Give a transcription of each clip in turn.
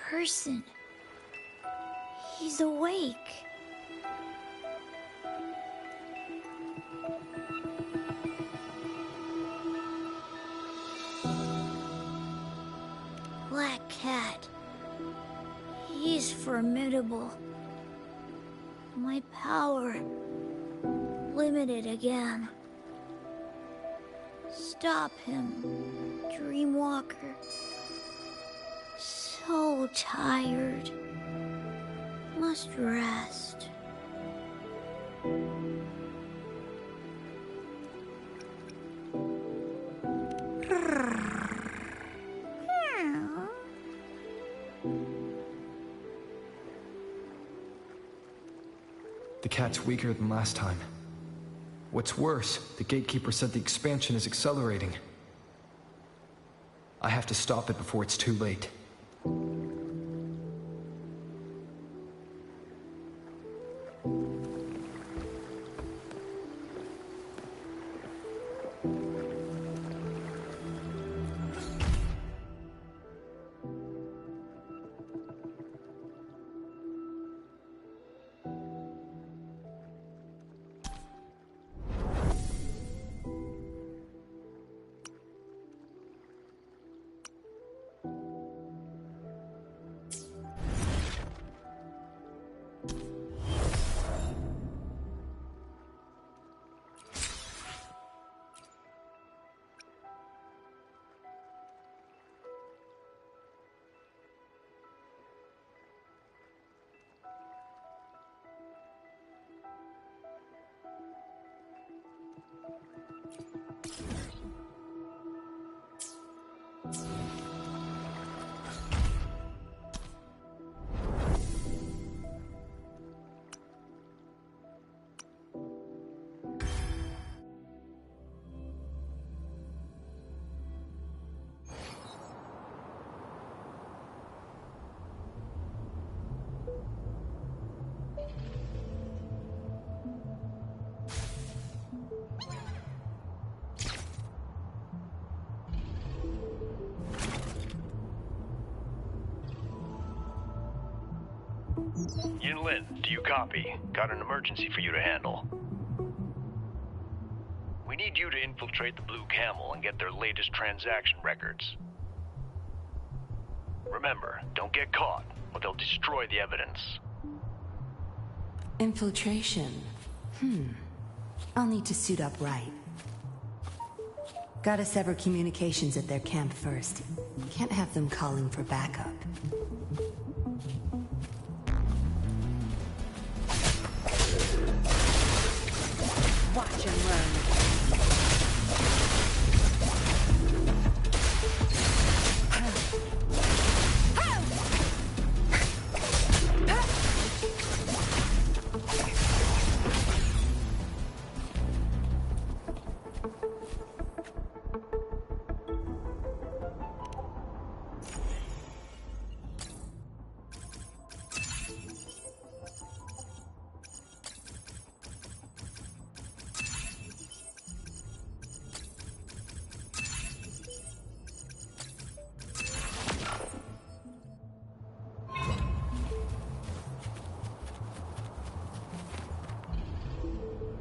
person. He's awake. Black Cat. He's formidable. My power limited again. Stop him, Dreamwalker. So tired. Must rest. The cat's weaker than last time. What's worse, the gatekeeper said the expansion is accelerating. I have to stop it before it's too late. Yin-Lin, do you copy? Got an emergency for you to handle. We need you to infiltrate the Blue Camel and get their latest transaction records. Remember, don't get caught, or they'll destroy the evidence. Infiltration. I'll need to suit up right. Gotta sever communications at their camp first. Can't have them calling for backup. Watch and learn.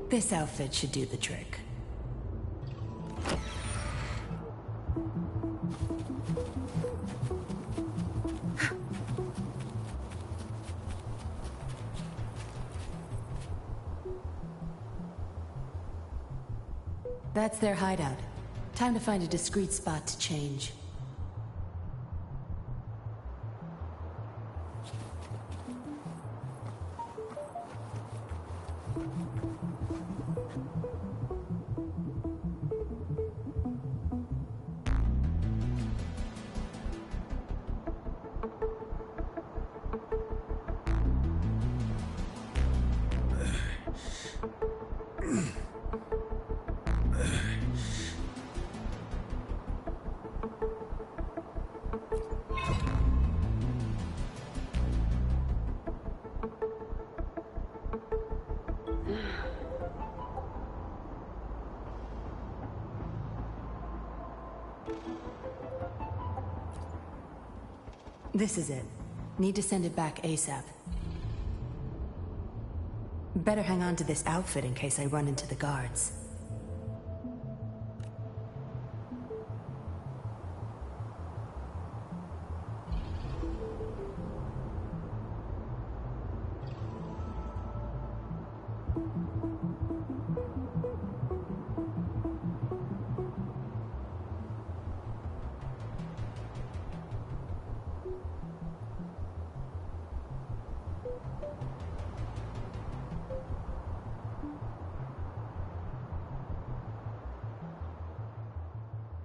This outfit should do the trick. That's their hideout. Time to find a discreet spot to change. This is it. Need to send it back ASAP. Better hang on to this outfit in case I run into the guards.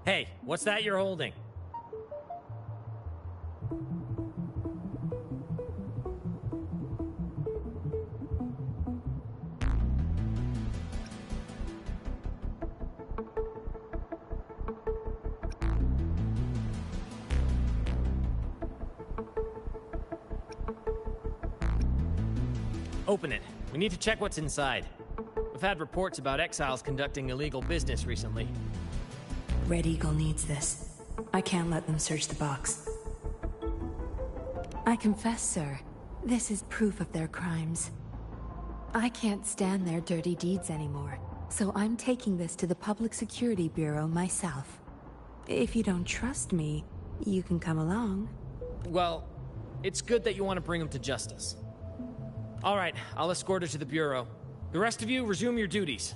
Hey, what's that you're holding? Open it. We need to check what's inside. We've had reports about exiles conducting illegal business recently. Red Eagle needs this. I can't let them search the box. I confess, sir, this is proof of their crimes. I can't stand their dirty deeds anymore, so I'm taking this to the Public Security Bureau myself. If you don't trust me, you can come along. Well, it's good that you want to bring him to justice. All right, I'll escort her to the Bureau. The rest of you, resume your duties.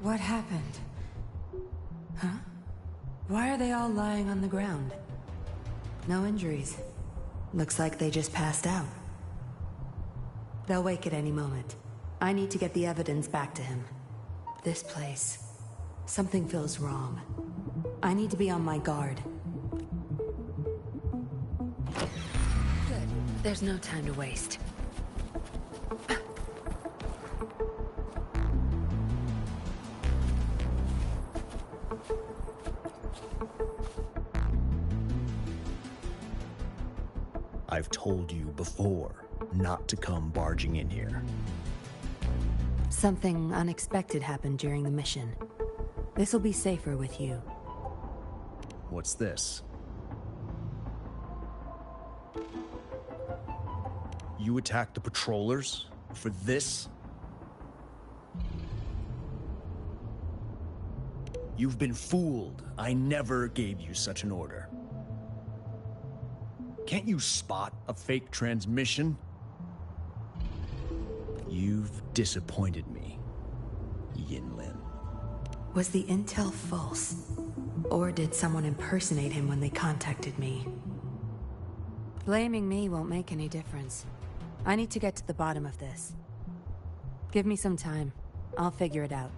What happened? Huh? Why are they all lying on the ground? No injuries. Looks like they just passed out. They'll wake at any moment. I need to get the evidence back to him. This place... something feels wrong. I need to be on my guard. Good. There's no time to waste. I've told you before not to come barging in here. Something unexpected happened during the mission. This'll be safer with you. What's this? You attacked the patrollers? For this? You've been fooled. I never gave you such an order. Can't you spot a fake transmission? You've disappointed me, Yinlin. Was the intel false? Or did someone impersonate him when they contacted me? Blaming me won't make any difference. I need to get to the bottom of this. Give me some time. I'll figure it out.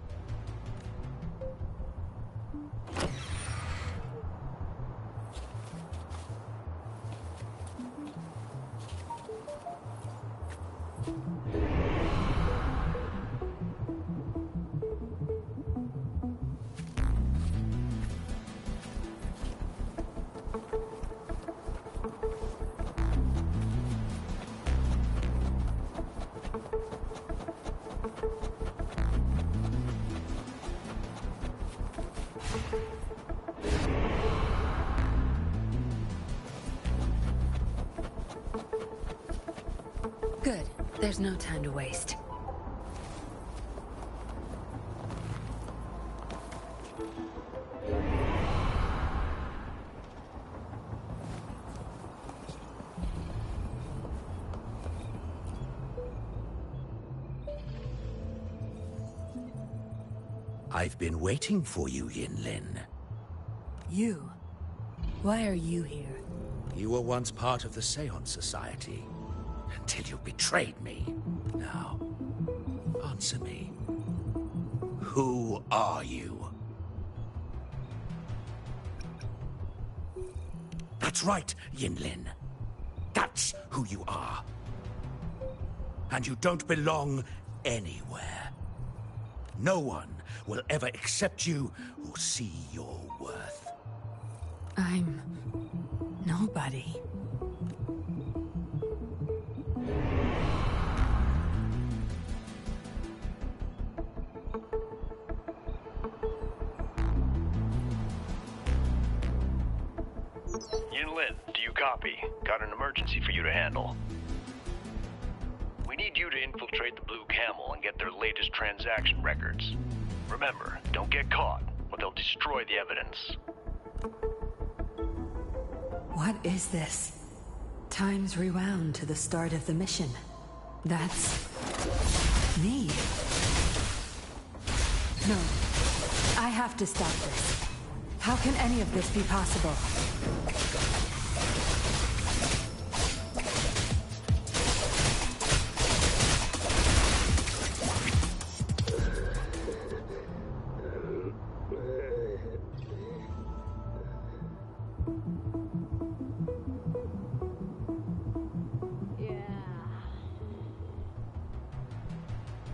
Good. There's no time to waste. I've been waiting for you, Yinlin. You? Why are you here? You were once part of the Seance Society, until you betrayed me. Now, answer me. Who are you? That's right, Yinlin. That's who you are. And you don't belong anywhere. No one will ever accept you or see your worth. I'm... nobody. Yinlin, do you copy? Got an emergency for you to handle. We need you to infiltrate the Blue Camel and get their latest transaction records. Remember, don't get caught, or they'll destroy the evidence. What is this? Time's rewound to the start of the mission. That's... me. No. I have to stop this. How can any of this be possible?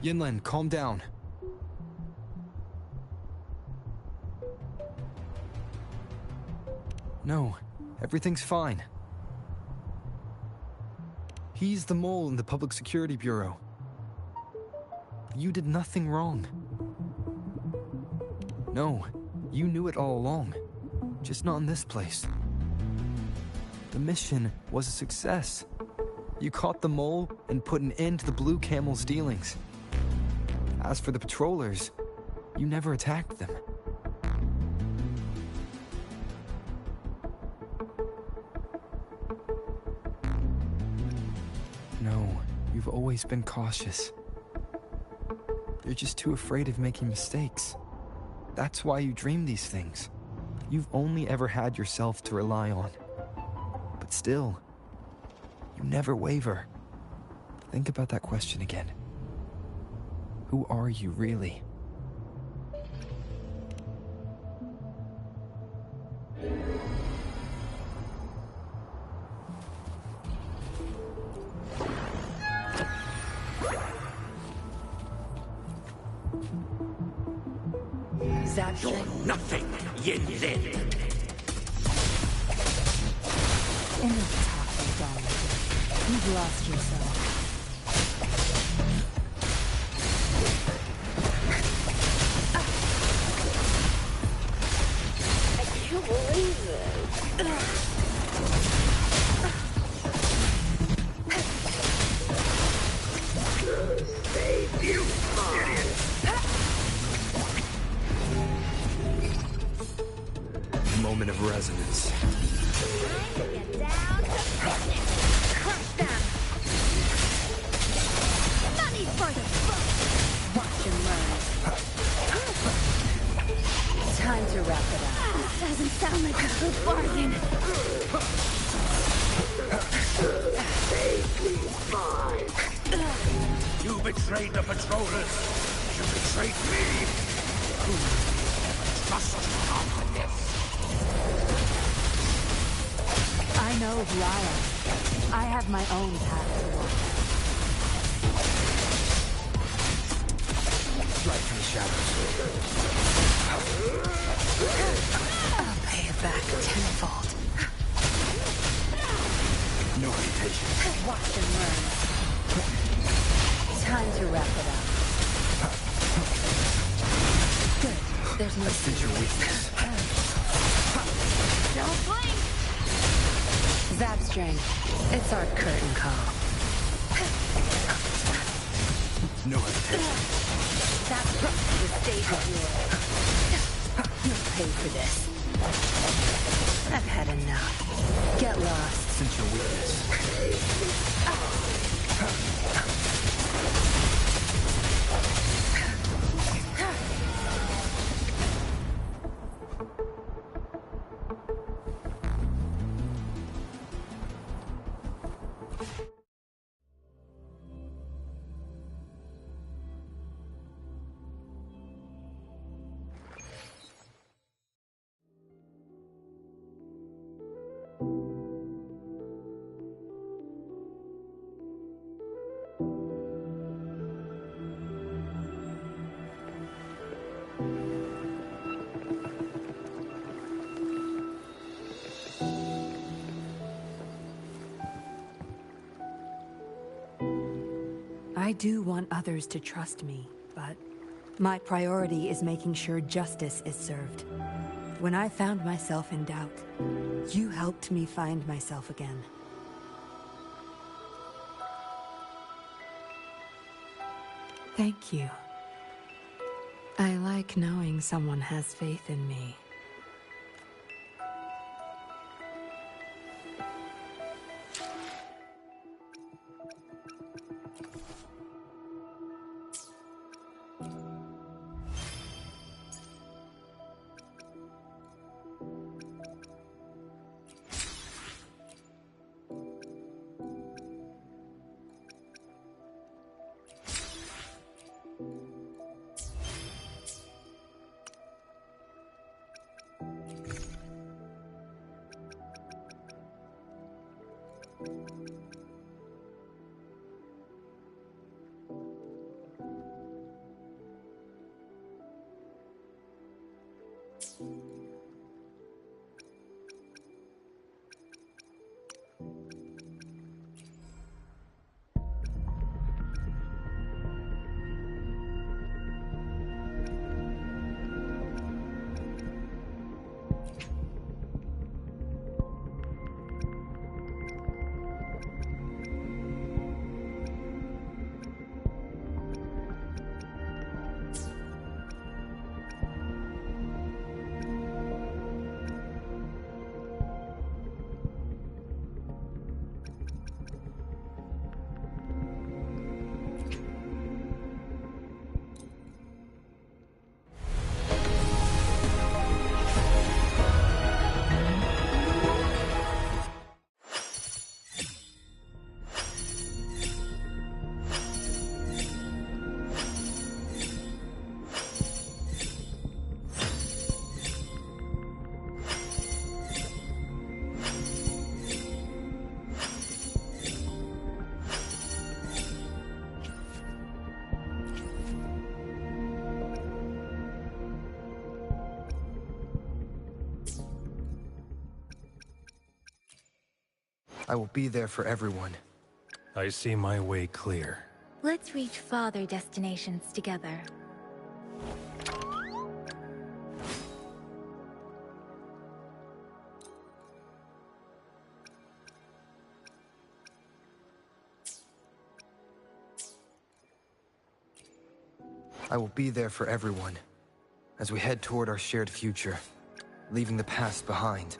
Yinlen, calm down. No, everything's fine. He's the mole in the Public Security Bureau. You did nothing wrong. No, you knew it all along. Just not in this place. The mission was a success. You caught the mole and put an end to the Blue Camel's dealings. As for the patrollers, you never attacked them. No, you've always been cautious. You're just too afraid of making mistakes. That's why you dream these things. You've only ever had yourself to rely on. But still, you never waver. Think about that question again. Who are you really? You're nothing, Yinlin. Enough talking, darling. You've lost yourself. I can't believe Save you, idiot. Moment of resonance. Get down to business. Crush them. No need further fun. Watch and learn. Time to wrap it up. Doesn't sound like a good bargain. You betrayed the patrollers. You betrayed me. Who ever trust after this? I know Raya. I have my own path to walk. Right from the shadows. I'll pay it back tenfold. No hesitation. Watch and learn. Time to wrap it up. Good. There's no Sense your weakness. Don't blink. Zap string. It's our curtain call. No hesitation. That's the stage is yours. You'll pay for this. I've had enough. Get lost. Sense your weakness. do want others to trust me, but my priority is making sure justice is served. When I found myself in doubt, you helped me find myself again. Thank you. I like knowing someone has faith in me. I will be there for everyone. I see my way clear. Let's reach farther destinations together. I will be there for everyone, as we head toward our shared future, leaving the past behind.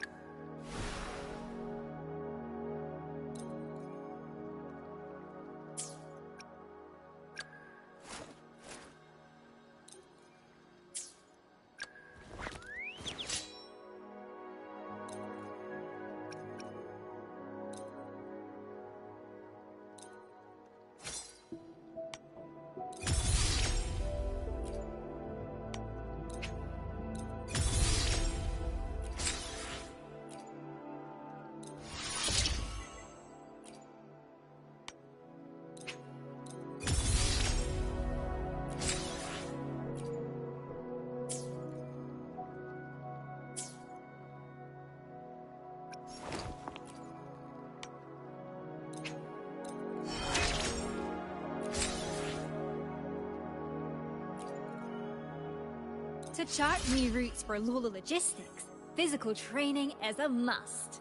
To chart new routes for Lola logistics, physical training is a must.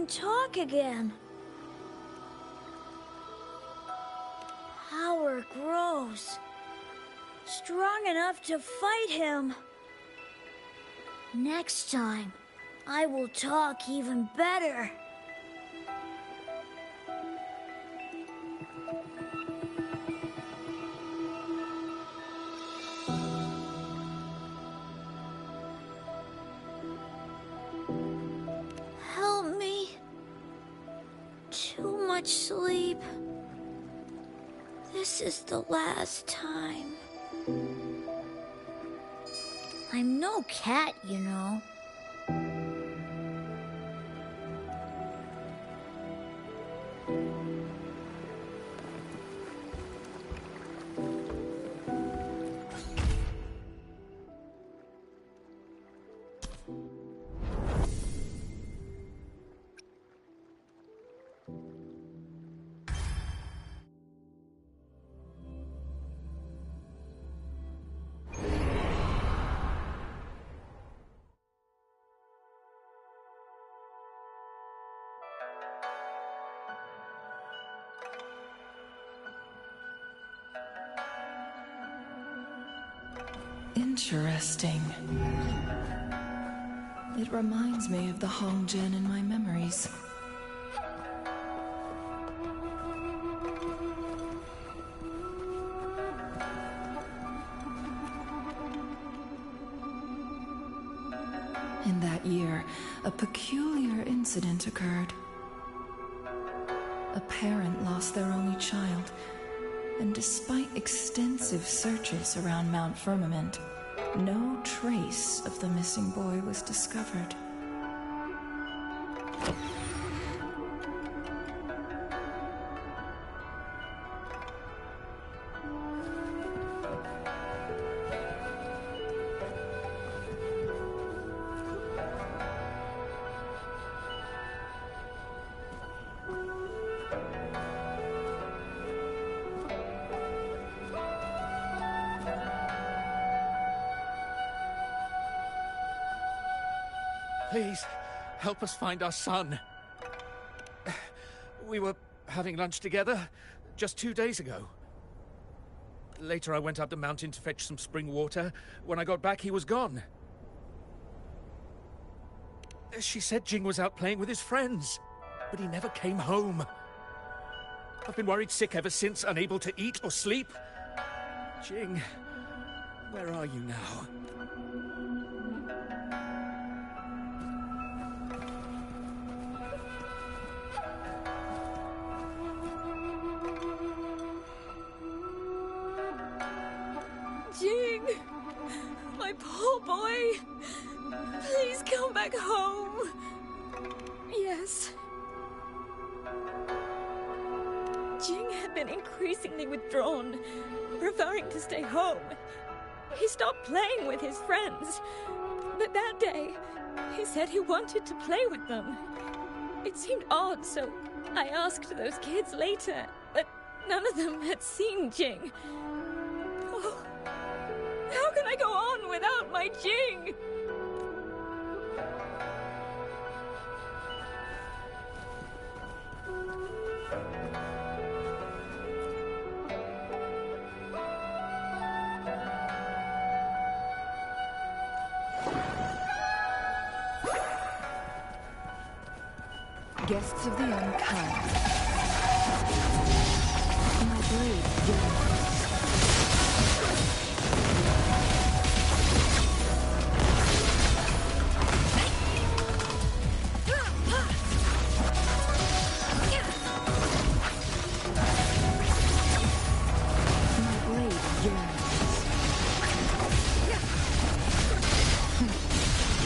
can talk again. Power grows. Strong enough to fight him. Next time, I will talk even better. Help me. Too much sleep. This is the last time. I'm no cat, you know. Interesting. It reminds me of the Hongjian in my memories. In that year, a peculiar incident occurred. A parent lost their only child, and despite extensive searches around Mount Firmament, no trace of the missing boy was discovered. Please, help us find our son. We were having lunch together just 2 days ago. Later, I went up the mountain to fetch some spring water. When I got back, he was gone. She said Jing was out playing with his friends, but he never came home. I've been worried sick ever since, unable to eat or sleep. Jing, where are you now? Jing! My poor boy! Please come back home! Yes. Jing had been increasingly withdrawn, preferring to stay home. He stopped playing with his friends, but that day, he said he wanted to play with them. It seemed odd, so I asked those kids later, but none of them had seen Jing. Oh, how can I go on without my Jing? Guests of the unkind. My blade yearns. My blade yearns.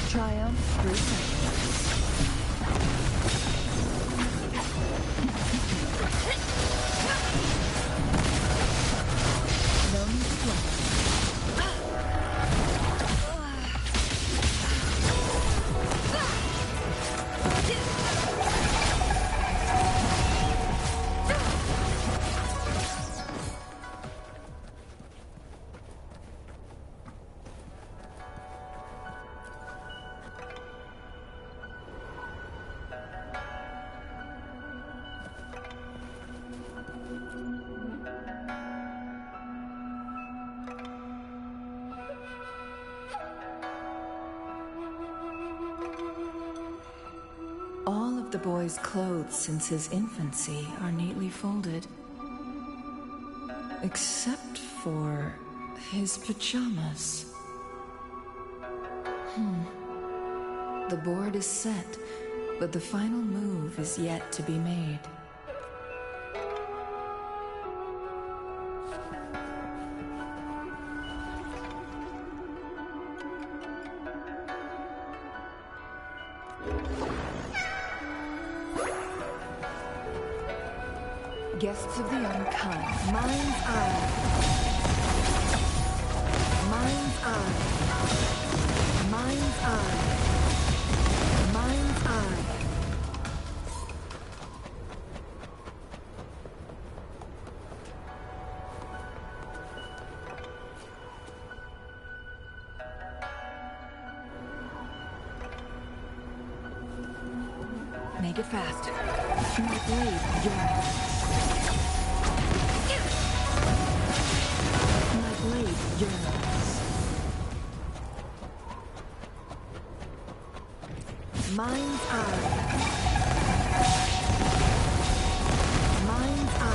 Triumph through sacrifice. the boy's clothes since his infancy are neatly folded. Except for his pajamas. The board is set, but the final move is yet to be made. Guests of the unkind, mind's eye. Mind's eye. Mind's eye. Mind's eye. Make it fast. My blade yearns. My blade yearns. Mind's eye. Mind's eye.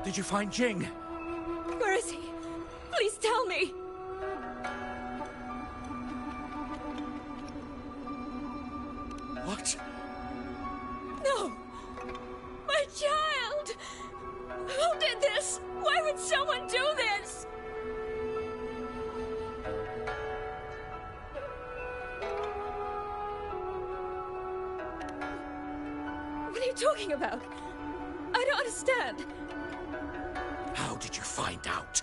Did you find Jing? Where is he? Please tell me! What? No! My child! Who did this? Why would someone do this? What are you talking about? I don't understand. How did you find out?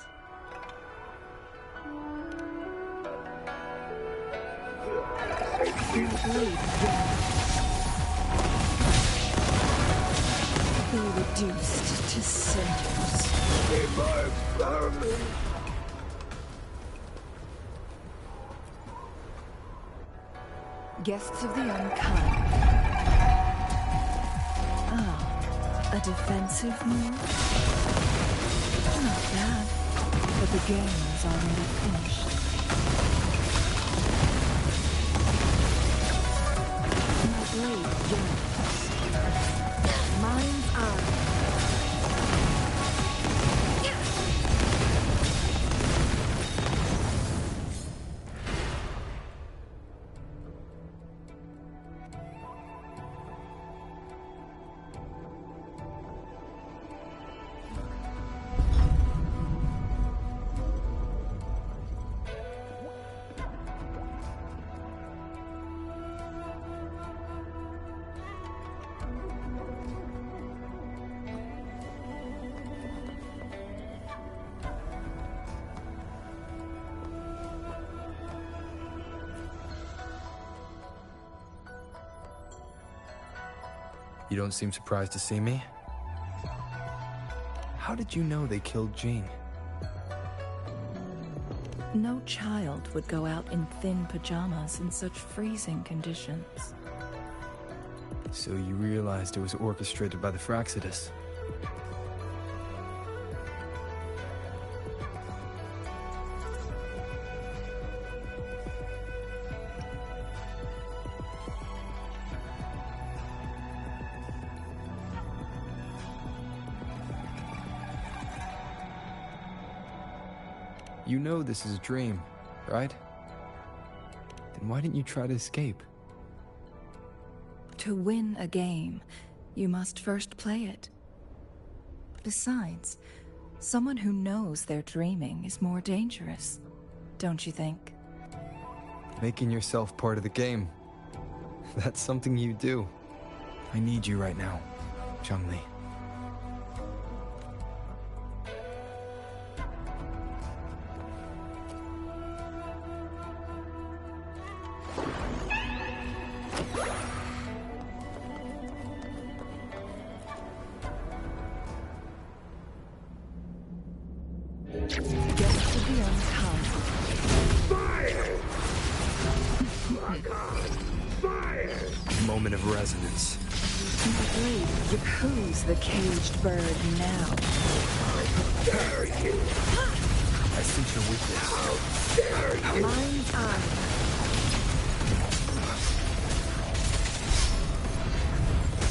Be reduced to cinders. Guests of the unkind. Ah, a defensive move? Not bad, but the game is already finished. My blade yearns. Mind's eye. You don't seem surprised to see me? How did you know they killed Jing? No child would go out in thin pajamas in such freezing conditions. So you realized it was orchestrated by the Fraxidus? You know this is a dream, right? Then why didn't you try to escape? To win a game, you must first play it. Besides, someone who knows they're dreaming is more dangerous, don't you think? Making yourself part of the game. That's something you do. I need you right now, Changli. Guests of the unkind. Moment of resonance. My blade, who's the caged bird now? I sense your weakness. Mind's eye.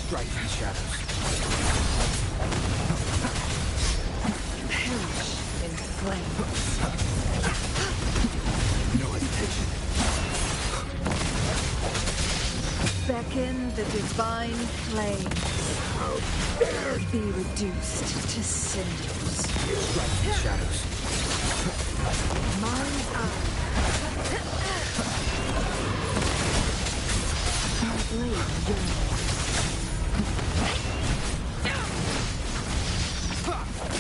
Strike in the shadows. Perish in flames. No hesitation. Beckon the divine flame. Be reduced to cinders. Strike in the shadows. Mind's eye. My blade yearns.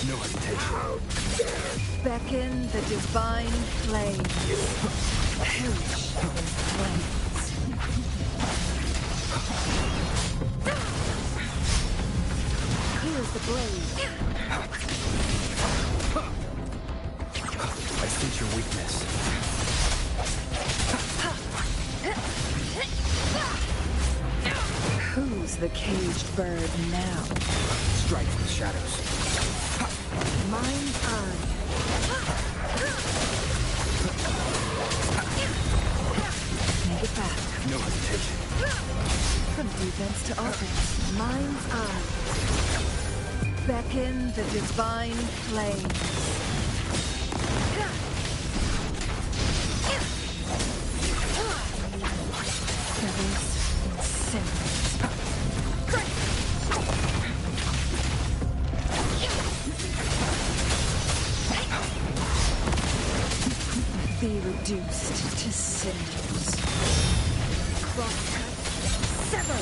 No hesitation. Beckon the divine flame. Perish in flames. Here's the blade. I sense your weakness. Who's the caged bird now? Strike in the shadows. Mind's eye. Make it back. No hesitation. From defense to offense. Mind's eye. Beckon the divine flame. Feathers and cinders. Be reduced to cinders. Crosscut. Sever.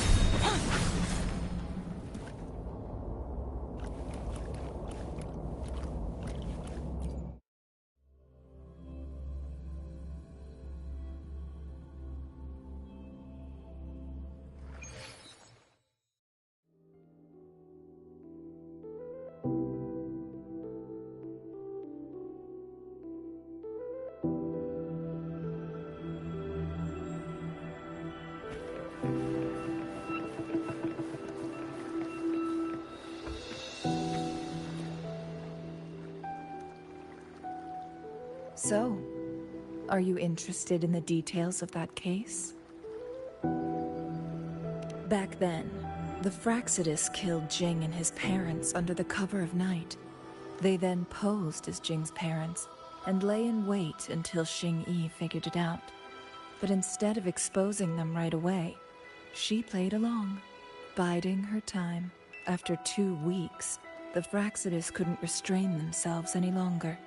So, are you interested in the details of that case? Back then, the Fraxidus killed Jing and his parents under the cover of night. They then posed as Jing's parents and lay in wait until Xing-Yi figured it out. But instead of exposing them right away, she played along, biding her time. After 2 weeks, the Fraxidus couldn't restrain themselves any longer.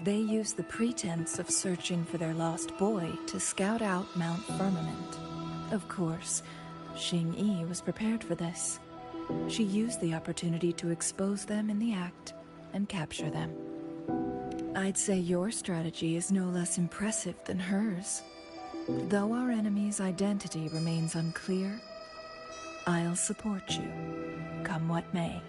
They used the pretense of searching for their lost boy to scout out Mount Firmament. Of course, Xing-Yi was prepared for this. She used the opportunity to expose them in the act and capture them. I'd say your strategy is no less impressive than hers. Though our enemy's identity remains unclear, I'll support you, come what may.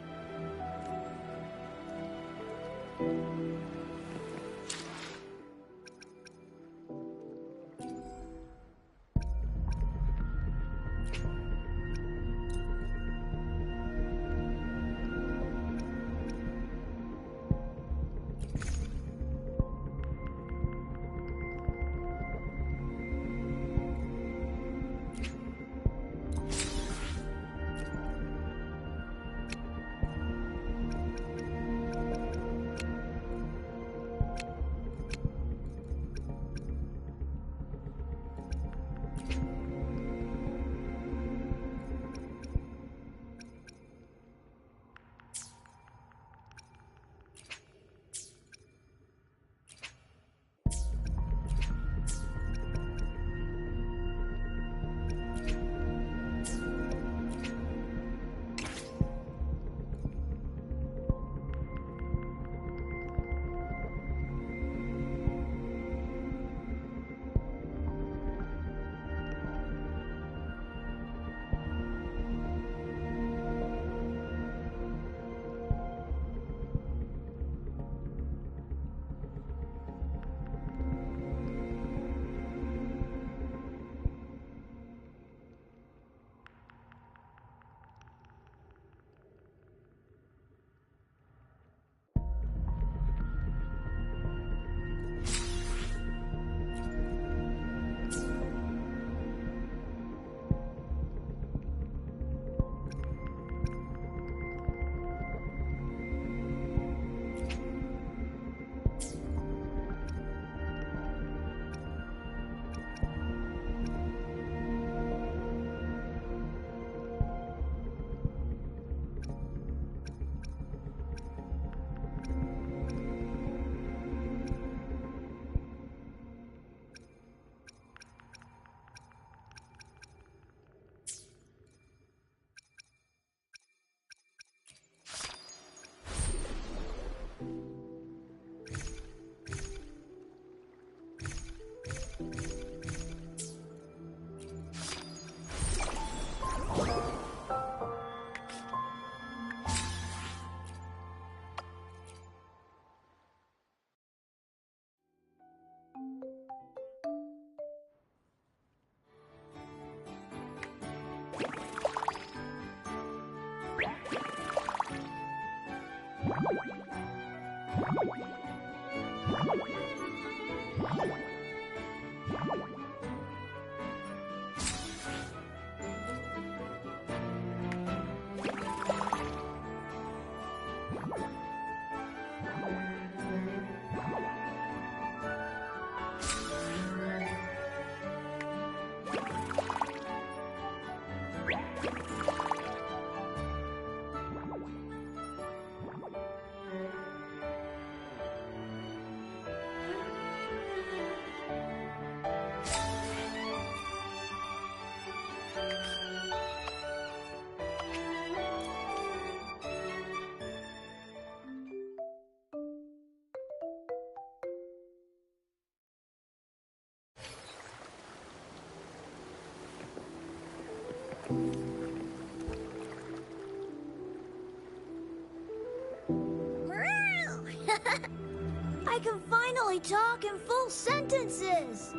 I can finally talk in full sentences!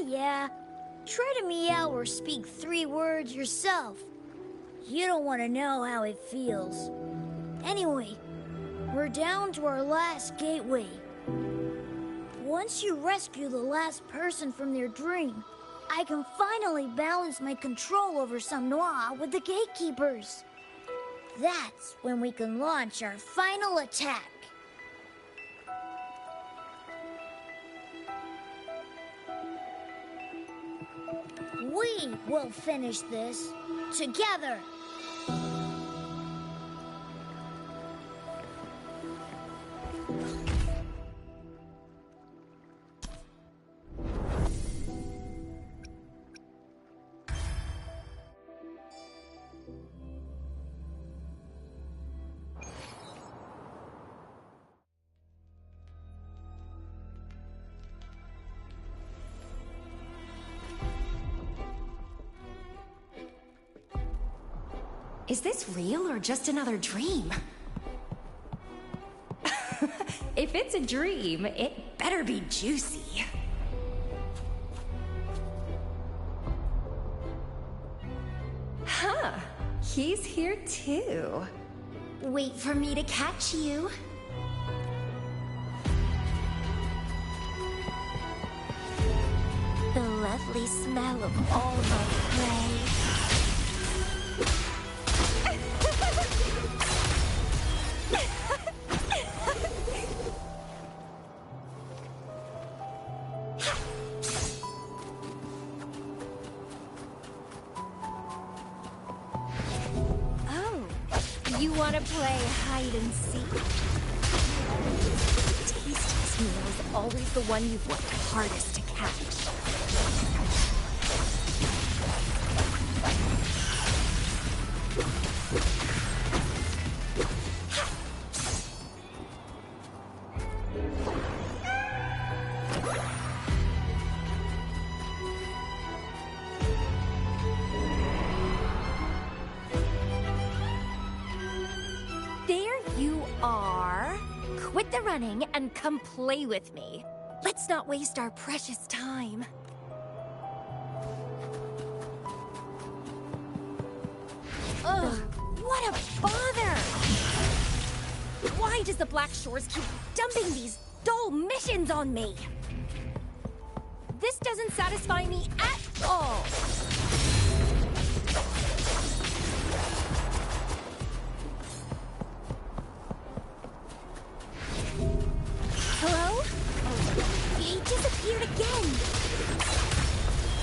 Yeah. Try to meow or speak 3 words yourself. You don't want to know how it feels. Anyway, we're down to our last gateway. Once you rescue the last person from their dream, I can finally balance my control over Sam Noir with the gatekeepers. That's when we can launch our final attack. We will finish this together. Is this real or just another dream? If it's a dream, it better be juicy. Huh, he's here too. Wait for me to catch you. The lovely smell of all my prey. You want to play hide and seek? Tastiest meal is always the one you've worked hardest to catch. Quit the running and come play with me. Let's not waste our precious time. Ugh, what a bother! Why does the Black Shores keep dumping these dull missions on me? This doesn't satisfy me at all. Hello? He disappeared again!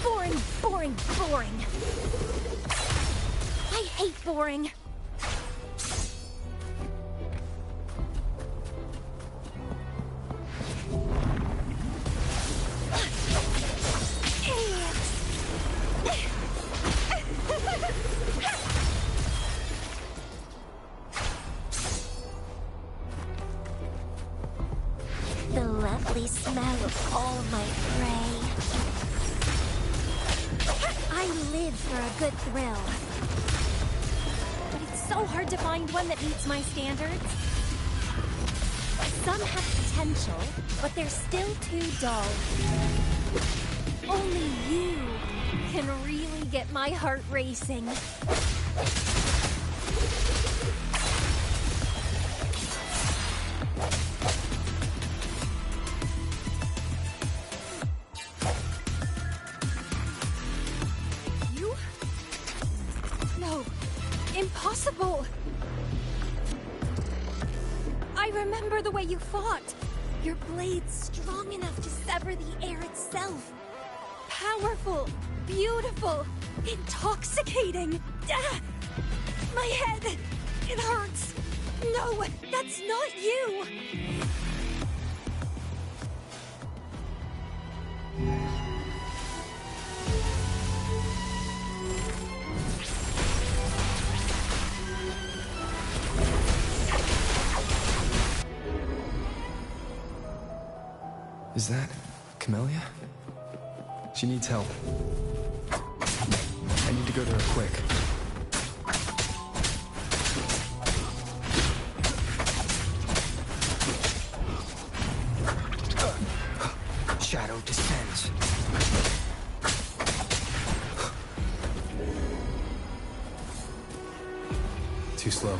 Boring, boring, boring. I hate boring. The lovely smell of all my prey. I live for a good thrill. But it's so hard to find one that meets my standards. Some have potential, but they're still too dull. Only you can can really get my heart racing. You? No. Impossible! I remember the way you fought. Your blade's strong enough to sever the air itself. Powerful, beautiful, intoxicating. Ah! My head, it hurts. No, that's not you. Is that Camellia? She needs help. I need to go to her quick. Shadow descends. Too slow.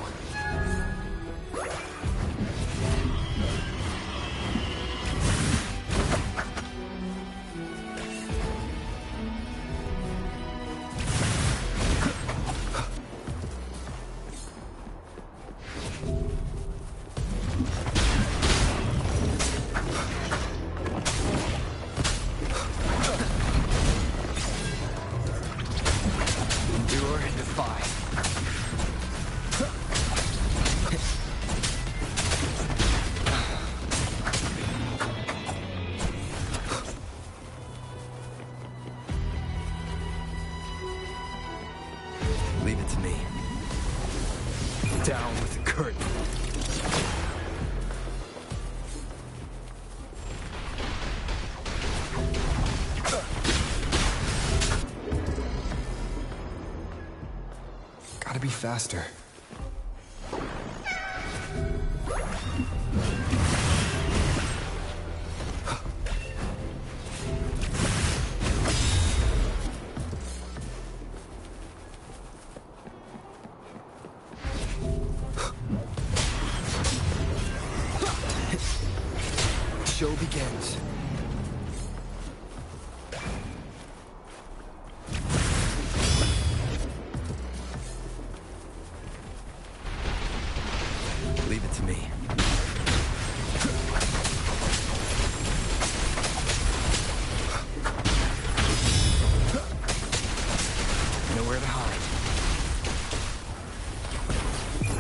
Leave it to me. Down with the curtain. Gotta be faster. Show begins. Leave it to me. Nowhere to hide.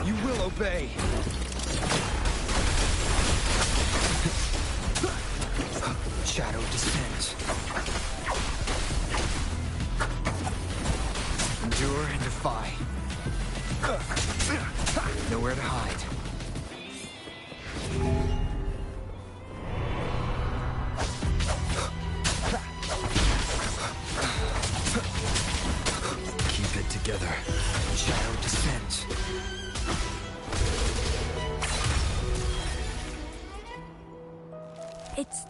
You will obey. Shadow descends. Endure and defy. Nowhere to hide. Keep it together. Shadow descends. It's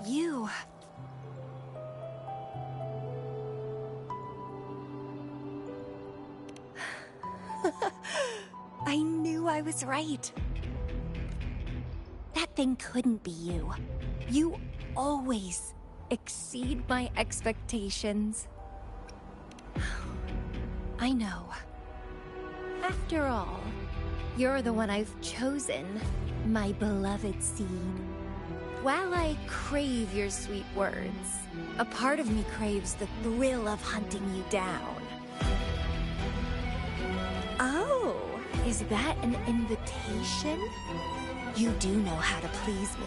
you. I knew I was right. That thing couldn't be you. You always exceed my expectations. I know. After all, you're the one I've chosen, my beloved seed. While I crave your sweet words, a part of me craves the thrill of hunting you down. Oh, is that an invitation? You do know how to please me.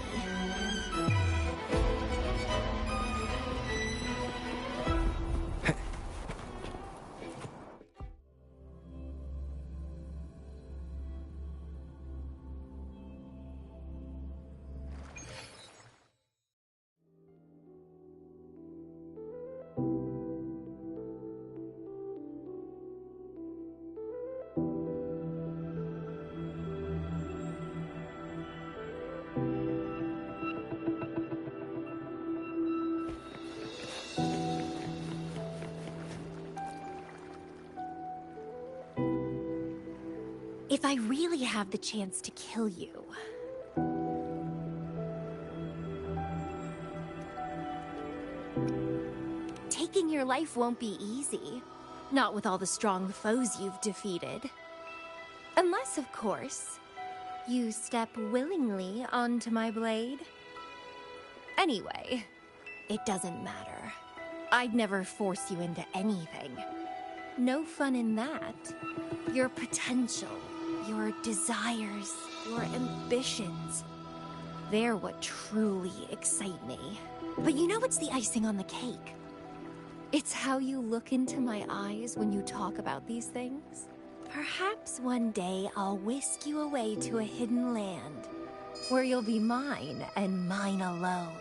If I really have the chance to kill you... taking your life won't be easy. Not with all the strong foes you've defeated. Unless, of course, you step willingly onto my blade. Anyway, it doesn't matter. I'd never force you into anything. No fun in that. Your potential, your desires, your ambitions, they're what truly excite me. But you know what's the icing on the cake? It's how you look into my eyes when you talk about these things. Perhaps one day I'll whisk you away to a hidden land, where you'll be mine and mine alone.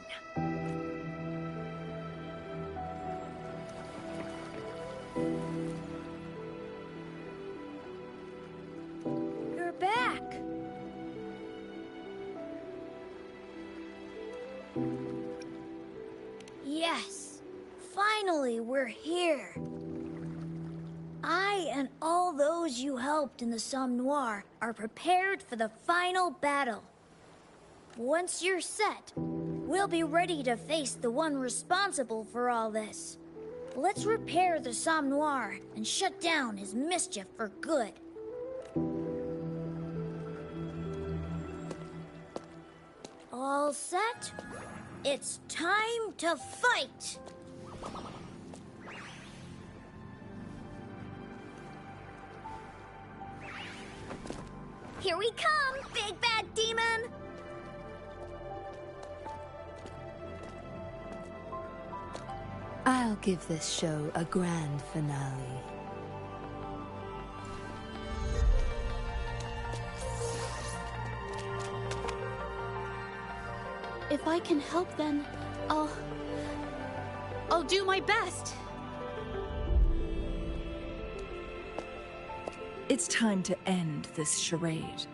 You're back! Yes, finally we're here. I and all those you helped in the Somme Noire are prepared for the final battle. Once you're set, we'll be ready to face the one responsible for all this. Let's repair the Somme Noire and shut down his mischief for good. All set? It's time to fight! Here we come, big bad demon! I'll give this show a grand finale. If I can help, then I'll do my best. It's time to end this charade.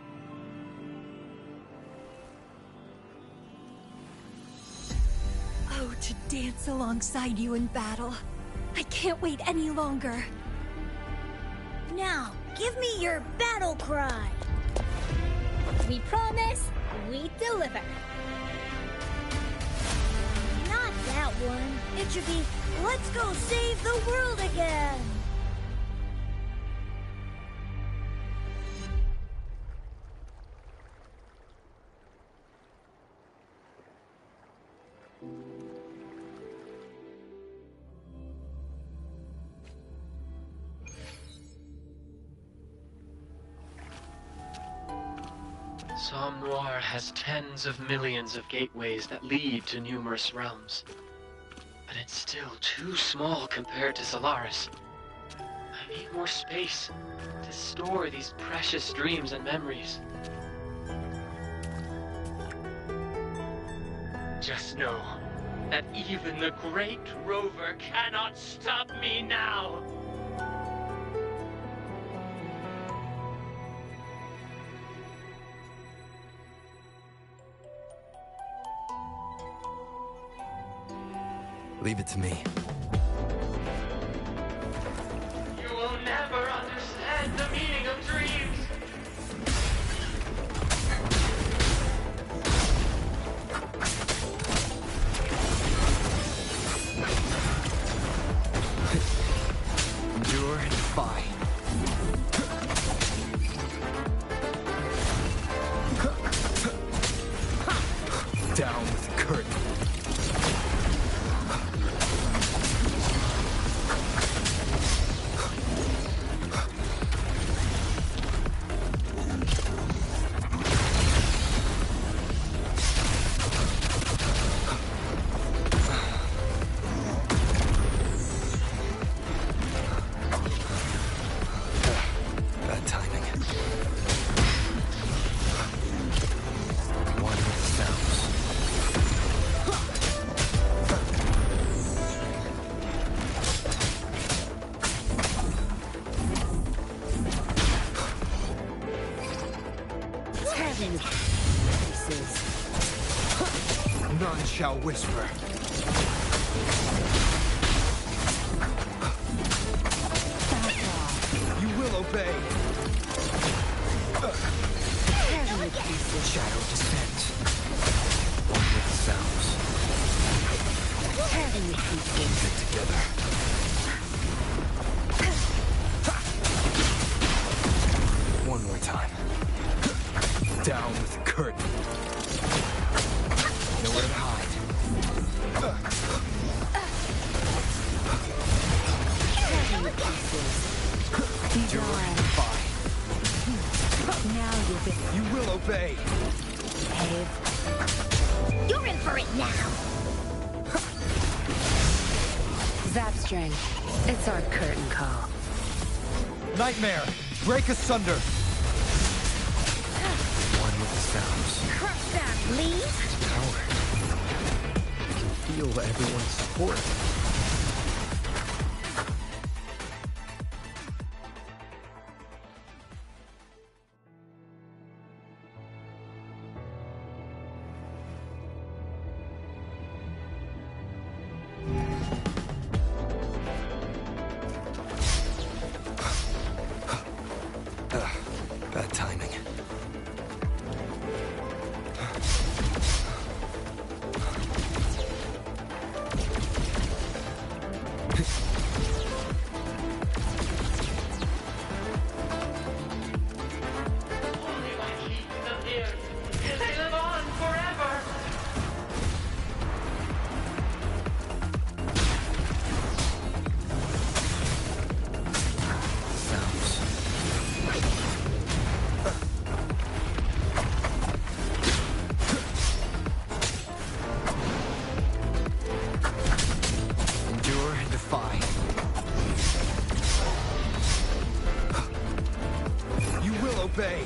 Oh, to dance alongside you in battle. I can't wait any longer. Now, give me your battle cry. We promise, we deliver. Not that one. It should be, let's go save the world again. Somme Noire has tens of millions of gateways that lead to numerous realms. But it's still too small compared to Solaris. I need more space to store these precious dreams and memories. Just know that even the great rover cannot stop me now! Leave it to me. You will never understand the meaning of dreams! Endure and defy. Down with the curtain. None shall whisper. You will obey. Endure and defy. Now you've been... You will obey. Behave. You're in for it now. Zapstring. It's our curtain call. Nightmare, break asunder. One with the sounds. Crush that, leave. Power. I can feel everyone's support. Bad timing. They live on forever. Sounds. Endure and defy. You will obey.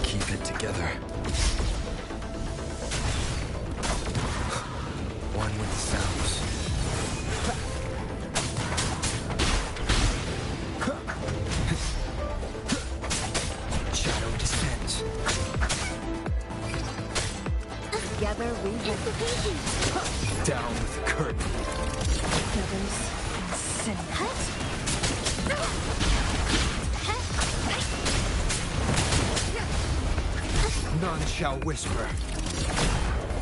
Keep it together. One with the sounds. Shadow descends. Together we will... Down with the curtain. Feathers and cinnamon. None shall whisper.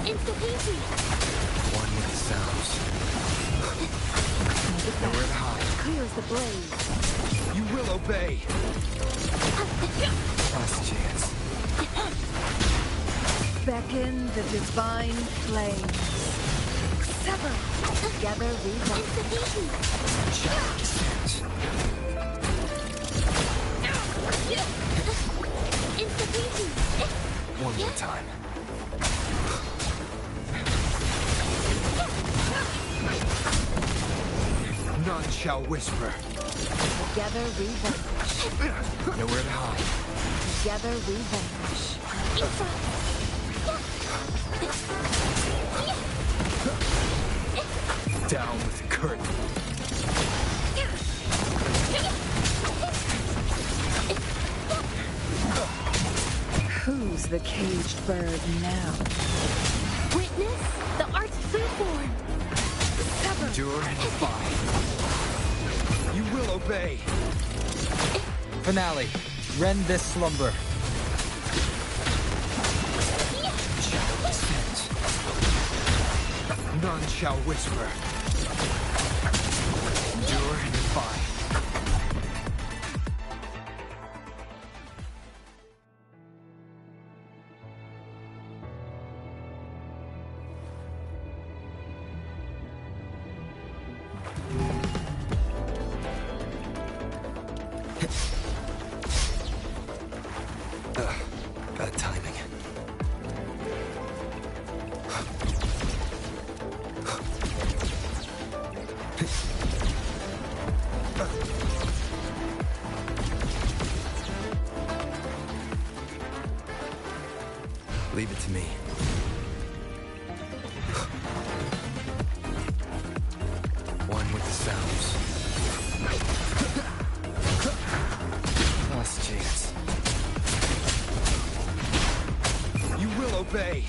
Insta-peasy. One with the sounds. Nowhere to hide. Clears the blaze. You will obey. Last chance. Beckon the divine flames. Sever. Together we will... Insta-peasy. Shadow descends. Insta-peasy. One more time. None shall whisper. Together we vanquish. Nowhere to hide. Together we vanquish. Down with the curtain. Who's the caged bird now? Witness the art's true form. Endure and defy. You will obey. Finale. Rend this slumber. Shadow descends. None shall whisper. Endure and defy. Bad timing. Leave it to me. One with the sounds. Last chance. You will obey.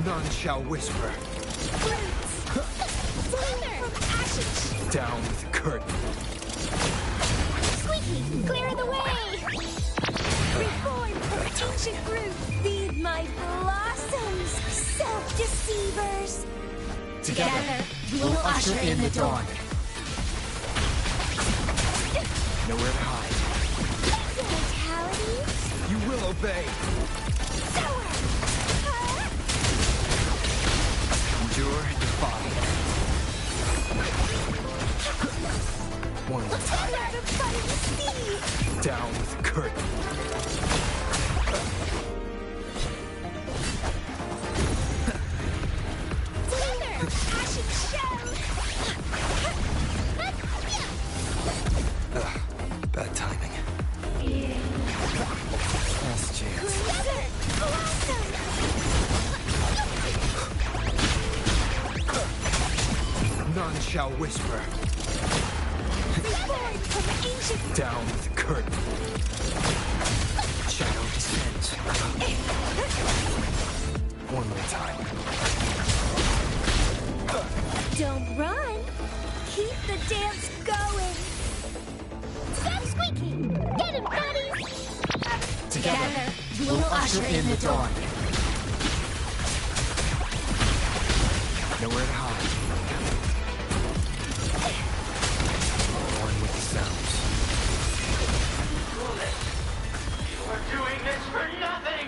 None shall whisper. Roots. From ashes. Down with the curtain. ancient root, feed my blossoms, self-deceivers. Together, we will usher in the dawn. Nowhere to hide. Vitality? You will obey. Endure and defy. One more time. Down with the curtain. Ashen shell! Bad timing. Last chance. None shall whisper. Down with the curtain. Shadow descends. One more time. Don't run. Keep the dance going. Stop squeaking. Get him, buddies. Together, we will usher in the dawn. Nowhere to hide. One with the sounds. You are doing this for nothing!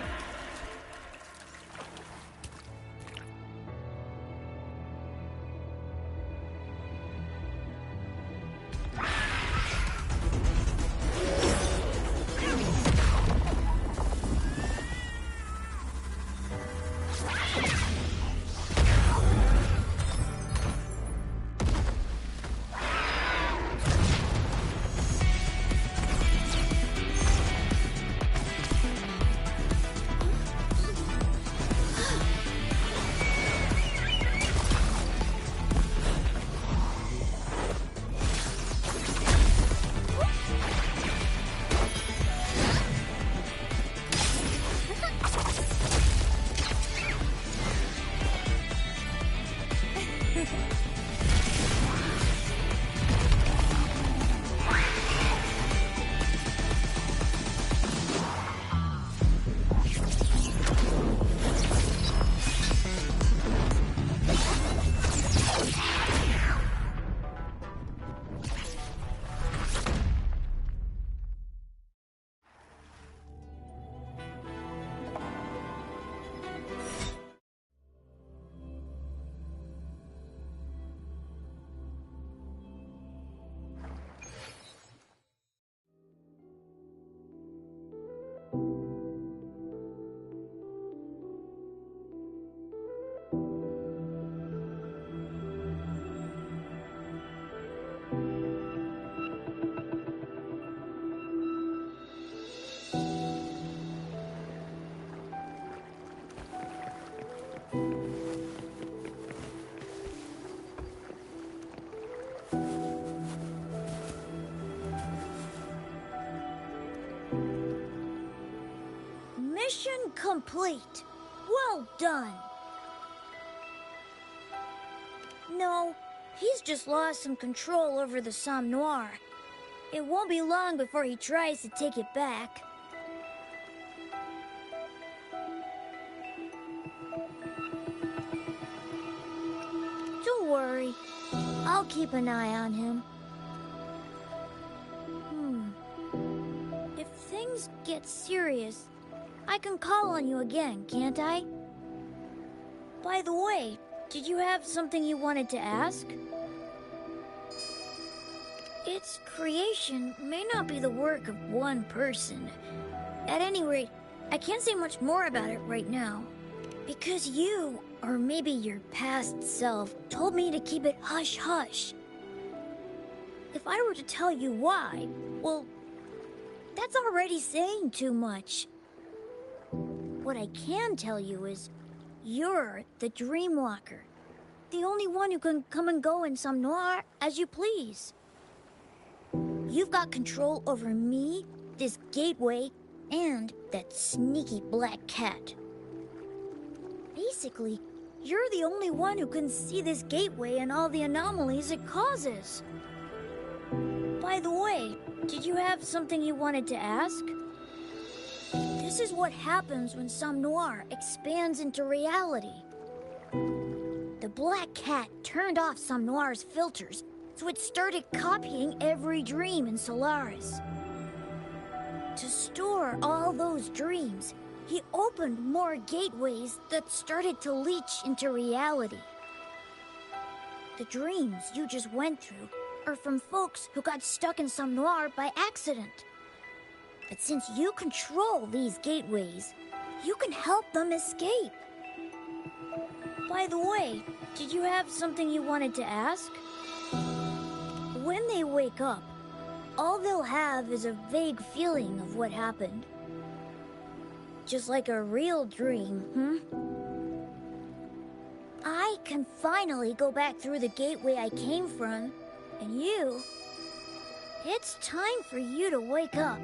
Mission complete. Well done. No, he's just lost some control over the Somme Noir. It won't be long before he tries to take it back. Don't worry. I'll keep an eye on him. If things get serious, I can call on you again, can't I? By the way, did you have something you wanted to ask? Its creation may not be the work of one person. At any rate, I can't say much more about it right now. Because you, or maybe your past self, told me to keep it hush-hush. If I were to tell you why, well, that's already saying too much. What I can tell you is, you're the Dreamwalker. The only one who can come and go in Somme Noir as you please. You've got control over me, this gateway, and that sneaky black cat. Basically, you're the only one who can see this gateway and all the anomalies it causes. By the way, did you have something you wanted to ask? This is what happens when Sam Noir expands into reality. The Black Cat turned off Sam Noir's filters, so it started copying every dream in Solaris. To store all those dreams, he opened more gateways that started to leach into reality. The dreams you just went through are from folks who got stuck in Sam Noir by accident. But since you control these gateways, you can help them escape. By the way, did you have something you wanted to ask? When they wake up, all they'll have is a vague feeling of what happened. Just like a real dream, I can finally go back through the gateway I came from, and you... It's time for you to wake up.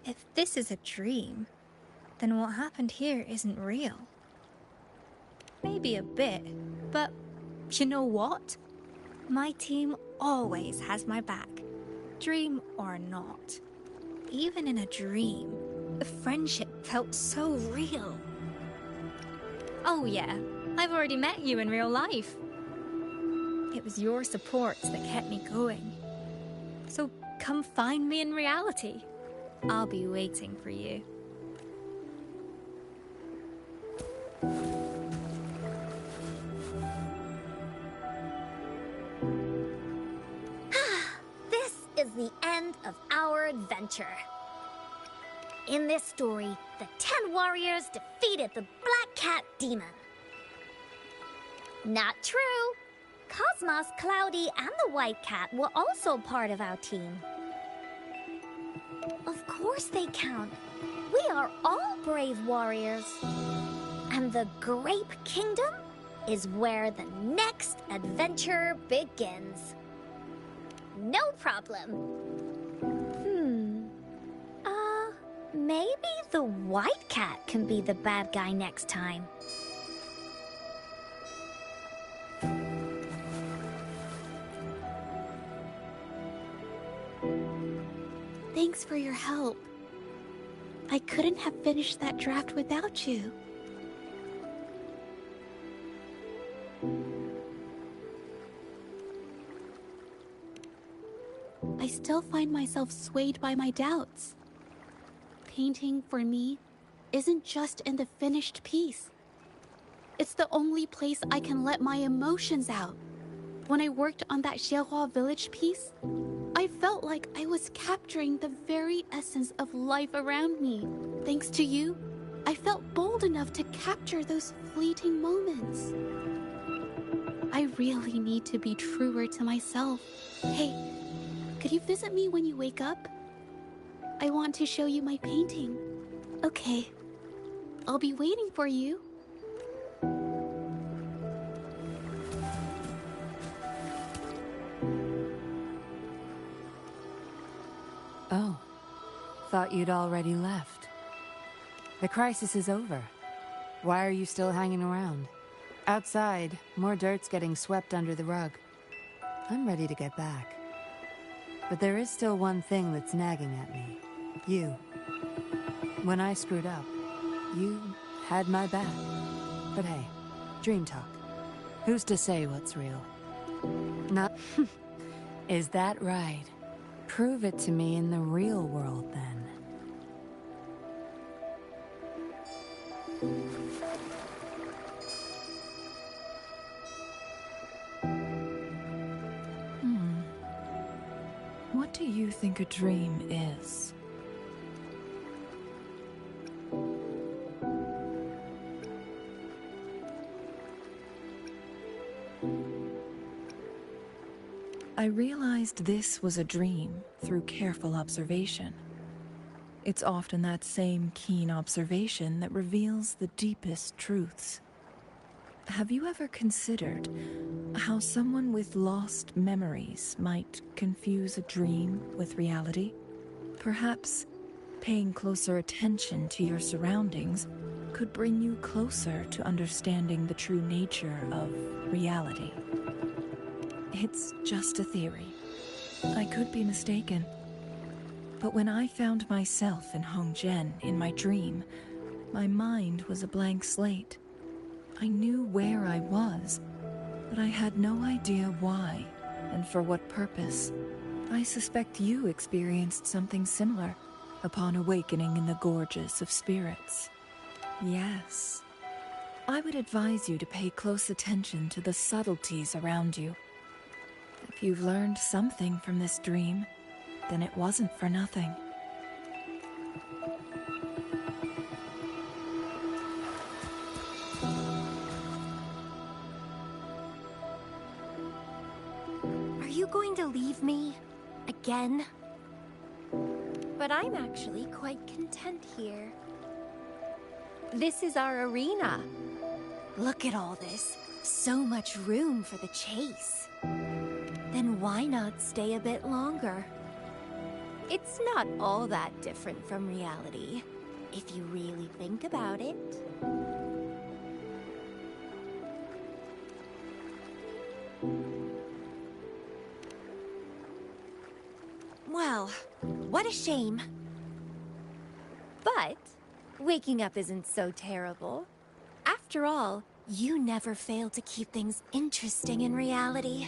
If this is a dream, then what happened here isn't real. Maybe a bit, but you know what? My team always has my back, dream or not. Even in a dream, the friendship felt so real. Oh yeah, I've already met you in real life. It was your support that kept me going. So come find me in reality. I'll be waiting for you. This is the end of our adventure. In this story, the 10 warriors defeated the Black Cat demon. Not true. Cosmos, Cloudy, and the White Cat were also part of our team. Of course they count. We are all brave warriors. And the Grape Kingdom is where the next adventure begins. No problem. Maybe the White Cat can be the bad guy next time. Thanks for your help. I couldn't have finished that draft without you. I still find myself swayed by my doubts. Painting, for me, isn't just in the finished piece. It's the only place I can let my emotions out. When I worked on that Xierhua village piece, I felt like I was capturing the very essence of life around me. Thanks to you, I felt bold enough to capture those fleeting moments. I really need to be truer to myself. Hey, could you visit me when you wake up? I want to show you my painting. Okay, I'll be waiting for you. Oh, thought you'd already left. The crisis is over. Why are you still hanging around? Outside, more dirt's getting swept under the rug. I'm ready to get back. But there is still one thing that's nagging at me. You. When I screwed up, you had my back. But hey, dream talk. Who's to say what's real? Not... Is that right? Prove it to me in the real world, then. What do you think a dream is? I realized this was a dream through careful observation. It's often that same keen observation that reveals the deepest truths. Have you ever considered how someone with lost memories might confuse a dream with reality? Perhaps paying closer attention to your surroundings could bring you closer to understanding the true nature of reality. It's just a theory. I could be mistaken. But when I found myself in Hongzhen in my dream, my mind was a blank slate. I knew where I was, but I had no idea why and for what purpose. I suspect you experienced something similar upon awakening in the gorges of spirits. Yes. I would advise you to pay close attention to the subtleties around you. If you've learned something from this dream, then it wasn't for nothing. Are you going to leave me? Again? But I'm actually quite content here. This is our arena. Look at all this. So much room for the chase. Then why not stay a bit longer? It's not all that different from reality, if you really think about it. Well, what a shame. But waking up isn't so terrible. After all, you never fail to keep things interesting in reality.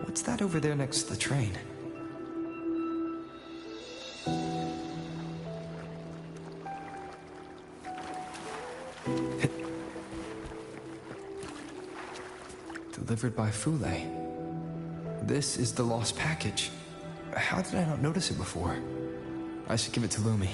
What's that over there next to the train? Delivered by Fule. This is the lost package. How did I not notice it before? I should give it to Lumi.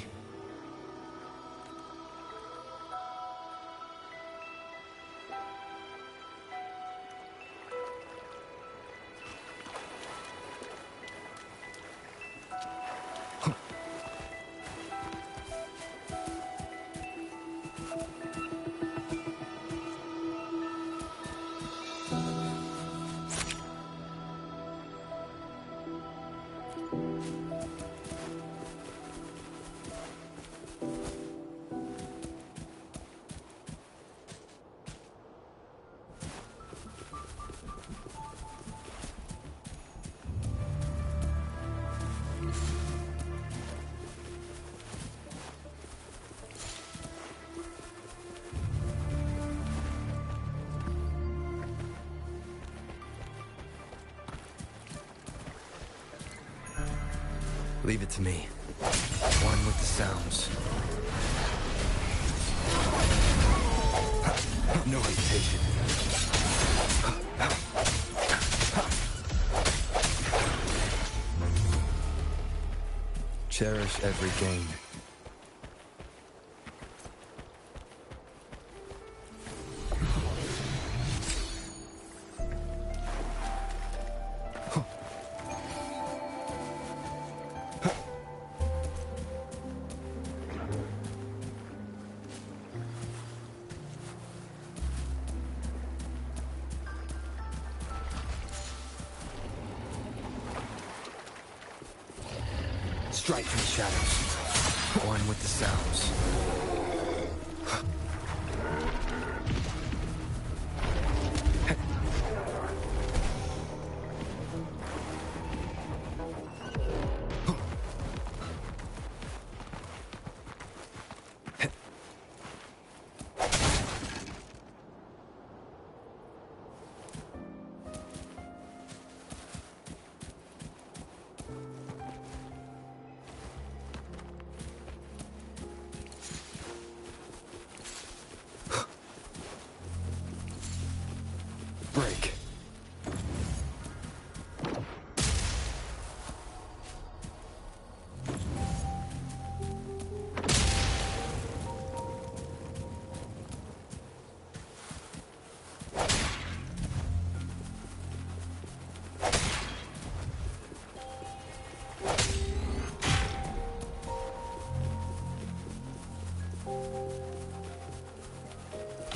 Leave it to me. One with the sounds. No hesitation. Cherish every gain. Strike from the shadows. One with the sounds. Break.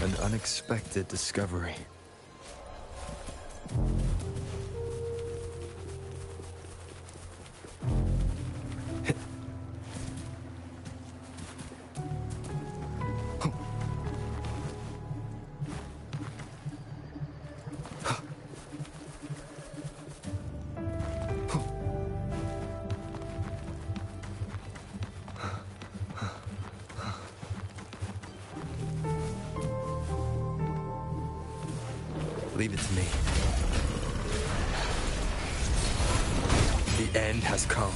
An unexpected discovery. Leave it to me. The end has come.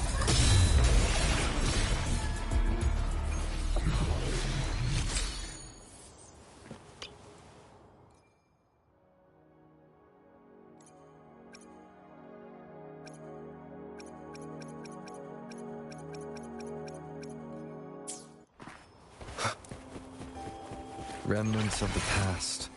Remnants of the past.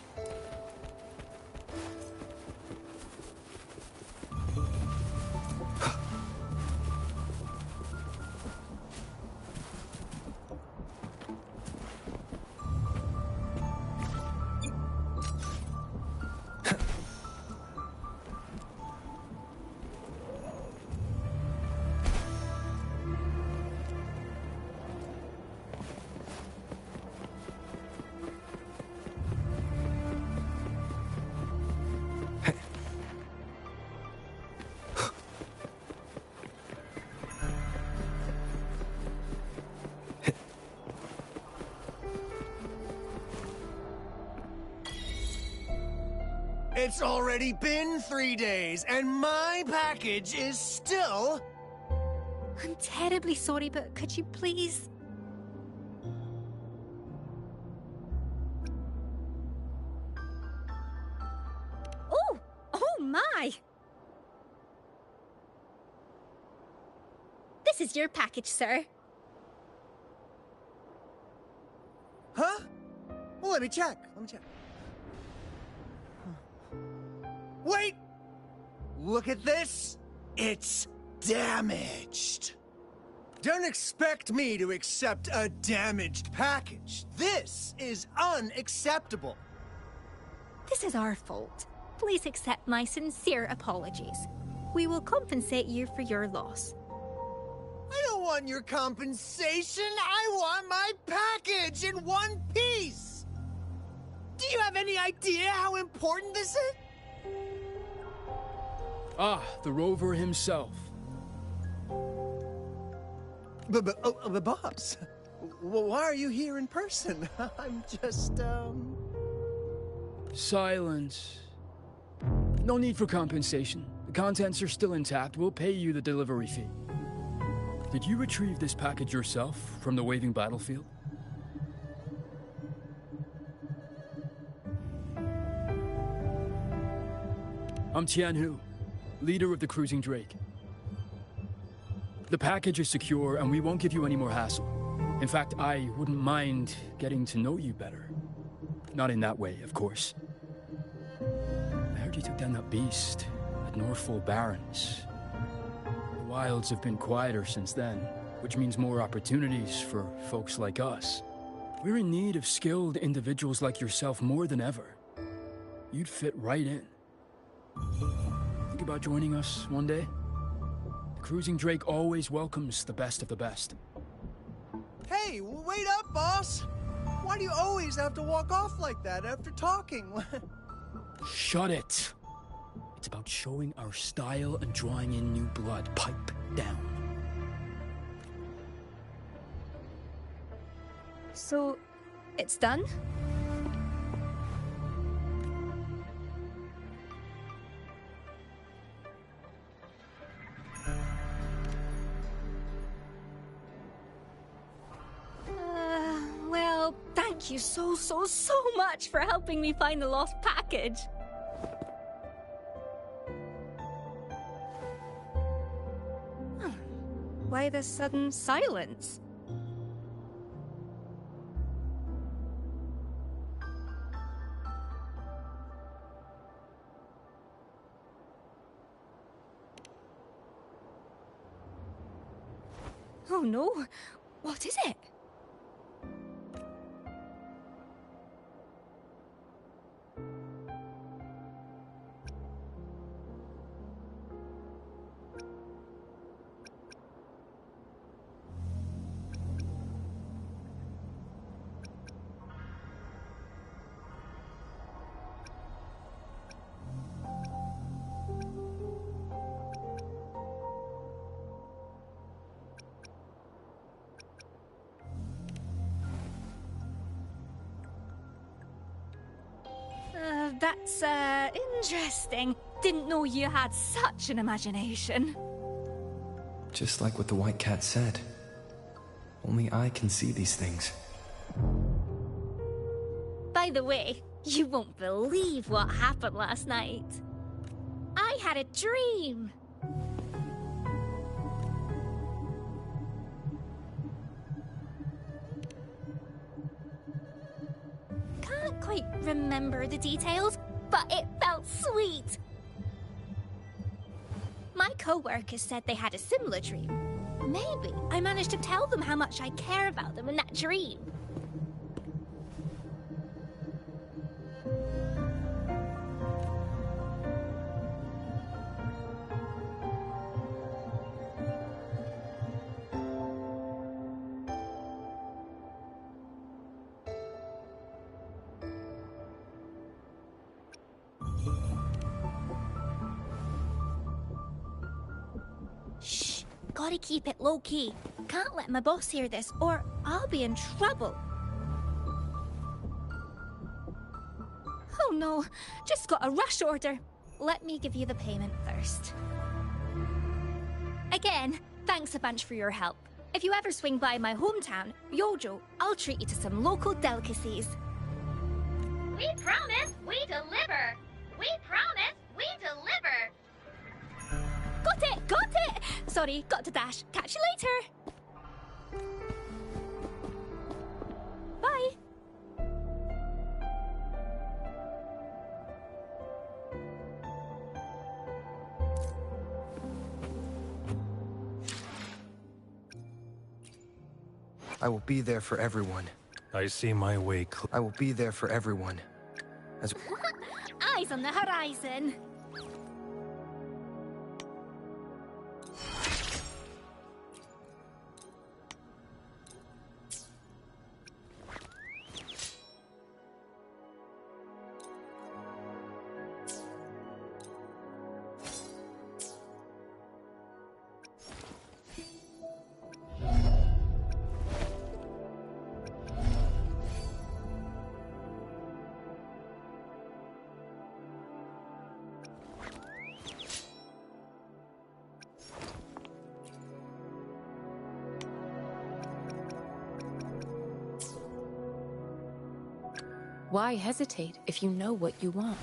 It's already been 3 days, and my package is still... I'm terribly sorry, but could you please... Oh! Oh my! This is your package, sir. Huh? Well, let me check. Wait! Look at this! It's damaged! Don't expect me to accept a damaged package. This is unacceptable. This is our fault. Please accept my sincere apologies. We will compensate you for your loss. I don't want your compensation. I want my package in one piece. Do you have any idea how important this is? Ah, the rover himself. But boss, why are you here in person? I'm just, Silence. No need for compensation. The contents are still intact. We'll pay you the delivery fee. Did you retrieve this package yourself from the waving battlefield? I'm Tianhu, leader of the Cruising Drake. The package is secure, and we won't give you any more hassle. In fact, I wouldn't mind getting to know you better. Not in that way, of course. I heard you took down that beast at Northfall Barrens. The wilds have been quieter since then, which means more opportunities for folks like us. We're in need of skilled individuals like yourself more than ever. You'd fit right in. Think about joining us one day? The Cruising Drake always welcomes the best of the best. Hey, wait up, boss! Why do you always have to walk off like that after talking? Shut it! It's about showing our style and drawing in new blood. Pipe down. So, it's done? Well, thank you so much for helping me find the lost package. Why the sudden silence? Oh no, what is it? That's interesting. Didn't know you had such an imagination. Just like what the White Cat said. Only I can see these things. By the way, you won't believe what happened last night. I had a dream. Can't quite remember the details, but it felt sweet. My co-workers said they had a similar dream. Maybe I managed to tell them how much I care about them in that dream. Shh, gotta keep it low-key. Can't let my boss hear this, or I'll be in trouble. Oh no, just got a rush order. Let me give you the payment first. Again, thanks a bunch for your help. If you ever swing by my hometown, Yojo, I'll treat you to some local delicacies. We promise we deliver. We promise we deliver. Got it! Got it! Sorry, got to dash. Catch you later. Bye. I will be there for everyone. I see my way I will be there for everyone. As Eyes on the horizon. Why hesitate if you know what you want?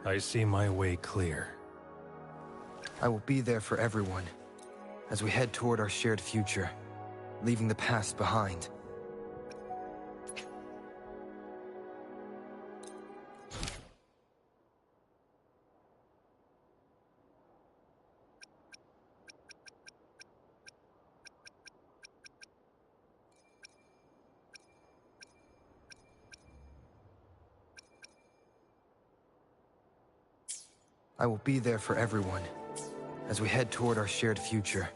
I see my way clear. I will be there for everyone as we head toward our shared future, leaving the past behind. I will be there for everyone as we head toward our shared future.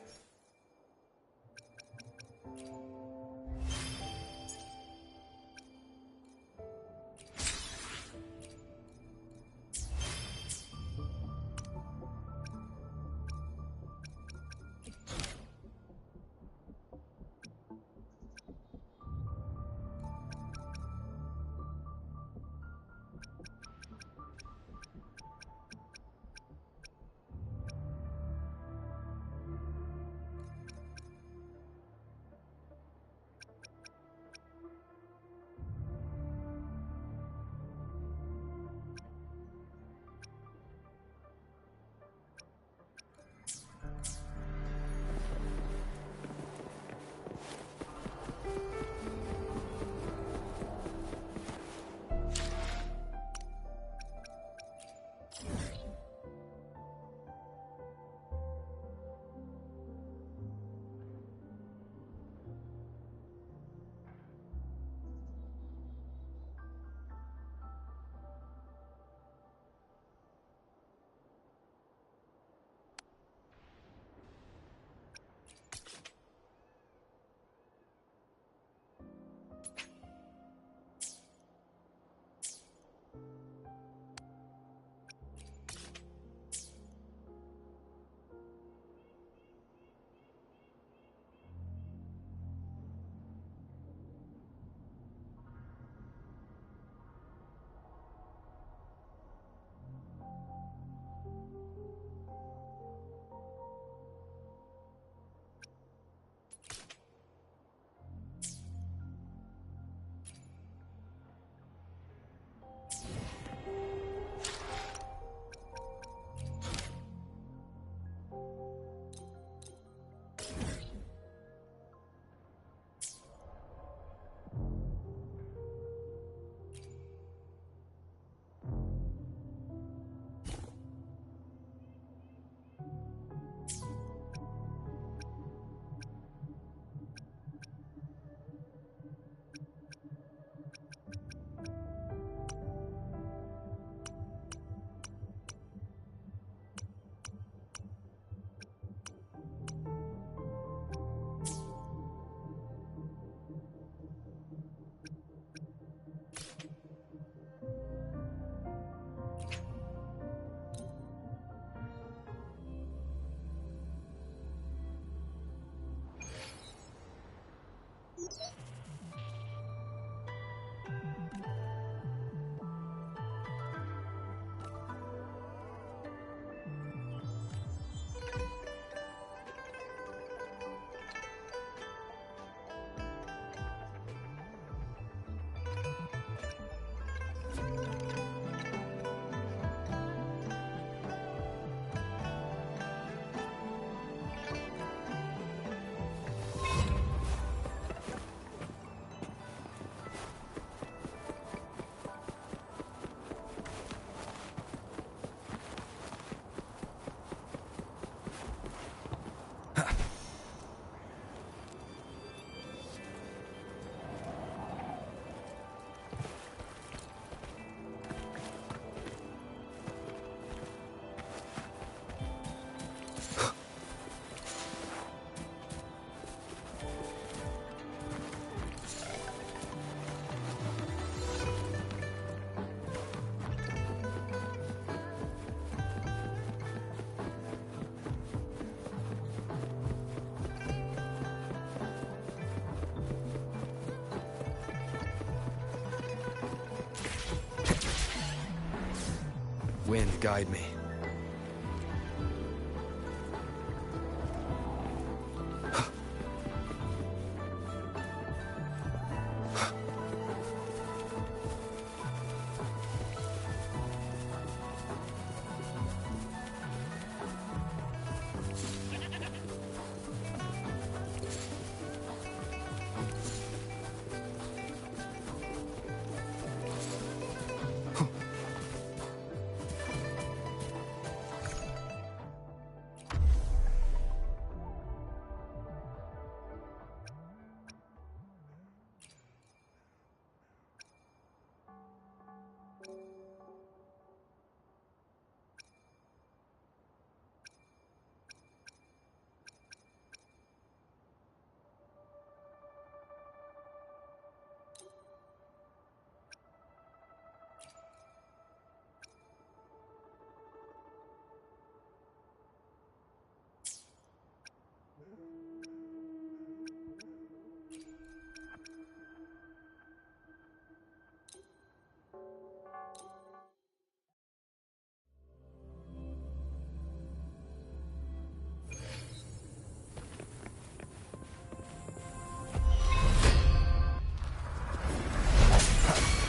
wind guide me.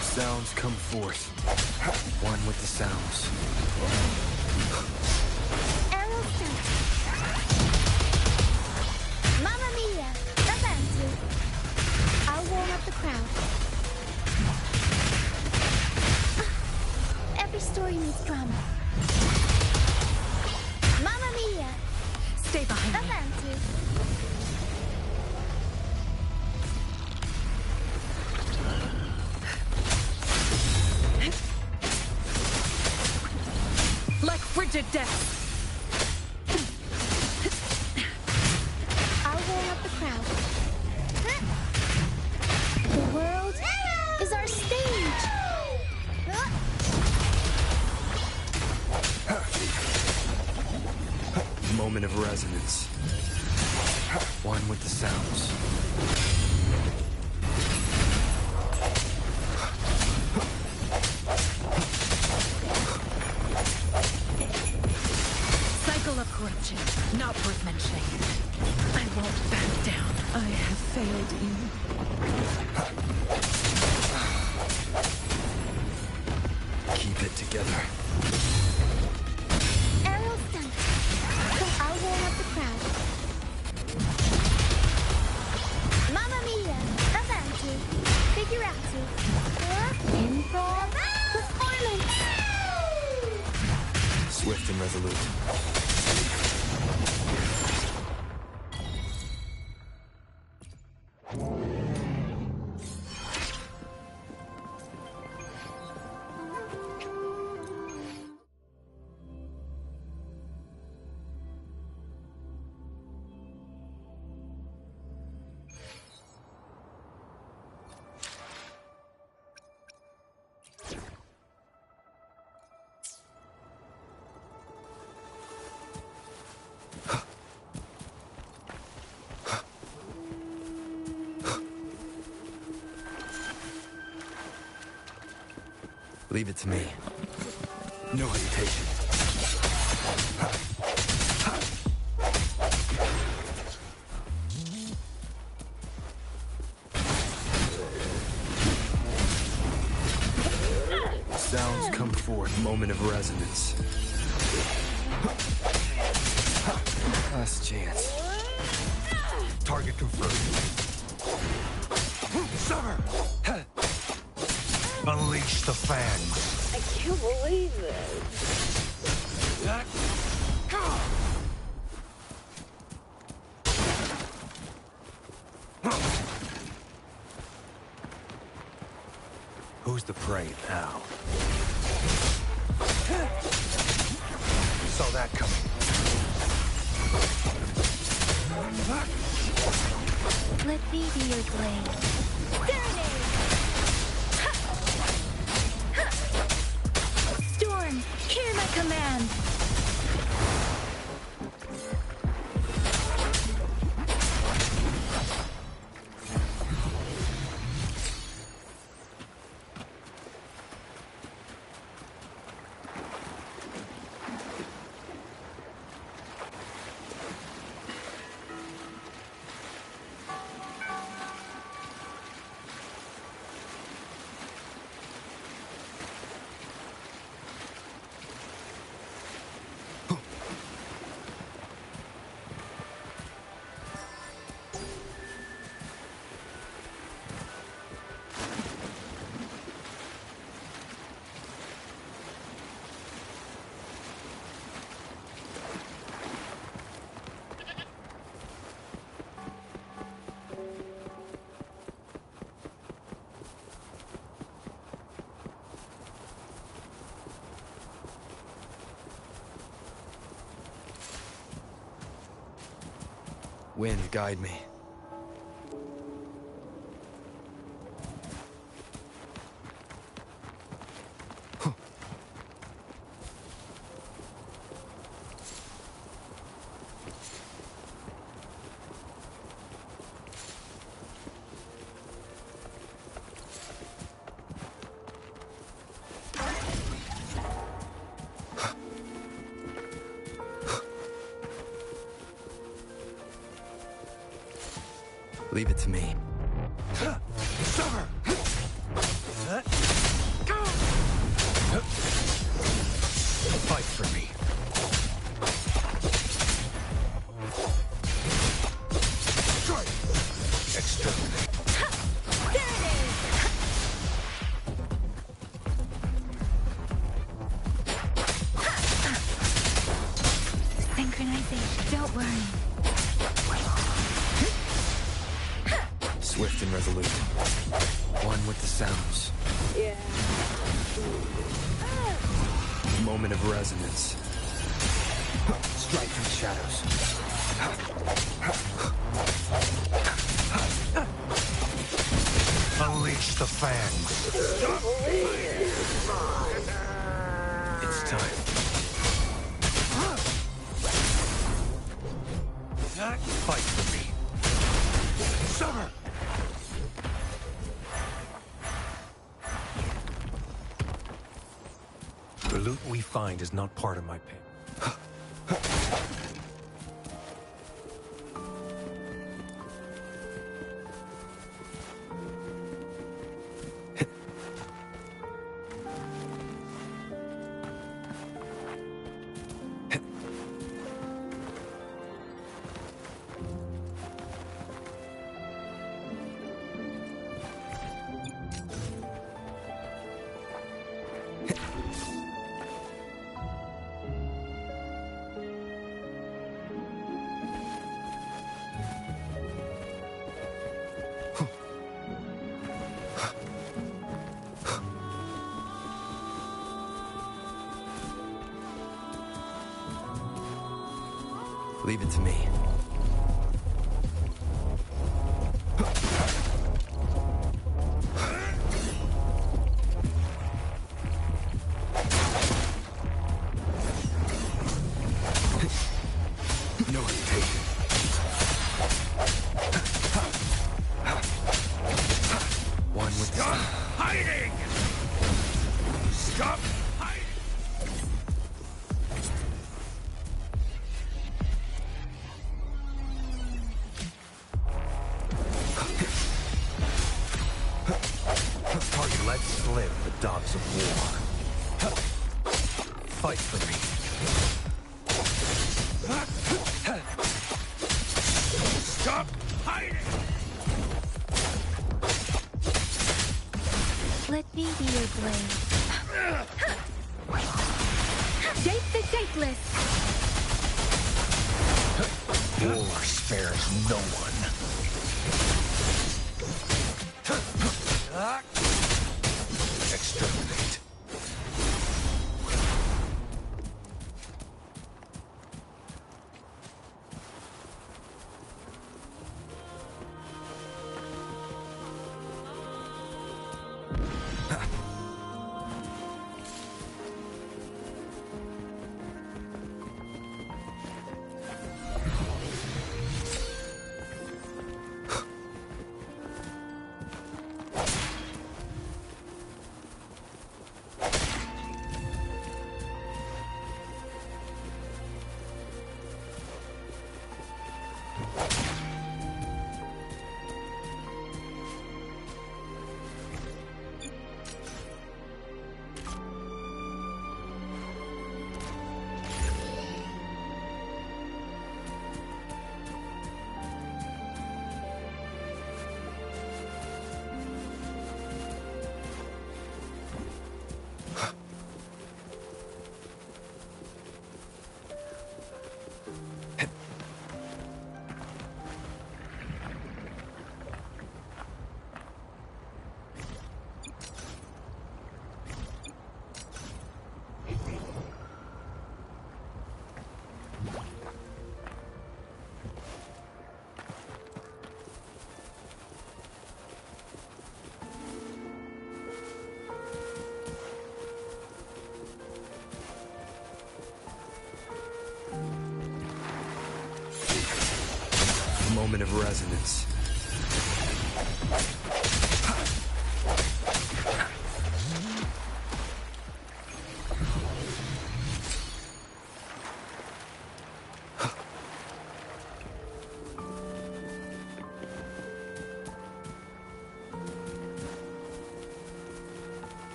Sounds come forth. One with the sounds. Arrow sent. Mamma mia! Davanti. I'll warm up the crowd. Every story needs drama. Mamma mia! Stay behind me. Davanti. Like frigid death. I'll warm up the crowd. The world is our stage. Moment of resonance. One with the sounds. Cycle of corruption, not worth mentioning. I won't back down. I have failed you. Keep it together. Arrow sent. I'll warm up the crowd. Mamma mia! Davanti. Figurati. Improv. Performance. Swift and resolute. Leave it to me. No hesitation. Sounds come forth, moment of resonance. Last chance. Target confirmed. Summer! Unleash the fangs. I can't believe this. Who's the prey now? Saw that coming. Let me be your blade. Serenade! Storm, hear my command! Wind, guide me. Leave it to me. Summer! Fight for me. Strike! Exterminate. There it is! Synchronization, don't worry. Swift and resolute. One with the sounds. Yeah. Moment of resonance. Strike from the shadows. Unleash the fangs. It's time. Fight for me. Summer! The loot we find is not part of my pay. Leave it to me. No hesitation. One with the Stop hiding! Stop hiding! Target let slip the dogs of war. Fight for me. Stop hiding! Let me be your blade. Shape the shapeless! War spares no one. Exterminate. Moment of resonance.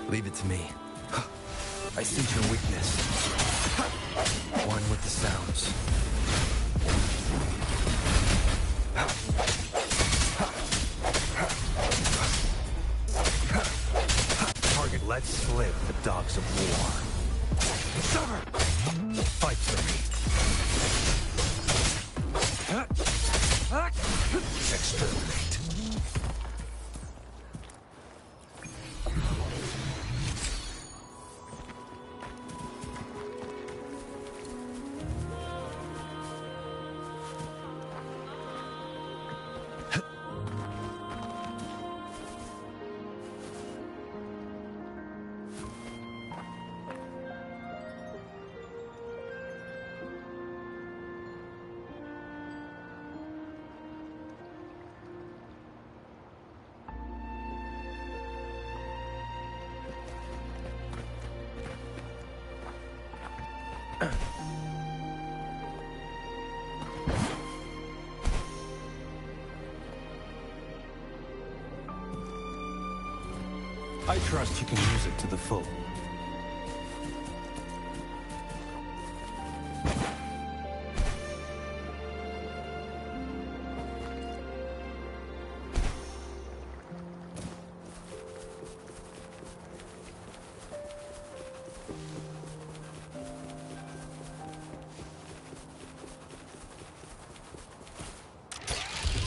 Leave it to me. I sense your weakness. One with the sounds. Target, let's slip the dogs of war. Summer! Fight for me. Exterminate. I trust you can use it to the full.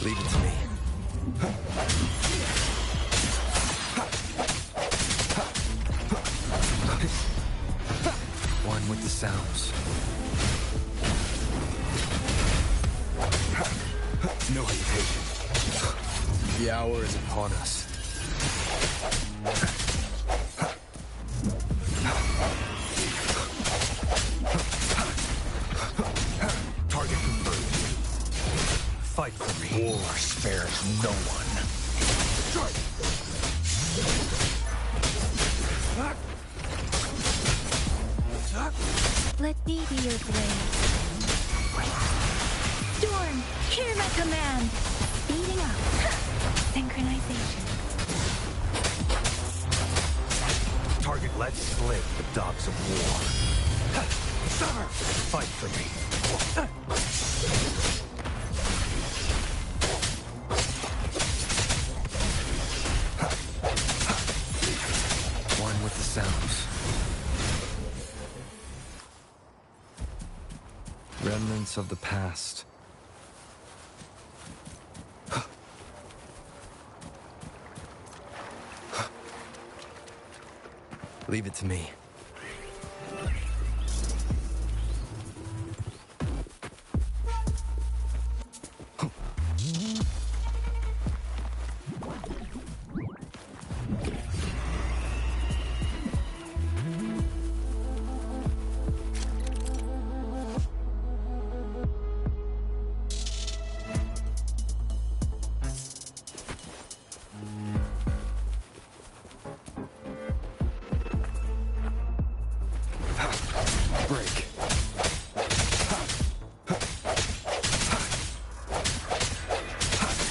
Leave it to me. One with the sounds. No hesitation. The hour is upon us. Target confirmed. Fight for me. War spares no one. Strike! Let me be your blade. Storm, hear my command. Speeding up. Synchronization. Target, let's slip the dogs of war. Summer! Fight for me. One with the sounds. Remnants of the past. Leave it to me. Break.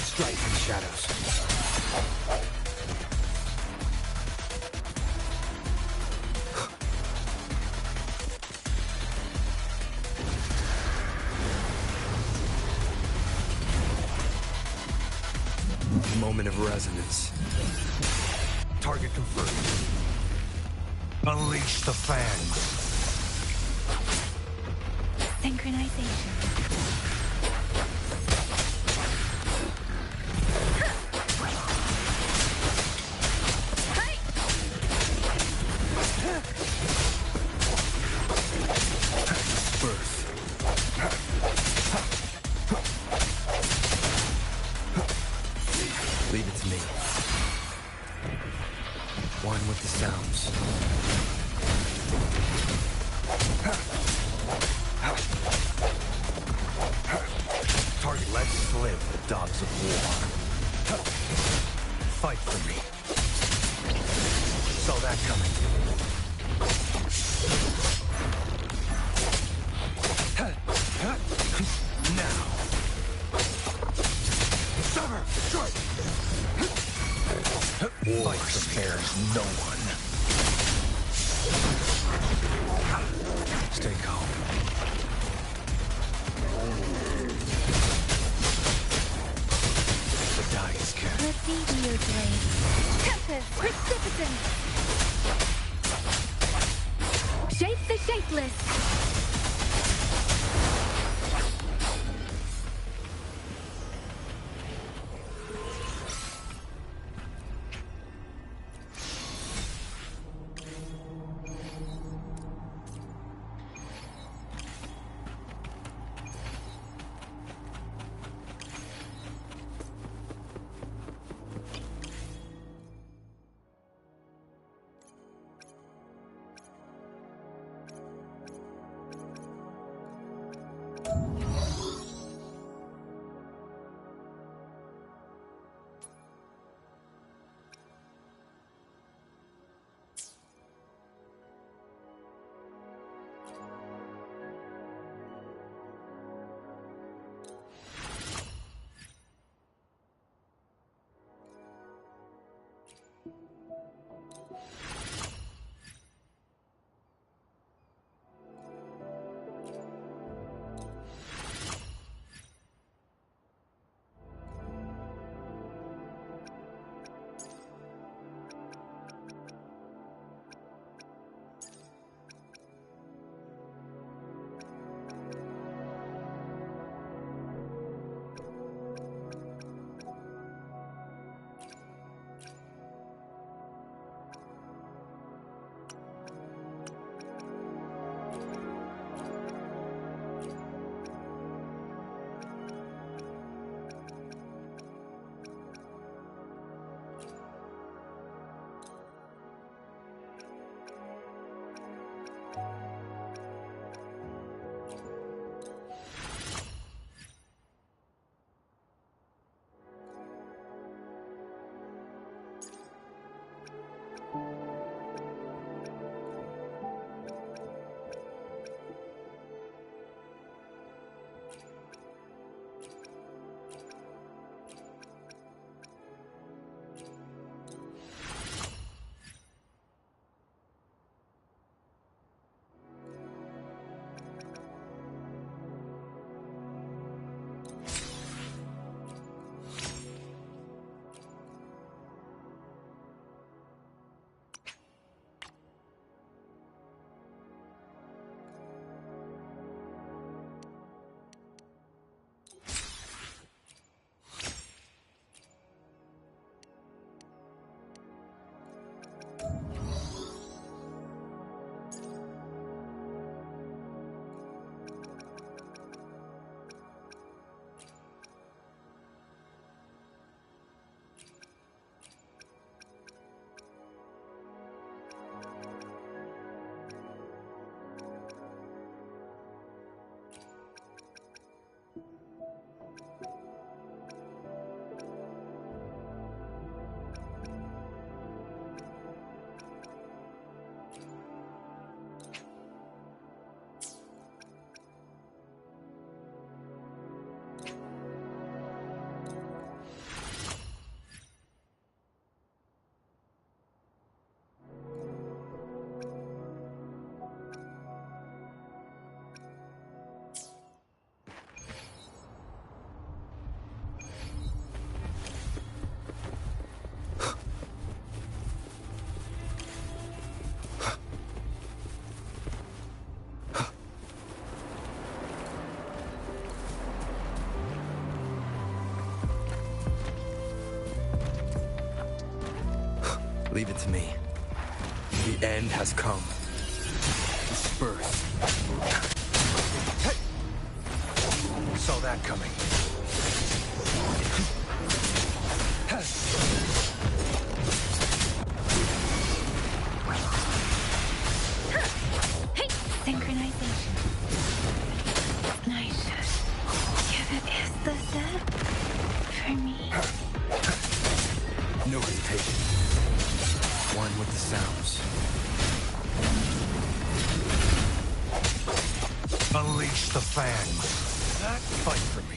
Strike in the shadows. Moment of resonance. Target confirmed. Unleash the fangs. Synchronization. Leave it to me. One with the sounds. Target, let's live, the dogs of war. Fight for me. Saw that coming. Now. Sever! Strike! War spares no one. Stay calm. The die is cast. Let's see your blade. Tempest, precipitant. Shape the shapeless. Leave it to me. The end has come. Disperse. Hey! Saw that coming. Hey! Synchronization. Nice. Give it is the set for me. No hesitation. One with the sounds. Unleash the fangs. Fight for me.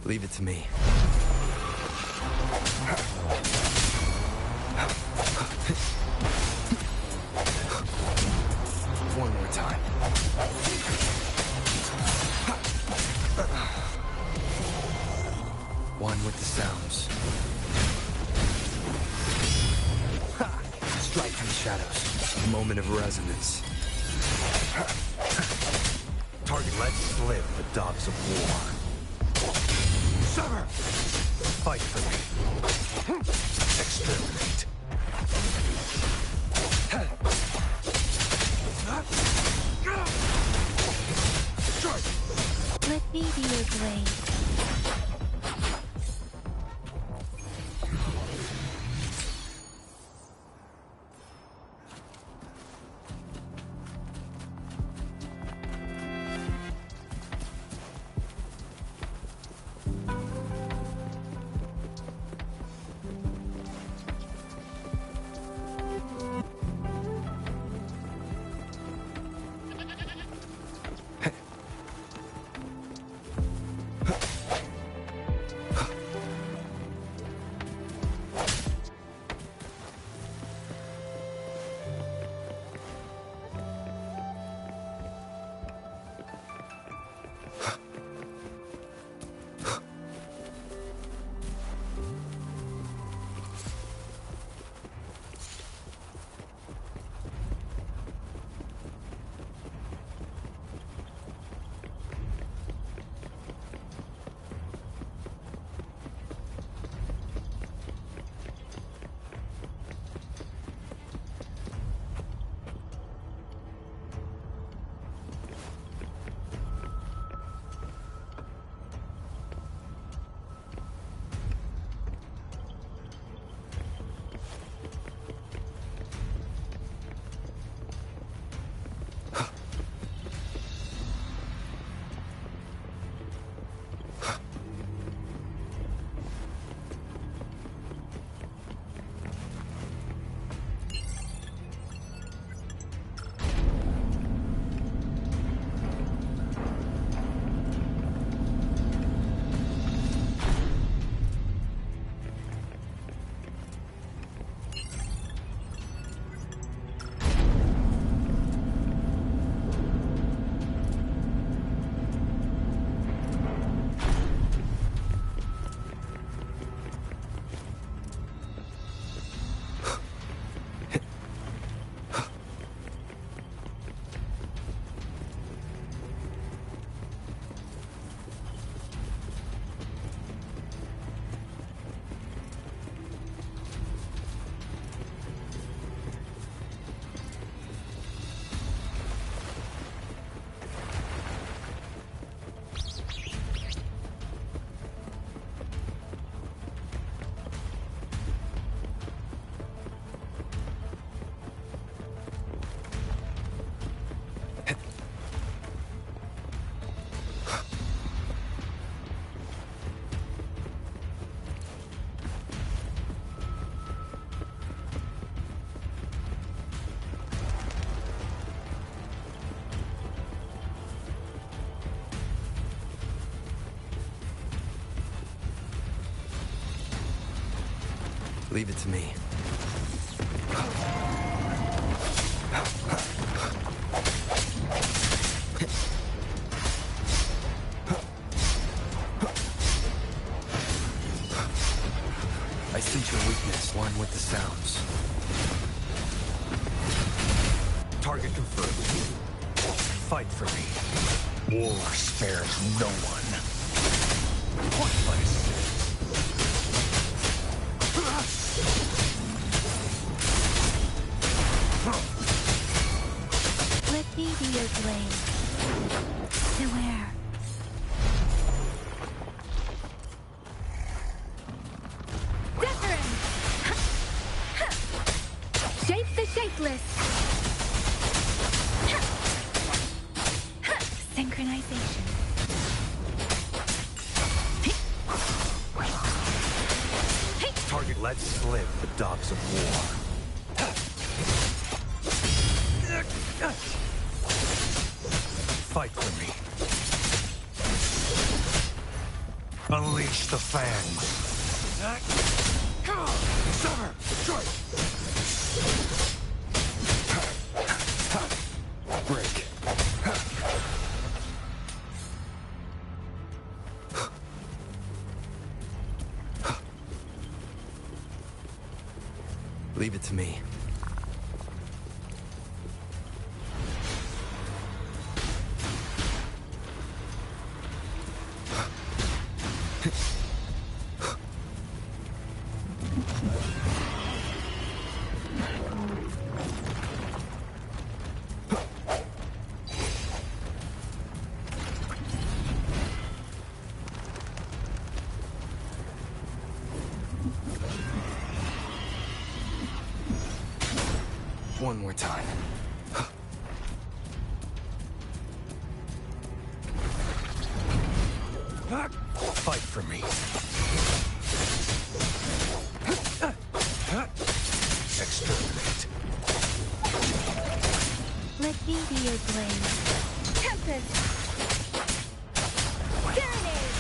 Leave it to me. One more time. One with the sounds. Strike from the shadows. Moment of resonance. Target, let slip the dogs of war. Sever! Fight for me. Exterminate. Strike! Let me be your blade. Leave it to me. I sense your weakness, one with the sounds. Target confirmed. Fight for me. War spares no one. Pointless. Let me be your blade. Beware. Shape the shapeless! Synchronization. Target, let slip the dogs of war. Fight for me. Unleash the fangs. Sever! Strike! Break. Leave it to me. One more time. Fight for me. Exterminate. Let me be your blade. Tempest! Serenade!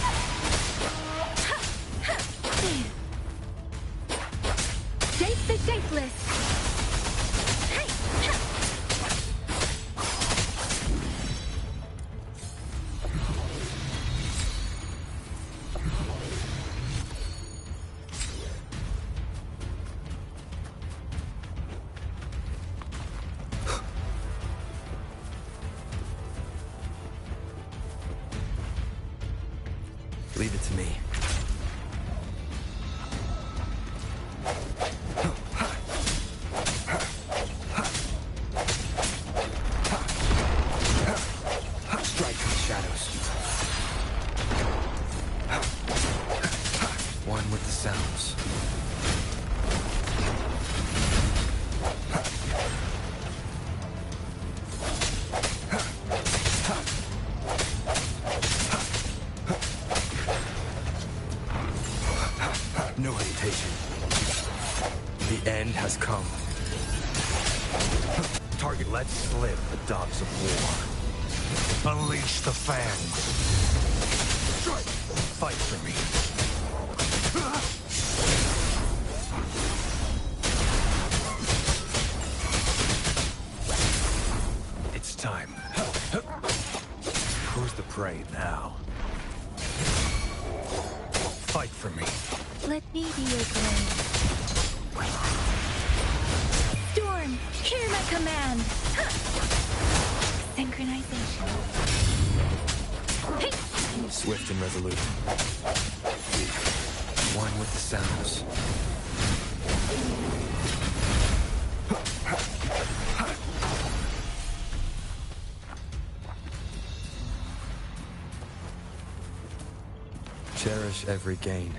Shape the shapeless! Leave it to me. Strike in the shadows. One with the sounds. No hesitation. The end has come. Target, let slip the dogs of war. Unleash the fangs. Strike! Fight for me. It's time. Who's the prey now? Fight for me. Let me be your blade. Storm, hear my command! Synchronization. Swift and resolute. One with the sounds. Cherish every gain.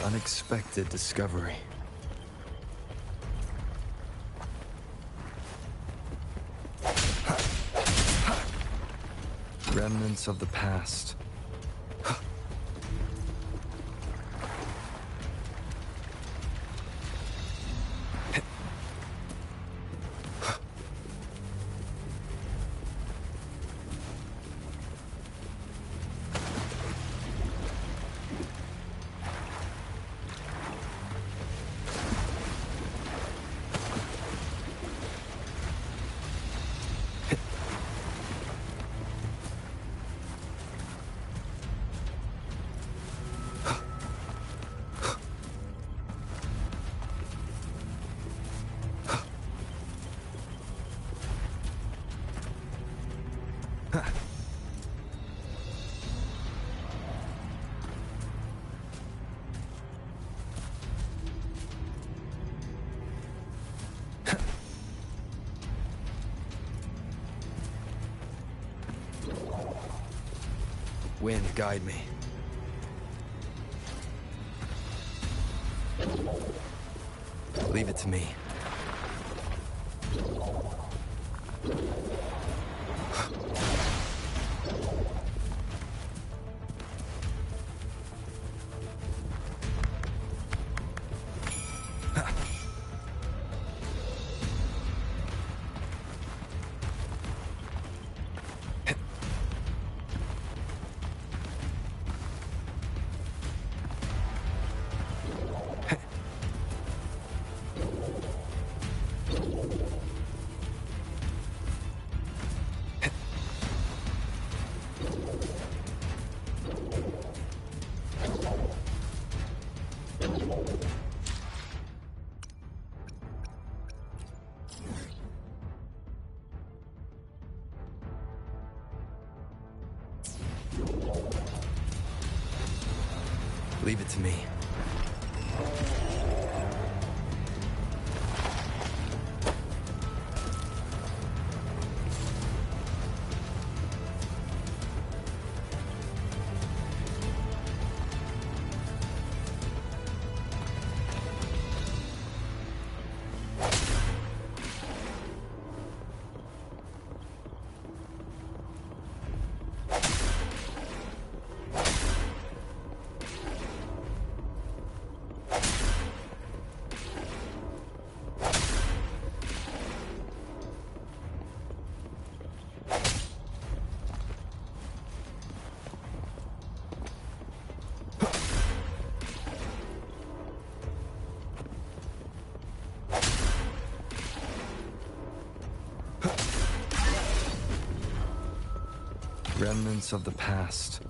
unexpected discovery. Remnants of the past. Wind, guide me. Leave it to me. Leave it to me. Remnants of the past.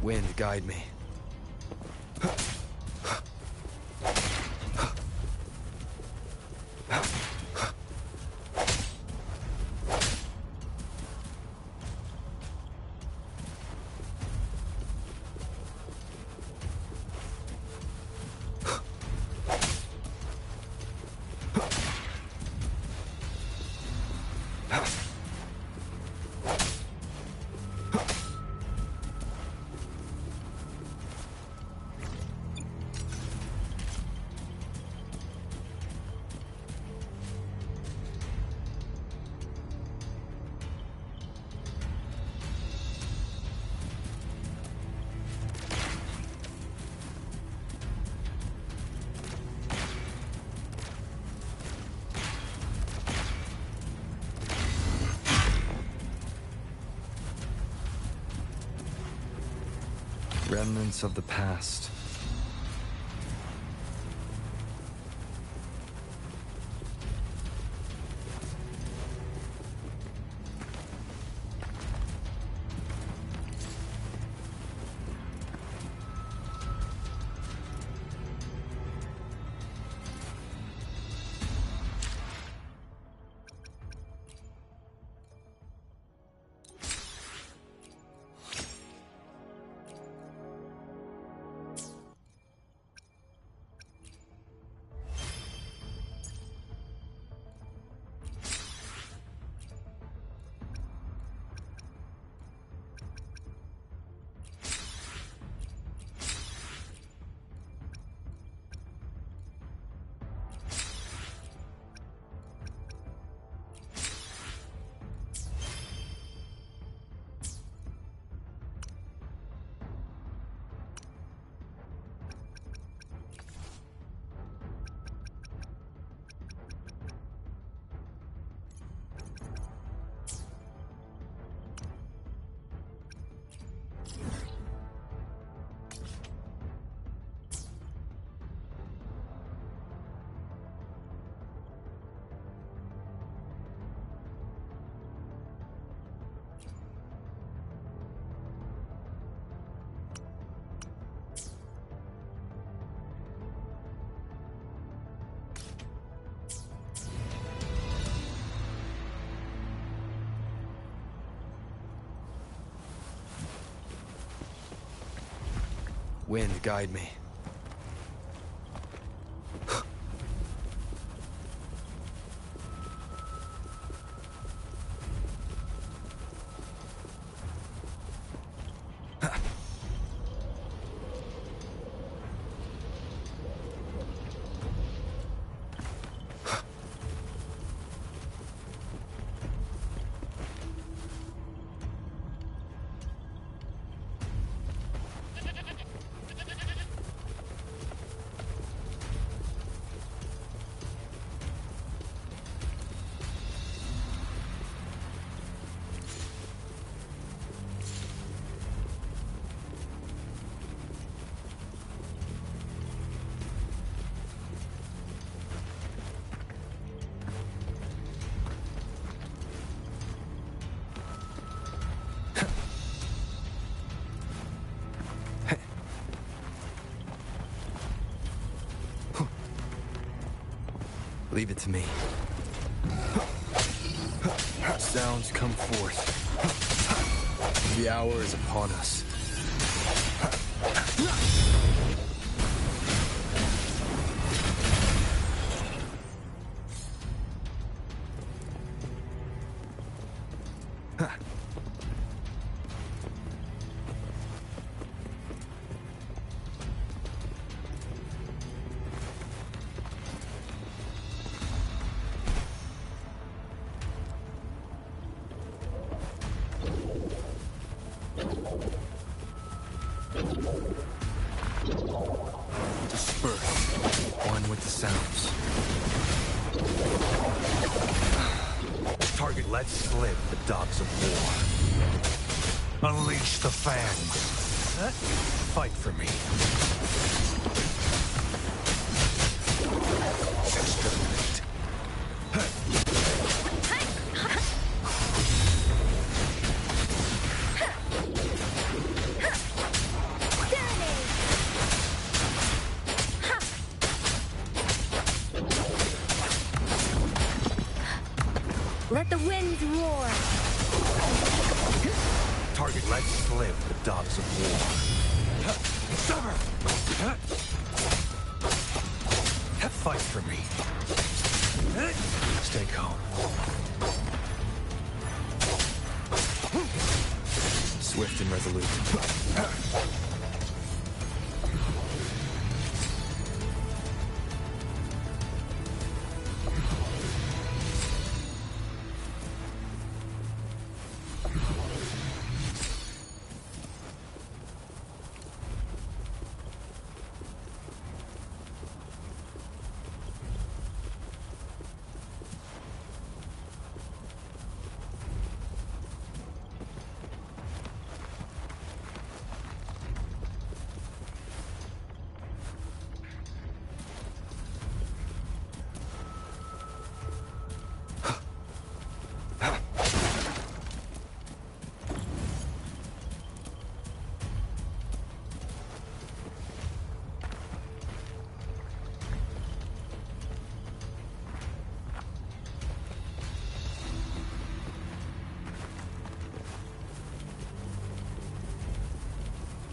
Wind, guide me. Remnants of the past. Wind, guide me. Leave it to me. Sounds come forth. The hour is upon us. Let slip the dogs of war. Unleash the fangs. Fight for me. Exterminate. Outlive the dogs of war. Stubber! Fight for me. Stay calm. Swift and resolute.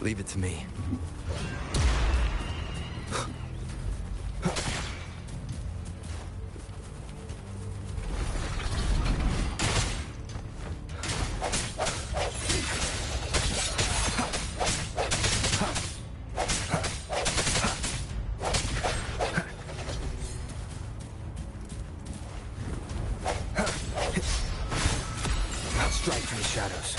Leave it to me. Strike from the shadows.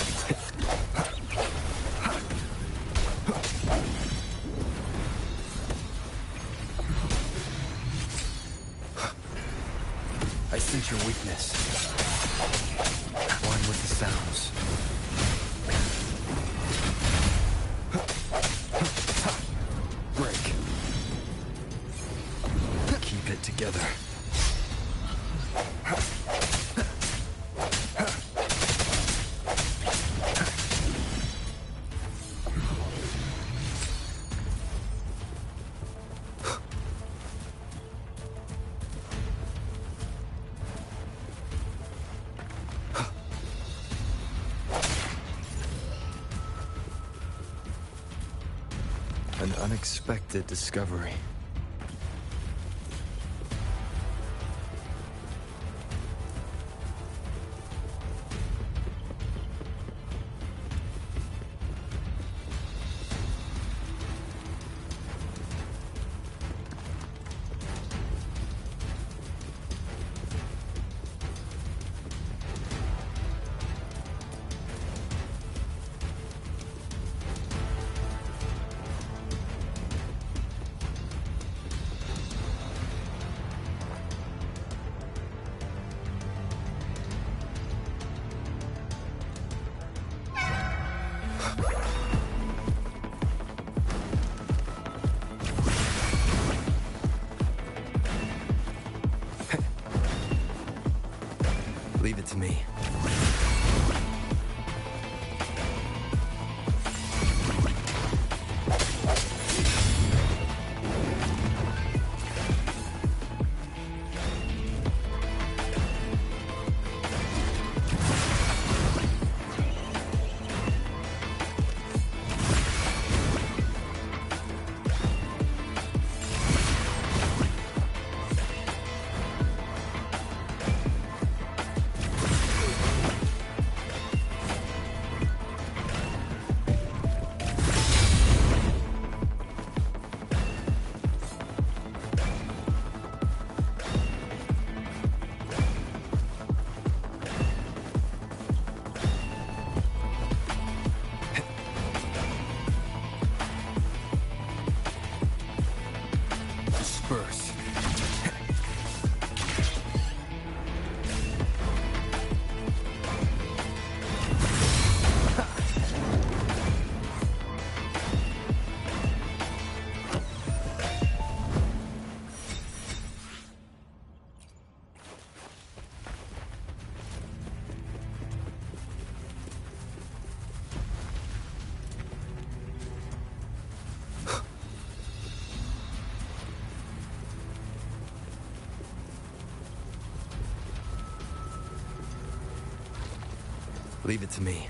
I sense your weakness. One with the sounds. Break. Keep it together. An unexpected discovery. Leave it to me. Disperse. Leave it to me.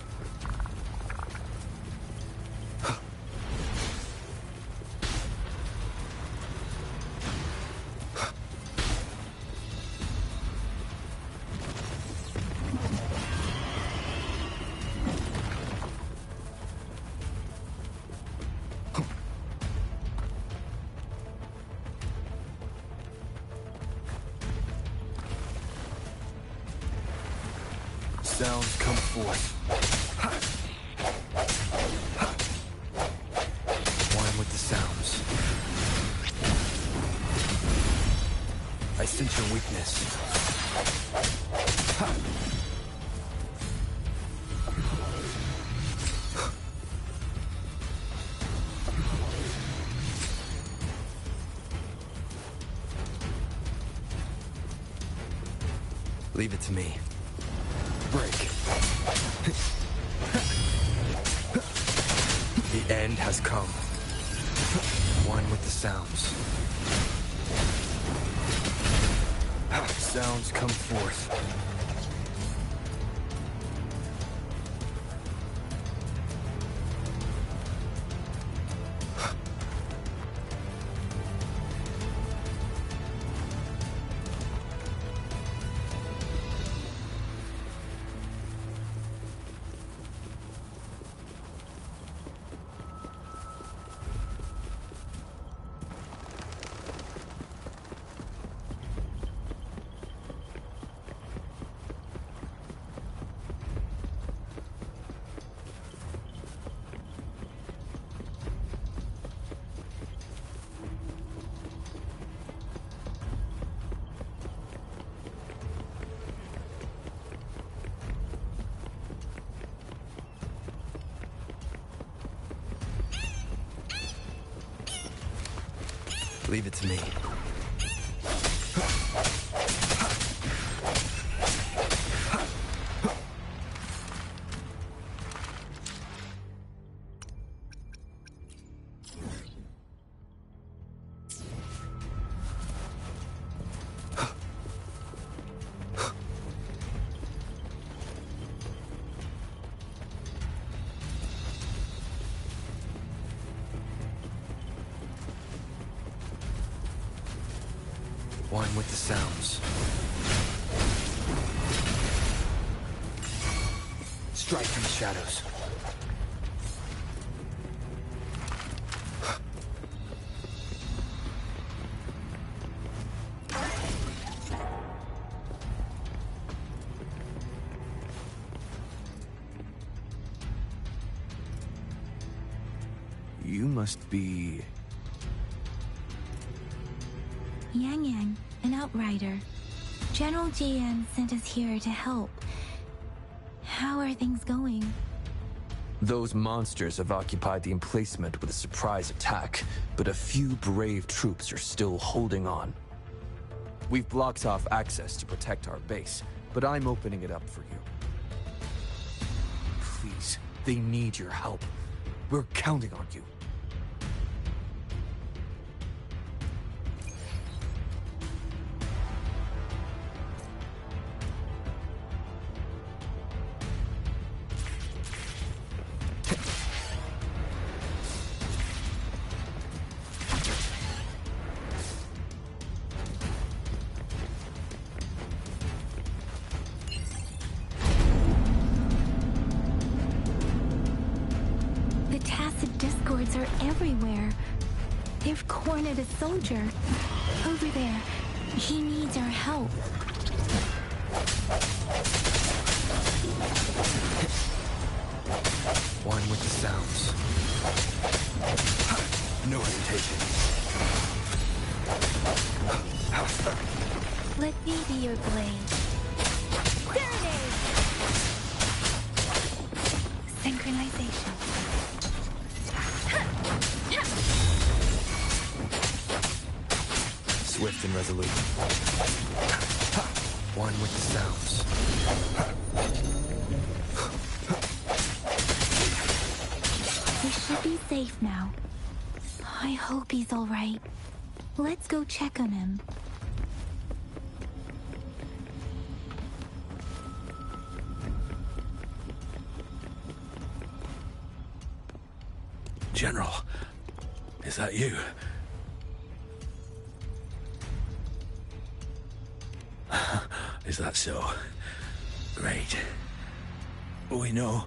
Sounds come forth. One with the sounds. I sense your weakness. Leave it to me. Break. The end has come. One with the sounds. Sounds come forth. Leave it to me. One with the sounds. Strike from the shadows. You must be... Yang Yang, an outrider. General GM sent us here to help. How are things going? Those monsters have occupied the emplacement with a surprise attack, but a few brave troops are still holding on. We've blocked off access to protect our base, but I'm opening it up for you. Please, they need your help. We're counting on you. Discords are everywhere. They've cornered a soldier. Over there. He needs our help. One with the sounds. No hesitation. Let me be your blade. Serenade! Synchronization. Swift and resolute. One with the sounds. We should be safe now. I hope he's all right. Let's go check on him. General, is that you? Is that so? Great. We know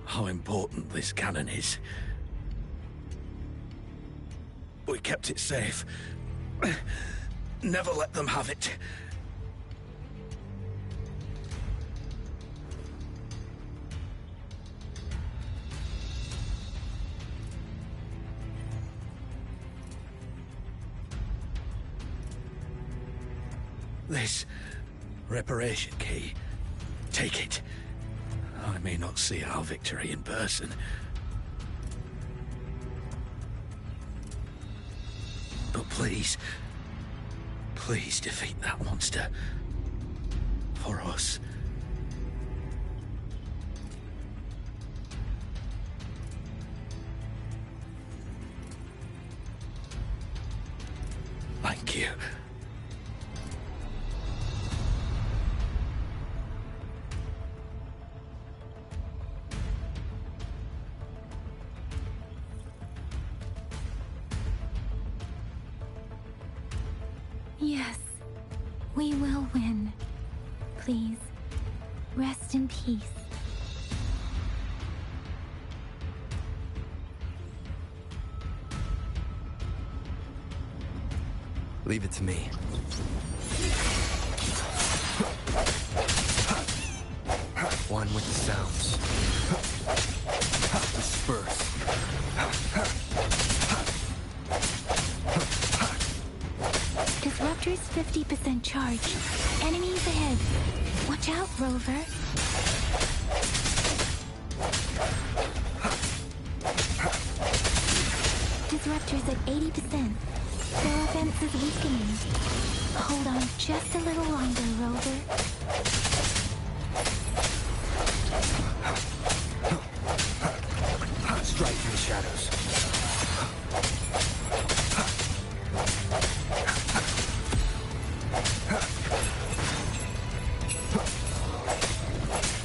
how important this cannon is. We kept it safe. Never let them have it. This reparation key. Take it. I may not see our victory in person. But please, please defeat that monster. For us. Thank you. Yes, we will win. Please, rest in peace. Leave it to me. One with the sounds. Disperse. Disruptor's 50% charged. Enemies ahead. Watch out, Rover. Disruptor's at 80%. Their offense is weakening. Hold on just a little longer, Rover. Strike through the shadows.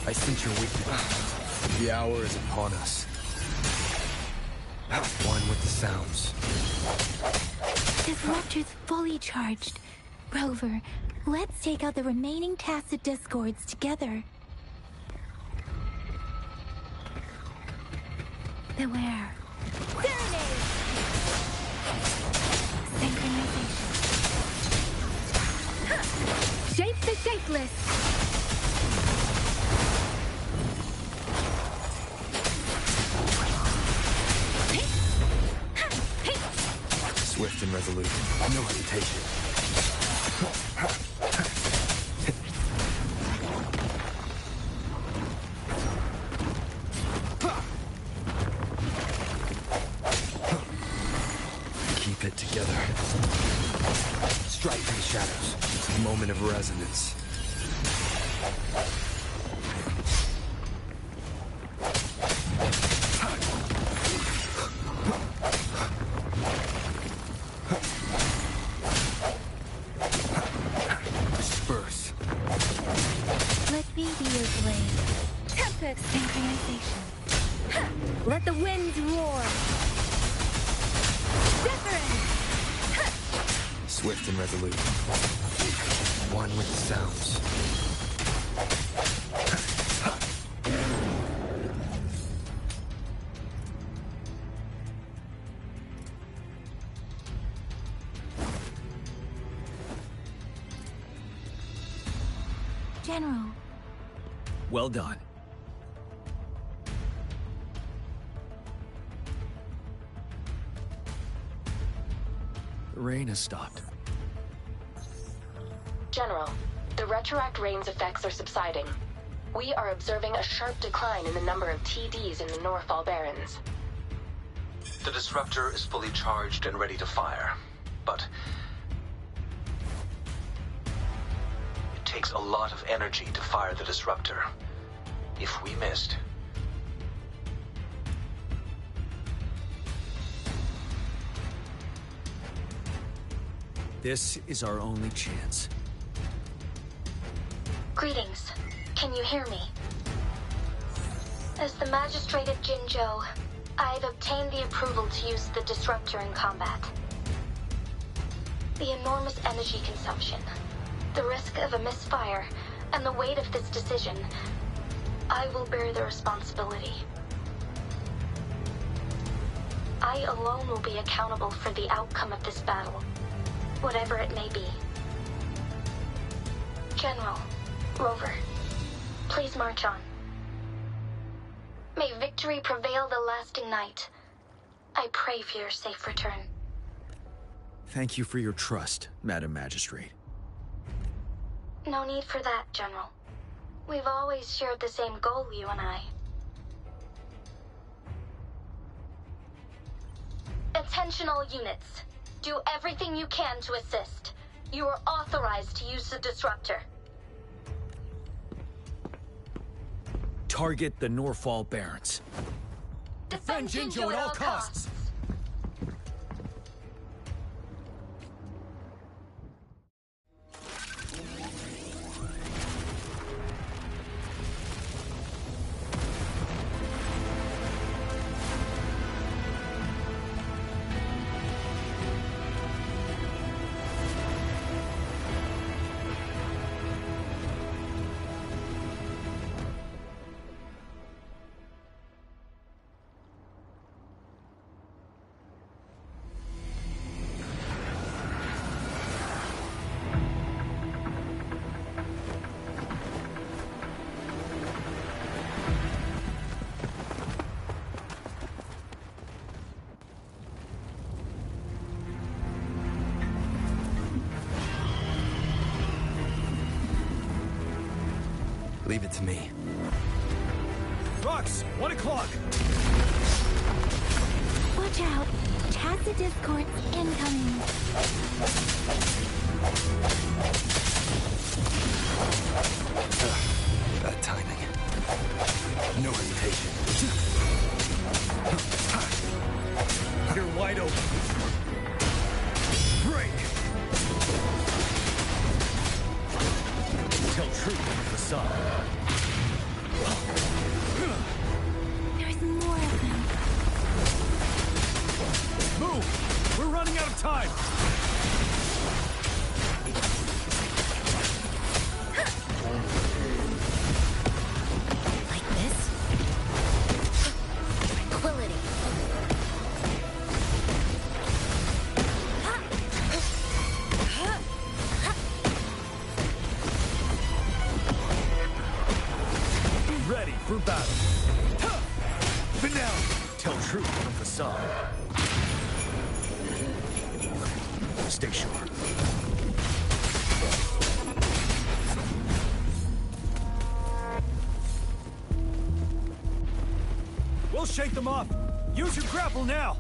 I sense your weakness. The hour is upon us. One with the sounds. Disruptor's fully charged. Rover, let's take out the remaining tacit discords together. Beware. Synchronization. Shape the shapeless! Swift and resolute. No hesitation. Keep it together. Strike through the shadows. Moment of resonance. Disperse. Let me be your blade. Tempest! Synchronization. Let the winds roar! Different! Swift and resolute. One with the sounds. General. Well done. The rain has stopped. General, the retroact rain's effects are subsiding. We are observing a sharp decline in the number of TDs in the Norfall Barrens. The disruptor is fully charged and ready to fire, but it takes a lot of energy to fire the disruptor. If we missed, This is our only chance. Greetings. Can you hear me? As the Magistrate of Jinzhou, I've obtained the approval to use the disruptor in combat. The enormous energy consumption, the risk of a misfire, and the weight of this decision, I will bear the responsibility. I alone will be accountable for the outcome of this battle, whatever it may be. General, Rover, please march on. May victory prevail the lasting night. I pray for your safe return. Thank you for your trust, Madam Magistrate. No need for that, General. We've always shared the same goal, you and I. Attention all units. Do everything you can to assist. You are authorized to use the disruptor. Target the Norfall Barrens. Defend Jinjo at all costs. Leave it to me. Rox, 1 o'clock! Watch out! Tacit discords incoming. Bad timing. No hesitation. You're wide open. Break! Tell truth from the sun. There's more of them. Move! We're running out of time! Like this? Tranquility. Ready for battle. But now, tell truth from facade. Stay sharp. We'll shake them off. Use your grapple now.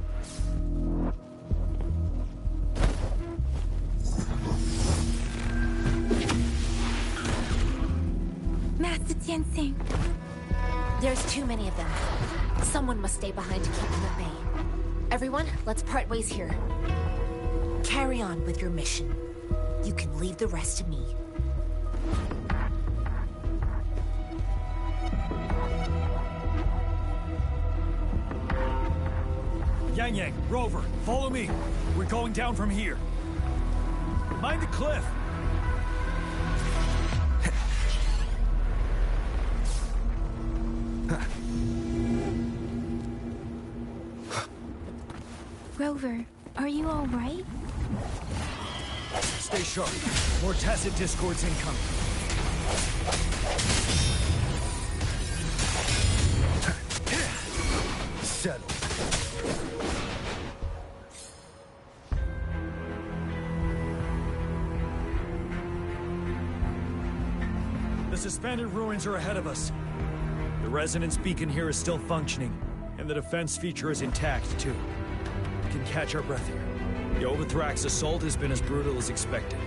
Master Tianxing. There's too many of them. Someone must stay behind to keep them at bay. Everyone, let's part ways here. Carry on with your mission. You can leave the rest to me. Yang Yang, Rover, follow me. We're going down from here. Mind the cliff. Rover, are you all right? Stay sharp. More tacit discords incoming. Settle. The suspended ruins are ahead of us. The resonance beacon here is still functioning, and the defense feature is intact, too. We can catch our breath here. The Overthrax assault has been as brutal as expected.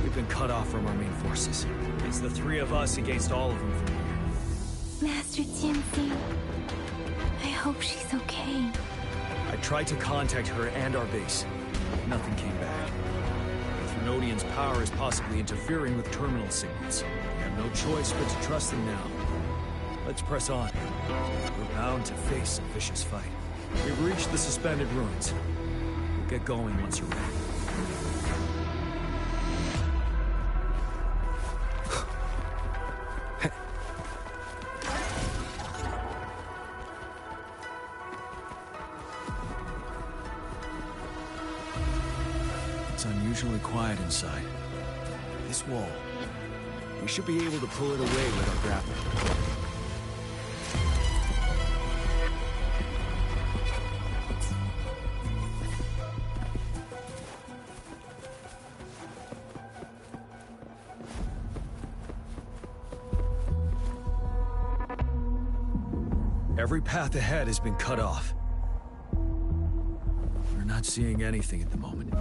We've been cut off from our main forces. It's the three of us against all of them from here. Master Tianxing. I hope she's okay. I tried to contact her and our base. Nothing came back. The Thrunodian's power is possibly interfering with terminal signals. We have no choice but to trust them now. Let's press on. We're bound to face a vicious fight. We've reached the suspended ruins. We'll get going once you're ready. It's unusually quiet inside. This wall. We should be able to pull it away with our grapple. Every path ahead has been cut off. We're not seeing anything at the moment.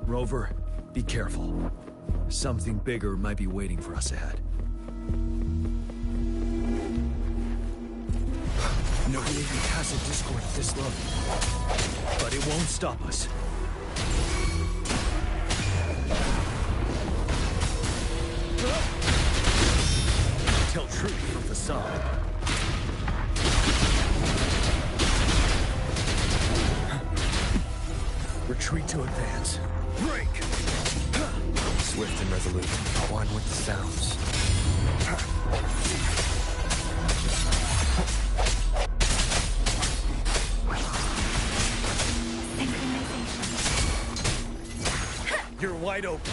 Rover, be careful. Something bigger might be waiting for us ahead. Nobody can cast a Discord at this level. But it won't stop us. Tell truth from facade. Retreat to advance. Break! Swift and resolute, one with the sounds. You're wide open.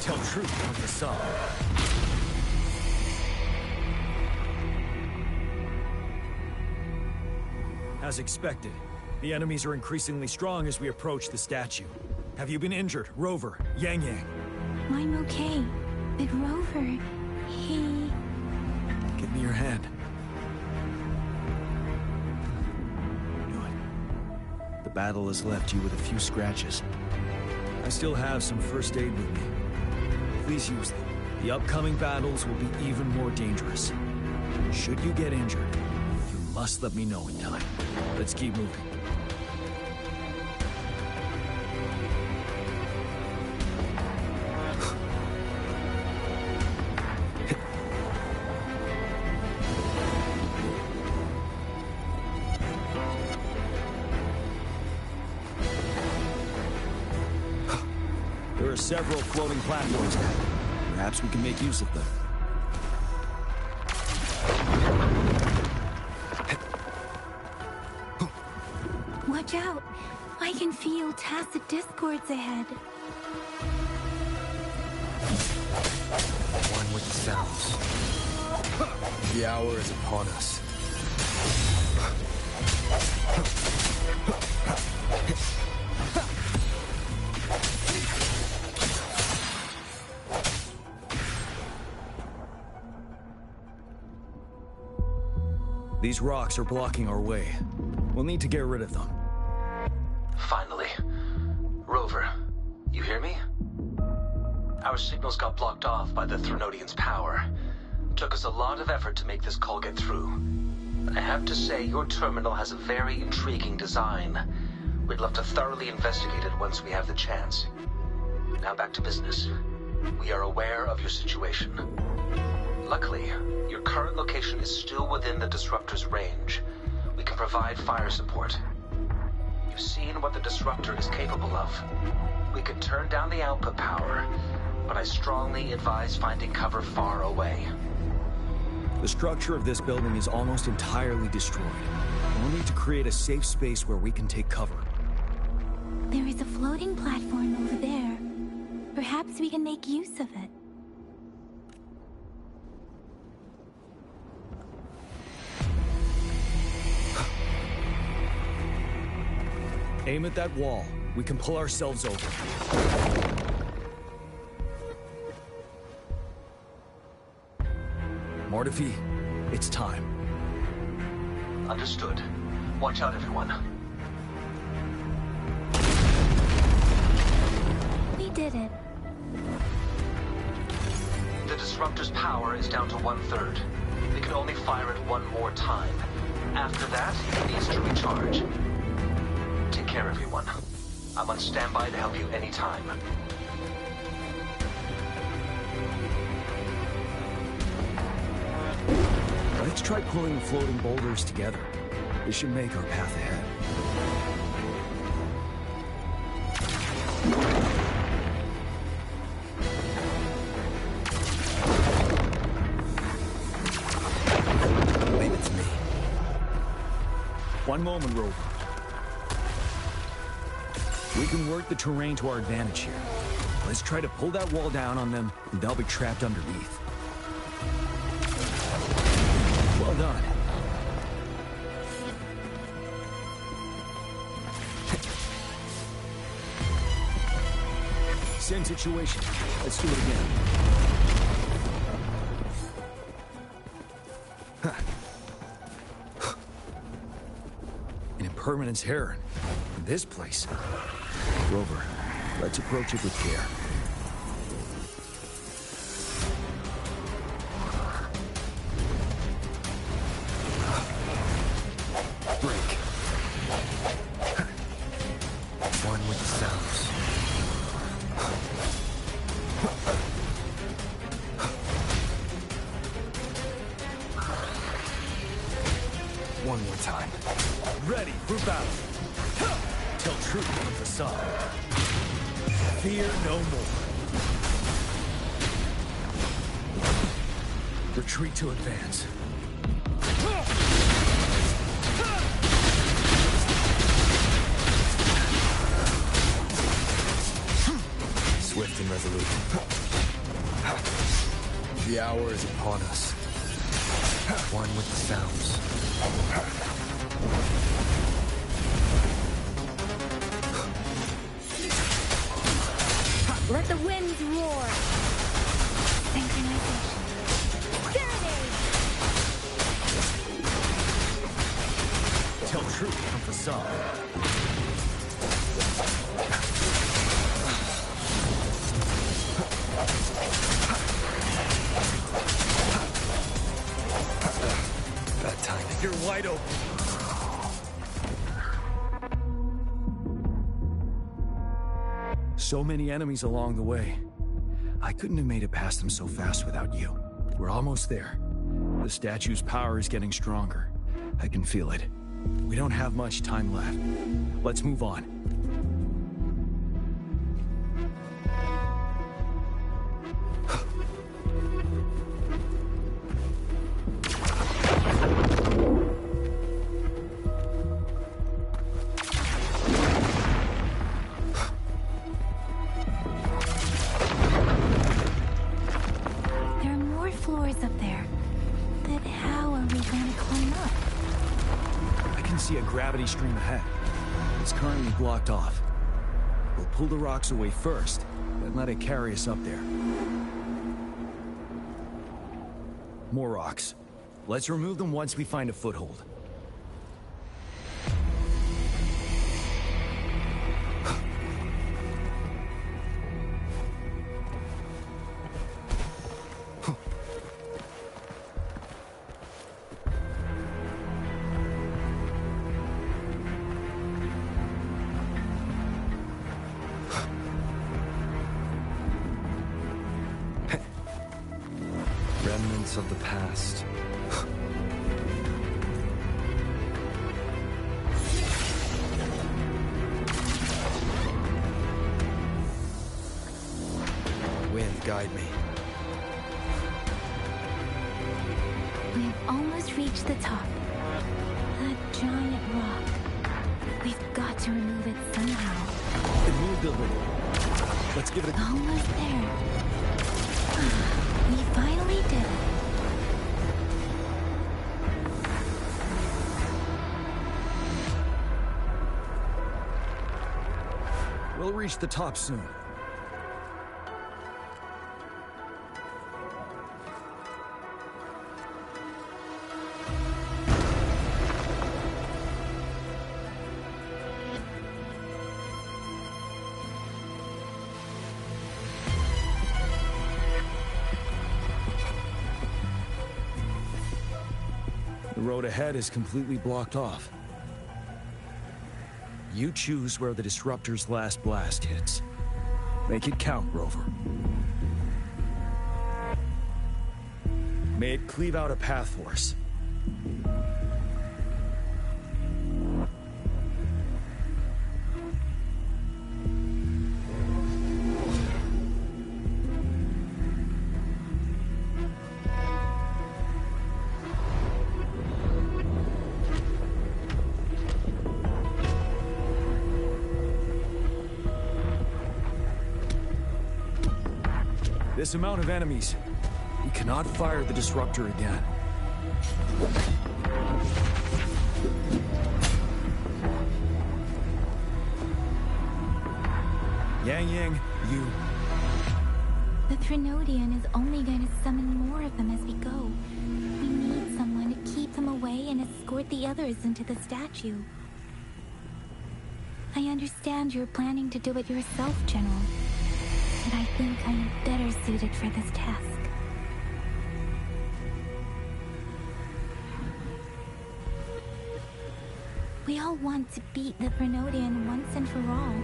Tell truth from facade. As expected, the enemies are increasingly strong as we approach the statue. Have you been injured, Rover, Yang Yang? I'm okay. But Rover, he... Give me your hand. Good. The battle has left you with a few scratches. I still have some first aid with me. Please use them. The upcoming battles will be even more dangerous. Should you get injured, you must let me know in time. Let's keep moving. There are several floating platforms now. Perhaps we can make use of them. Watch out! I can feel tacit discords ahead. One with the sounds. The hour is upon us. These rocks are blocking our way. We'll need to get rid of them. Finally. Rover, you hear me? Our signals got blocked off by the Threnodian's power. Took us a lot of effort to make this call get through. I have to say, your terminal has a very intriguing design. We'd love to thoroughly investigate it once we have the chance. Now back to business. We are aware of your situation. Luckily, your current location is still within the Disruptor's range. We can provide fire support. You've seen what the Disruptor is capable of. We can turn down the output power, but I strongly advise finding cover far away. The structure of this building is almost entirely destroyed. We'll need to create a safe space where we can take cover. There is a floating platform over there. Perhaps we can make use of it. Aim at that wall. We can pull ourselves over. Mortefi, it's time. Understood. Watch out, everyone. We did it. The Disruptor's power is down to 1/3. They can only fire it one more time. After that, it needs to recharge. Take care, everyone. I'm on standby to help you anytime. Let's try pulling the floating boulders together. This should make our path ahead. Leave it to me. One moment, Rover. We can work the terrain to our advantage here. Let's try to pull that wall down on them, and they'll be trapped underneath. Well done. Same situation. Let's do it again. An impermanence heron. In this place. Rover, let's approach it with care. Break. One with the sounds. One more time. Ready for battle. Till truth from the sun. Fear no more. Retreat to advance. Swift and resolute. The hour is upon us. One with the sounds. Let the winds roar. Synchronization. Serenade. Till truth from facade. Bad timing. You're wide open. So many enemies along the way. I couldn't have made it past them so fast without you. We're almost there. The statue's power is getting stronger. I can feel it. We don't have much time left. Let's move on. There are more floors up there. But how are we going to climb up? I can see a gravity stream ahead. It's currently blocked off. We'll pull the rocks away first, then let it carry us up there. More rocks. Let's remove them once we find a foothold. Remnants of the past. Wind, guide me. We've almost reached the top. That giant rock. We've got to remove it somehow. It moved a little. Let's give it a... Almost there. We finally did it. We'll reach the top soon. The road ahead is completely blocked off. You choose where the Disruptor's last blast hits. Make it count, Rover. May it cleave out a path for us. This amount of enemies, we cannot fire the Disruptor again. Yang, you... The Threnodian is only going to summon more of them as we go. We need someone to and escort the others into the statue. I understand you're planning to do it yourself, General, but I think I am better suited for this task. We all want to beat the Vernodian once and for all.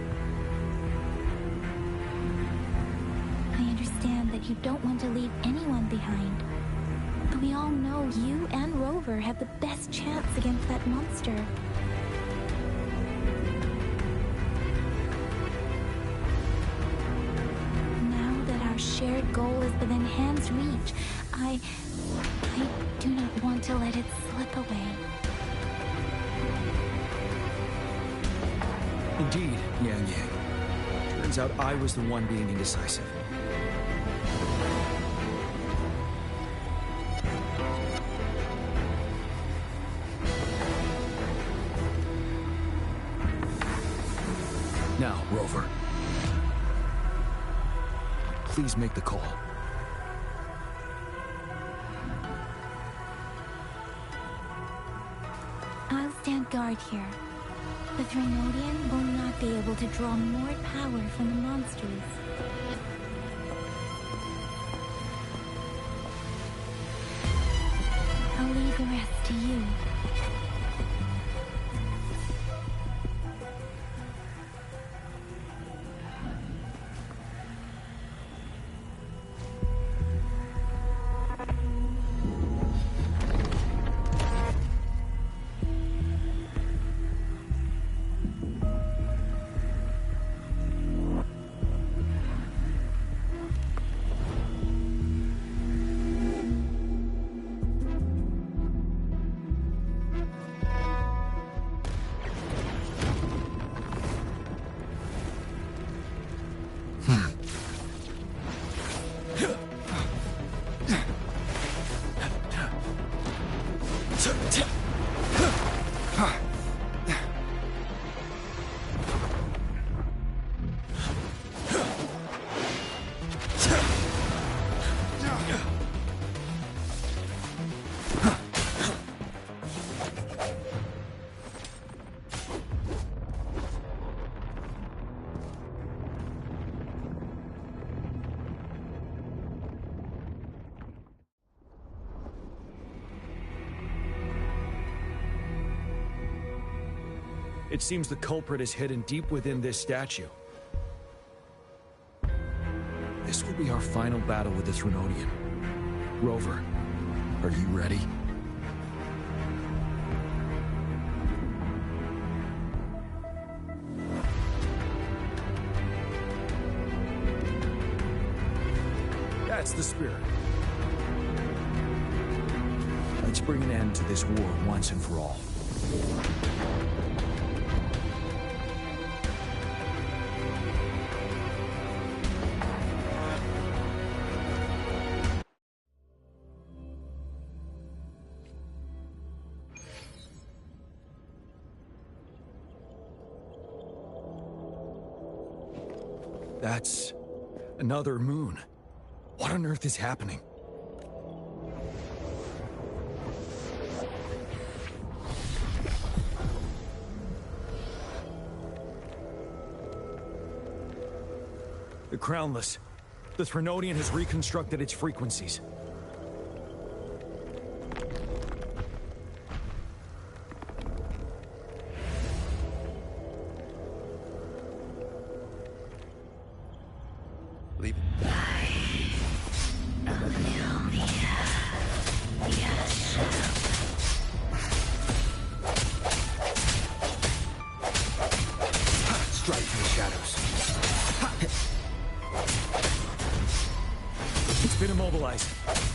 I understand that you don't want to leave anyone behind, but we all know you and Rover have the best chance against that monster. Now that our shared goal is within hand's reach, I do not want to let it slip away. Indeed, Yang Yang. Turns out I was the one being indecisive. Now, Rover. Please make the call. I'll stand guard here. The Vernodian will not be able to draw more power from the monsters. I'll leave the rest to you. It seems the culprit is hidden deep within this statue. This will be our final battle with this Vernodian. Rover, are you ready? That's the spirit. Let's bring an end to this war once and for all. That's another moon. What on earth is happening? The Crownless. The Vernodian has reconstructed its frequencies.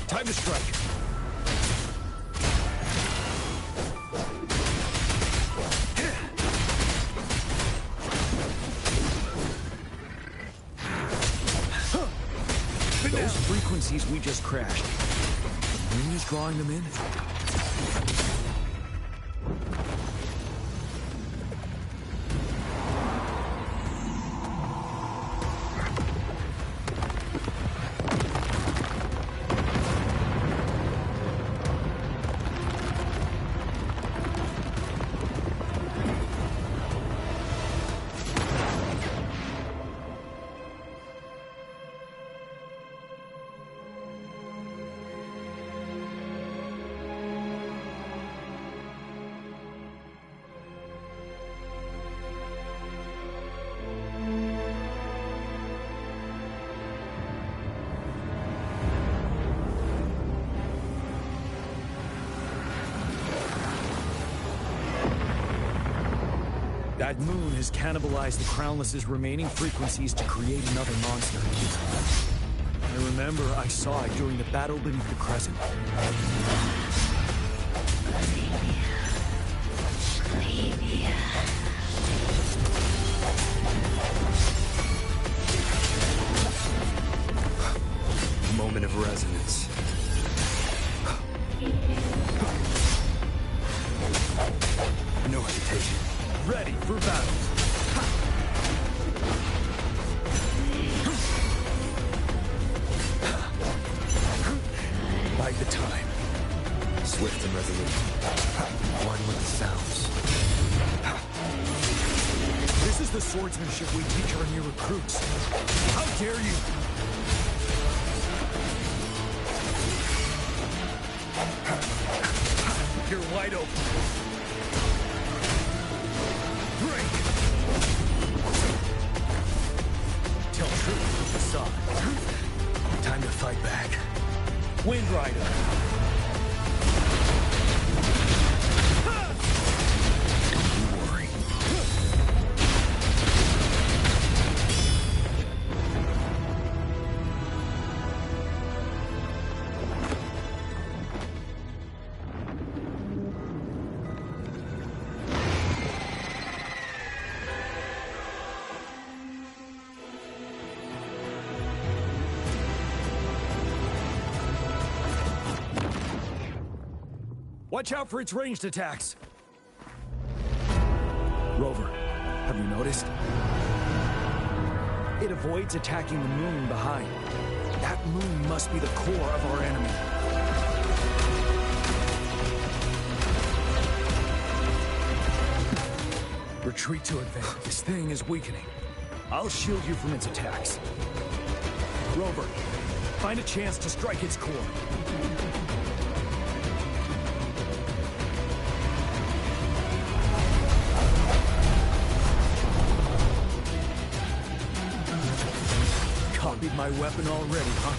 Time to strike. Those frequencies we just crashed. The moon is drawing them in? That moon has cannibalized the Crownless's remaining frequencies to create another monster. I remember I saw it during the battle beneath the crescent. Moment of resonance. No hesitation. Ready for battle. Bide the time. Swift and resolute. One with the sounds. This is the swordsmanship we teach our new recruits. How dare you! You're wide open. Break! Tell truth with the facade. Time to fight back. Wind Rider. Don't you worry. Watch out for its ranged attacks. Rover, have you noticed? It avoids attacking the moon behind. That moon must be the core of our enemy. Retreat to advance. This thing is weakening. I'll shield you from its attacks. Rover, find a chance to strike its core. Copied my weapon already, huh?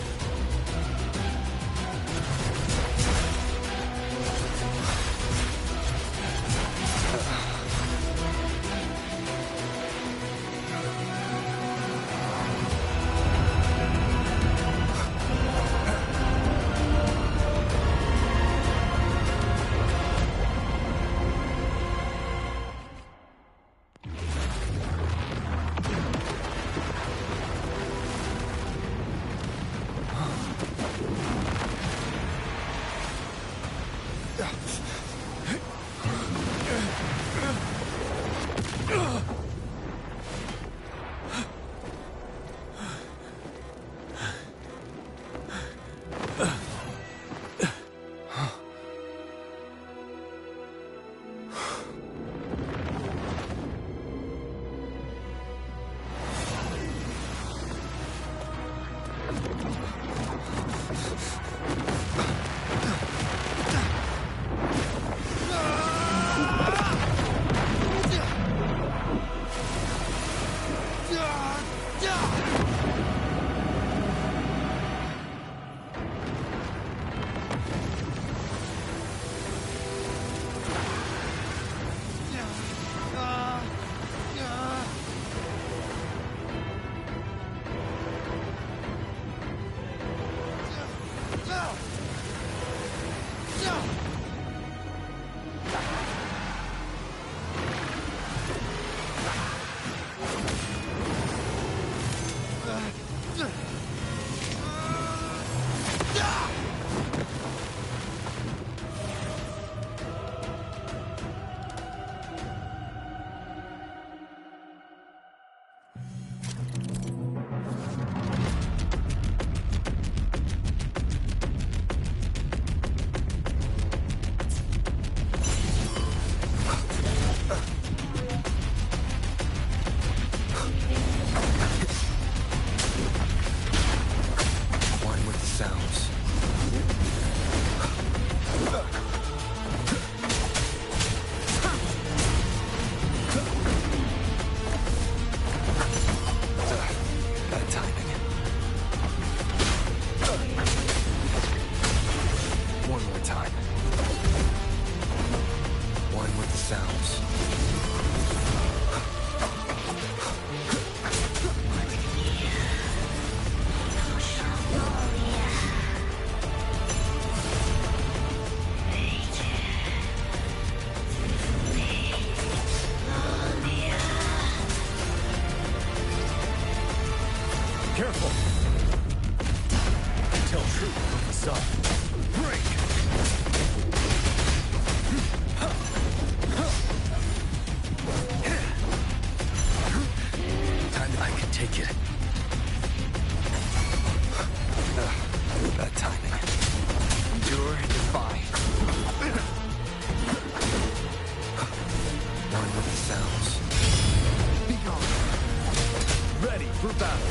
for battle.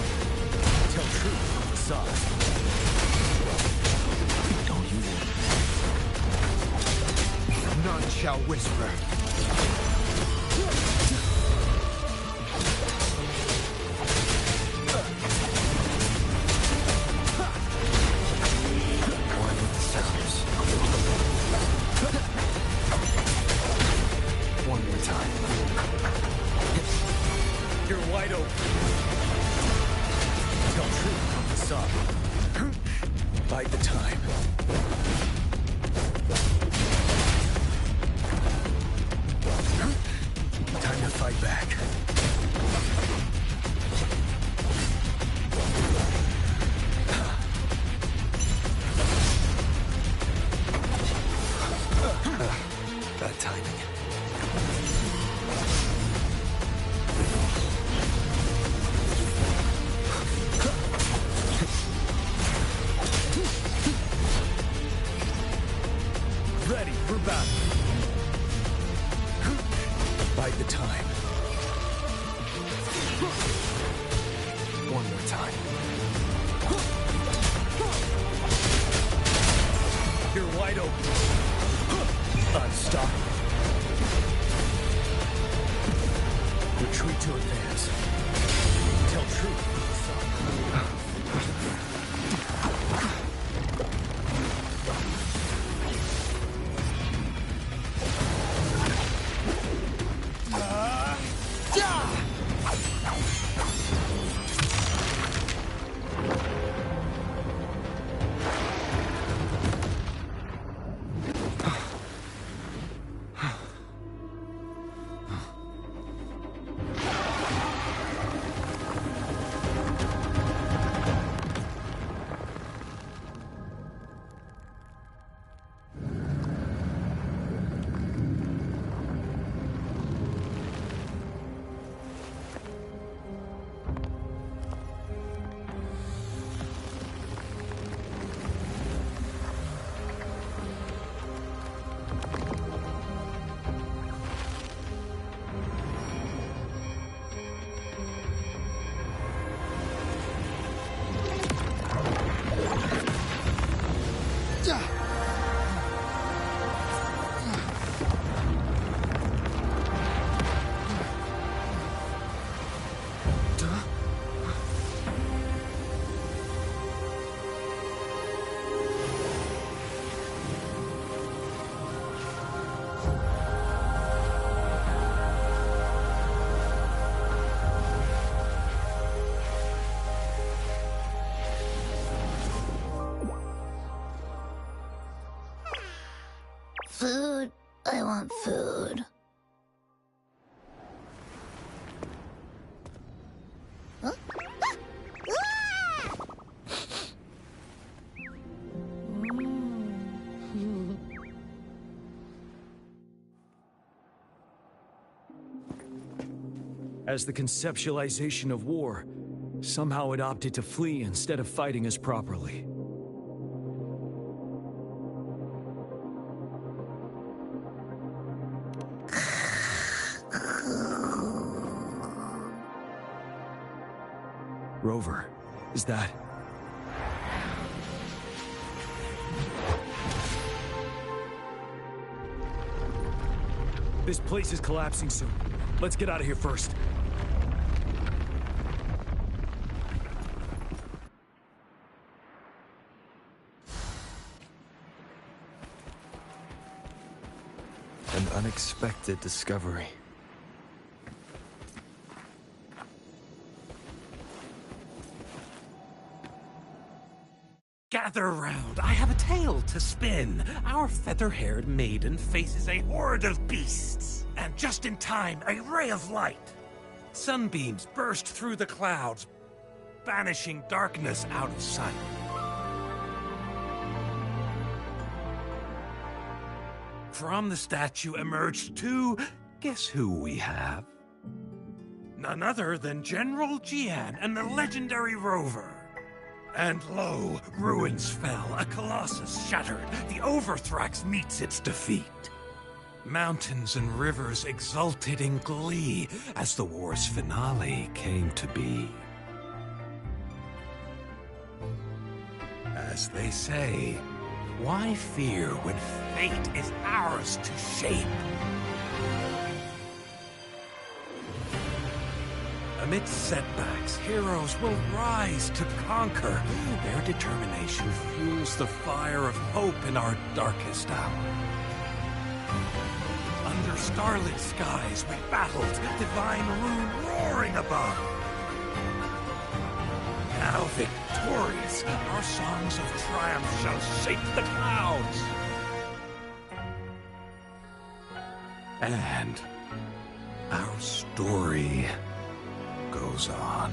Tell truth from facade. Don't you worry. None shall whisper. One with the sounds. One more time. You're wide open. Tell truth from facade. Bide the time. Time to fight back. Bad timing. Ready for battle. Bide the time. One more time. You're wide open. Unstoppable. Retreat to advance. Tell truth. Food. I want food. Huh? As the conceptualization of war, somehow it opted to flee instead of fighting us properly. Rover, is that... This place is collapsing soon. Let's get out of here first. An unexpected discovery. Gather round, I have a tale to spin. Our feather-haired maiden faces a horde of beasts. And just in time, a ray of light. Sunbeams burst through the clouds, banishing darkness out of sight. From the statue emerged two... Guess who we have? None other than General Jian and the legendary Rover. And lo, ruins fell, a colossus shattered, the Overthrax meets its defeat. Mountains and rivers exulted in glee as the war's finale came to be. As they say, why fear when fate is ours to shape? Amidst setbacks, heroes will rise to conquer. Their determination fuels the fire of hope in our darkest hour. Under starlit skies we battled, divine rune roaring above. Now victorious, our songs of triumph shall shake the clouds. And our story goes on.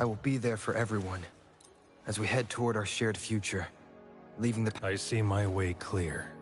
I will be there for everyone as we head toward our shared future, leaving the... I see my way clear.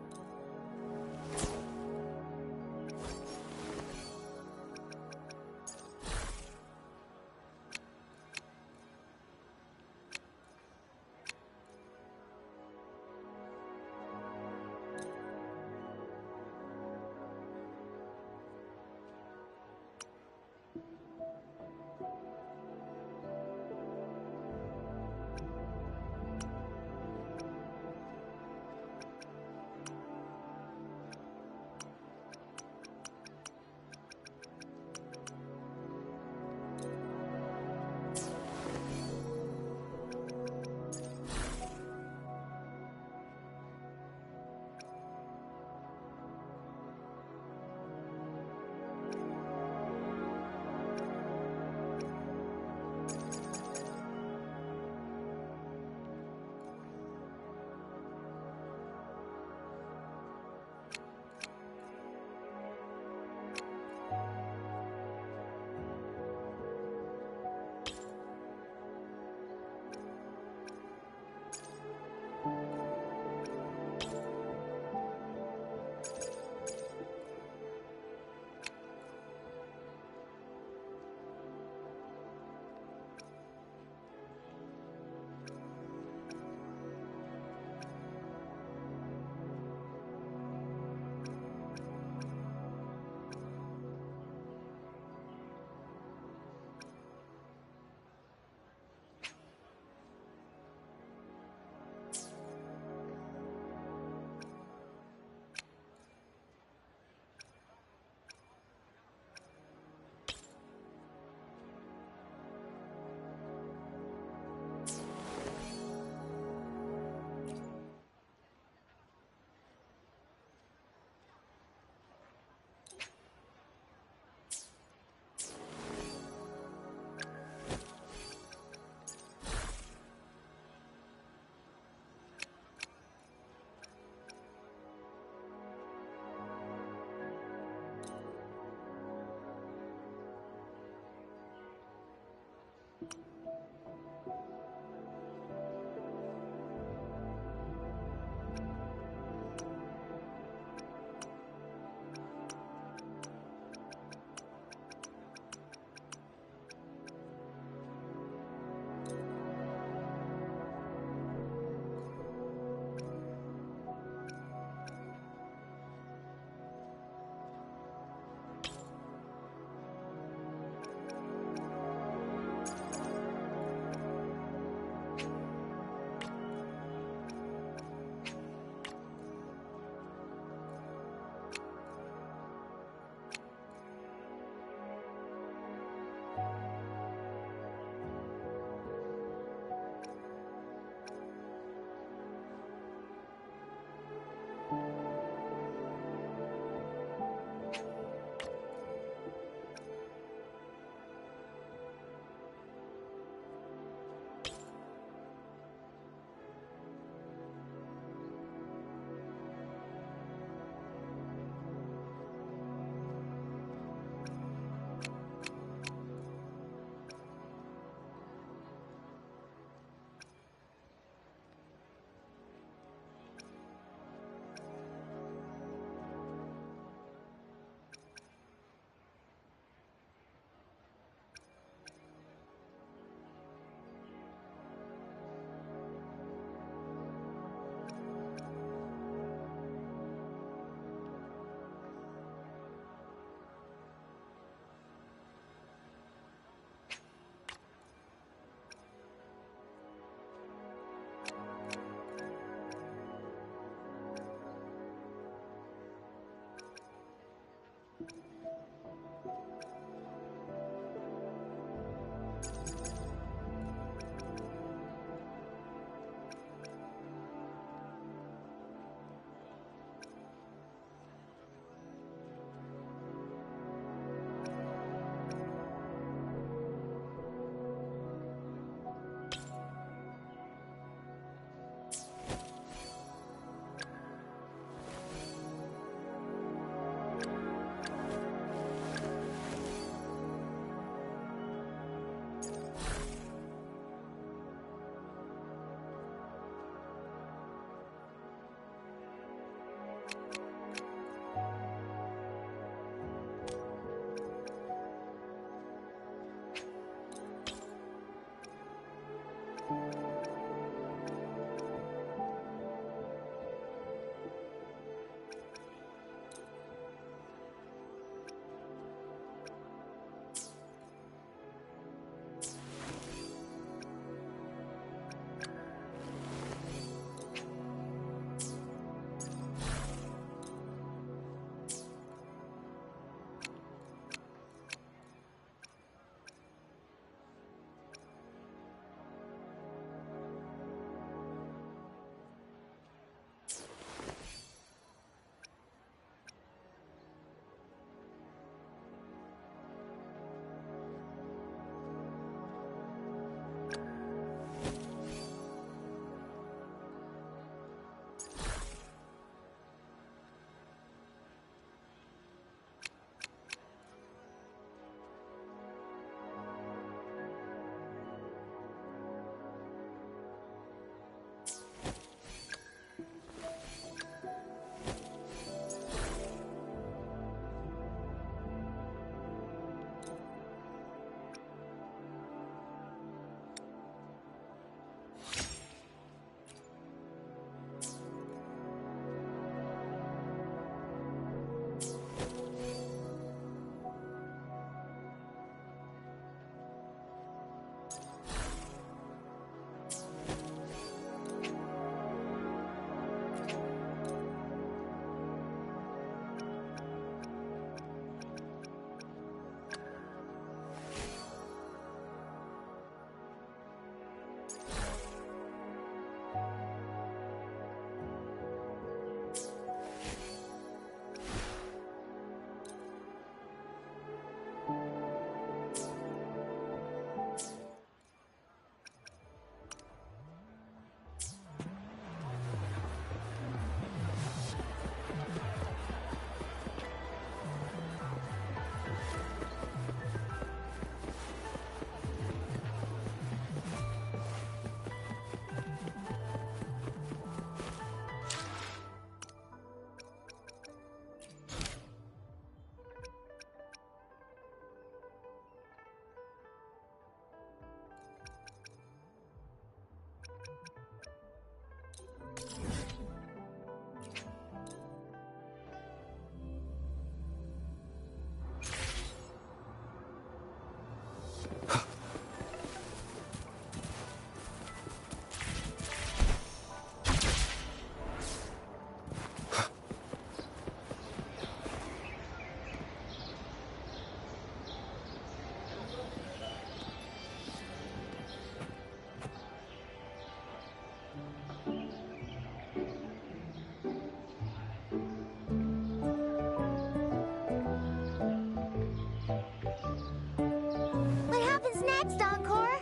What happens next, Encore?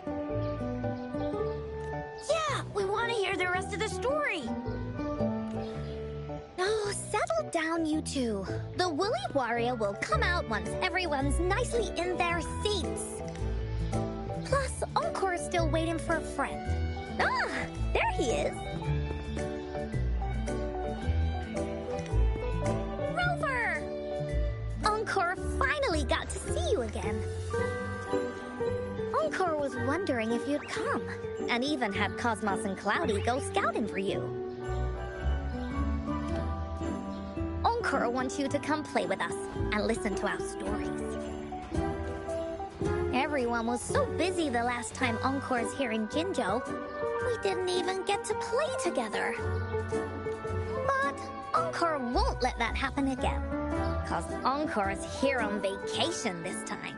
Yeah, we want to hear the rest of the story. Oh, settle down, you two. The Woolly Warrior will come out once everyone's nicely in their seats. Plus, Encore's still waiting for a friend. Ah, there he is. Rover! Encore finally got to see you again. Encore was wondering if you'd come, and even had Cosmos and Cloudy go scouting for you. Encore wants you to come play with us and listen to our stories. Everyone was so busy the last time Encore's here in Jinzhou, we didn't even get to play together. But Encore won't let that happen again, cause Encore is here on vacation this time.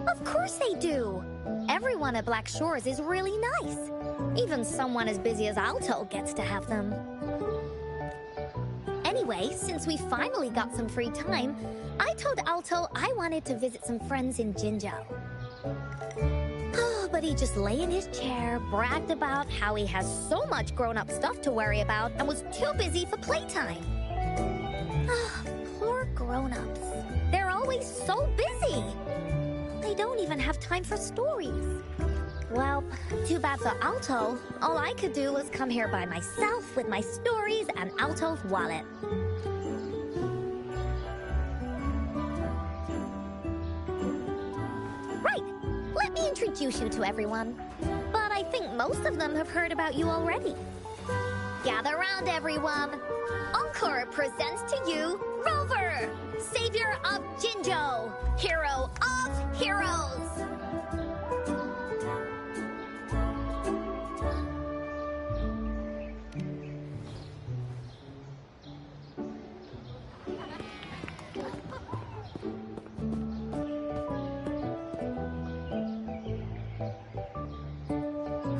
Of course they do. Everyone at Black Shores is really nice. Even someone as busy as Alto gets to have them. Anyway, since we finally got some free time, I told Alto I wanted to visit some friends in Jinzhou. Oh, but he just lay in his chair, bragged about how he has so much grown-up stuff to worry about, and was too busy for playtime. Ah, poor grown-ups. They're always so busy. They don't even have time for stories. Well, too bad for Alto. All I could do was come here by myself with my stories and Alto's wallet. Right, let me introduce you to everyone. But I think most of them have heard about you already. Gather round, everyone. Encore presents to you Rover, savior of Jinzhou, hero of heroes.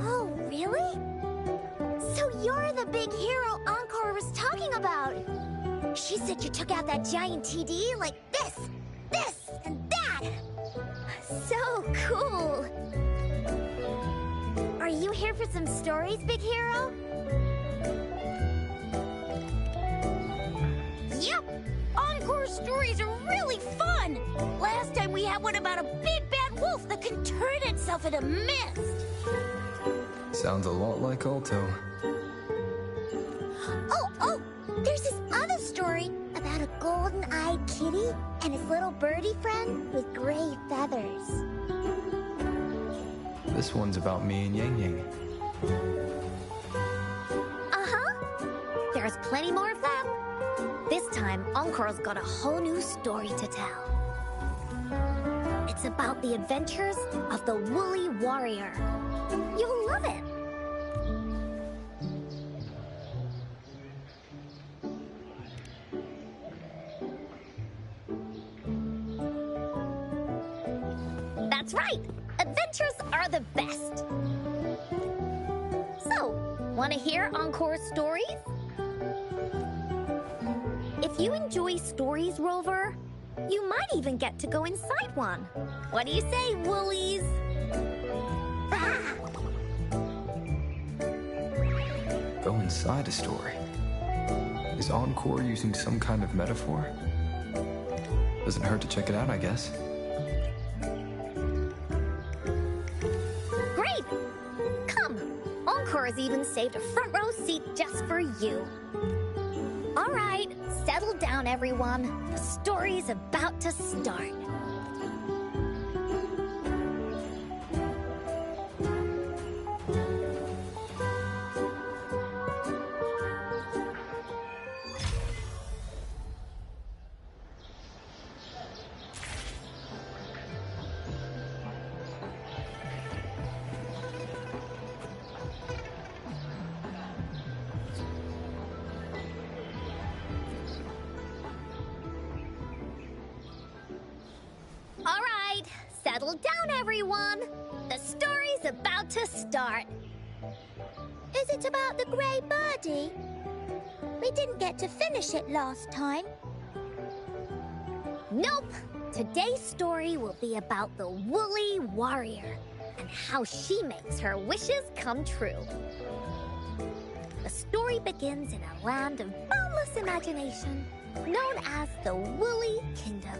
Oh, really? So you're the big hero Encore was talking about. She said you took out that giant TD like this, and that. So cool. Are you here for some stories, big hero? Yep. Encore's stories are really fun. Last time we had one about a big bad wolf that can turn itself into mist. Sounds a lot like Alto. Oh, there's this other story about a golden-eyed kitty and his little birdie friend with gray feathers. This one's about me and Yang Yang. Uh-huh. There's plenty more of them. This time, Encore's got a whole new story to tell. It's about the adventures of the Woolly Warrior. You'll love it. That's right! Adventures are the best! So, want to hear Encore's stories? If you enjoy stories, Rover, you might even get to go inside one. What do you say, Woolies? Go inside a story. Is Encore using some kind of metaphor? Doesn't hurt to check it out, I guess. Great! Come, Encore has even saved a front row seat just for you. All right, settle down, everyone. The story's about to start. All right, settle down, everyone. The story's about to start. Is it about the Grey Birdie? We didn't get to finish it last time. Nope. Today's story will be about the Woolly Warrior and how she makes her wishes come true. The story begins in a land of boundless imagination known as the Woolly Kingdom.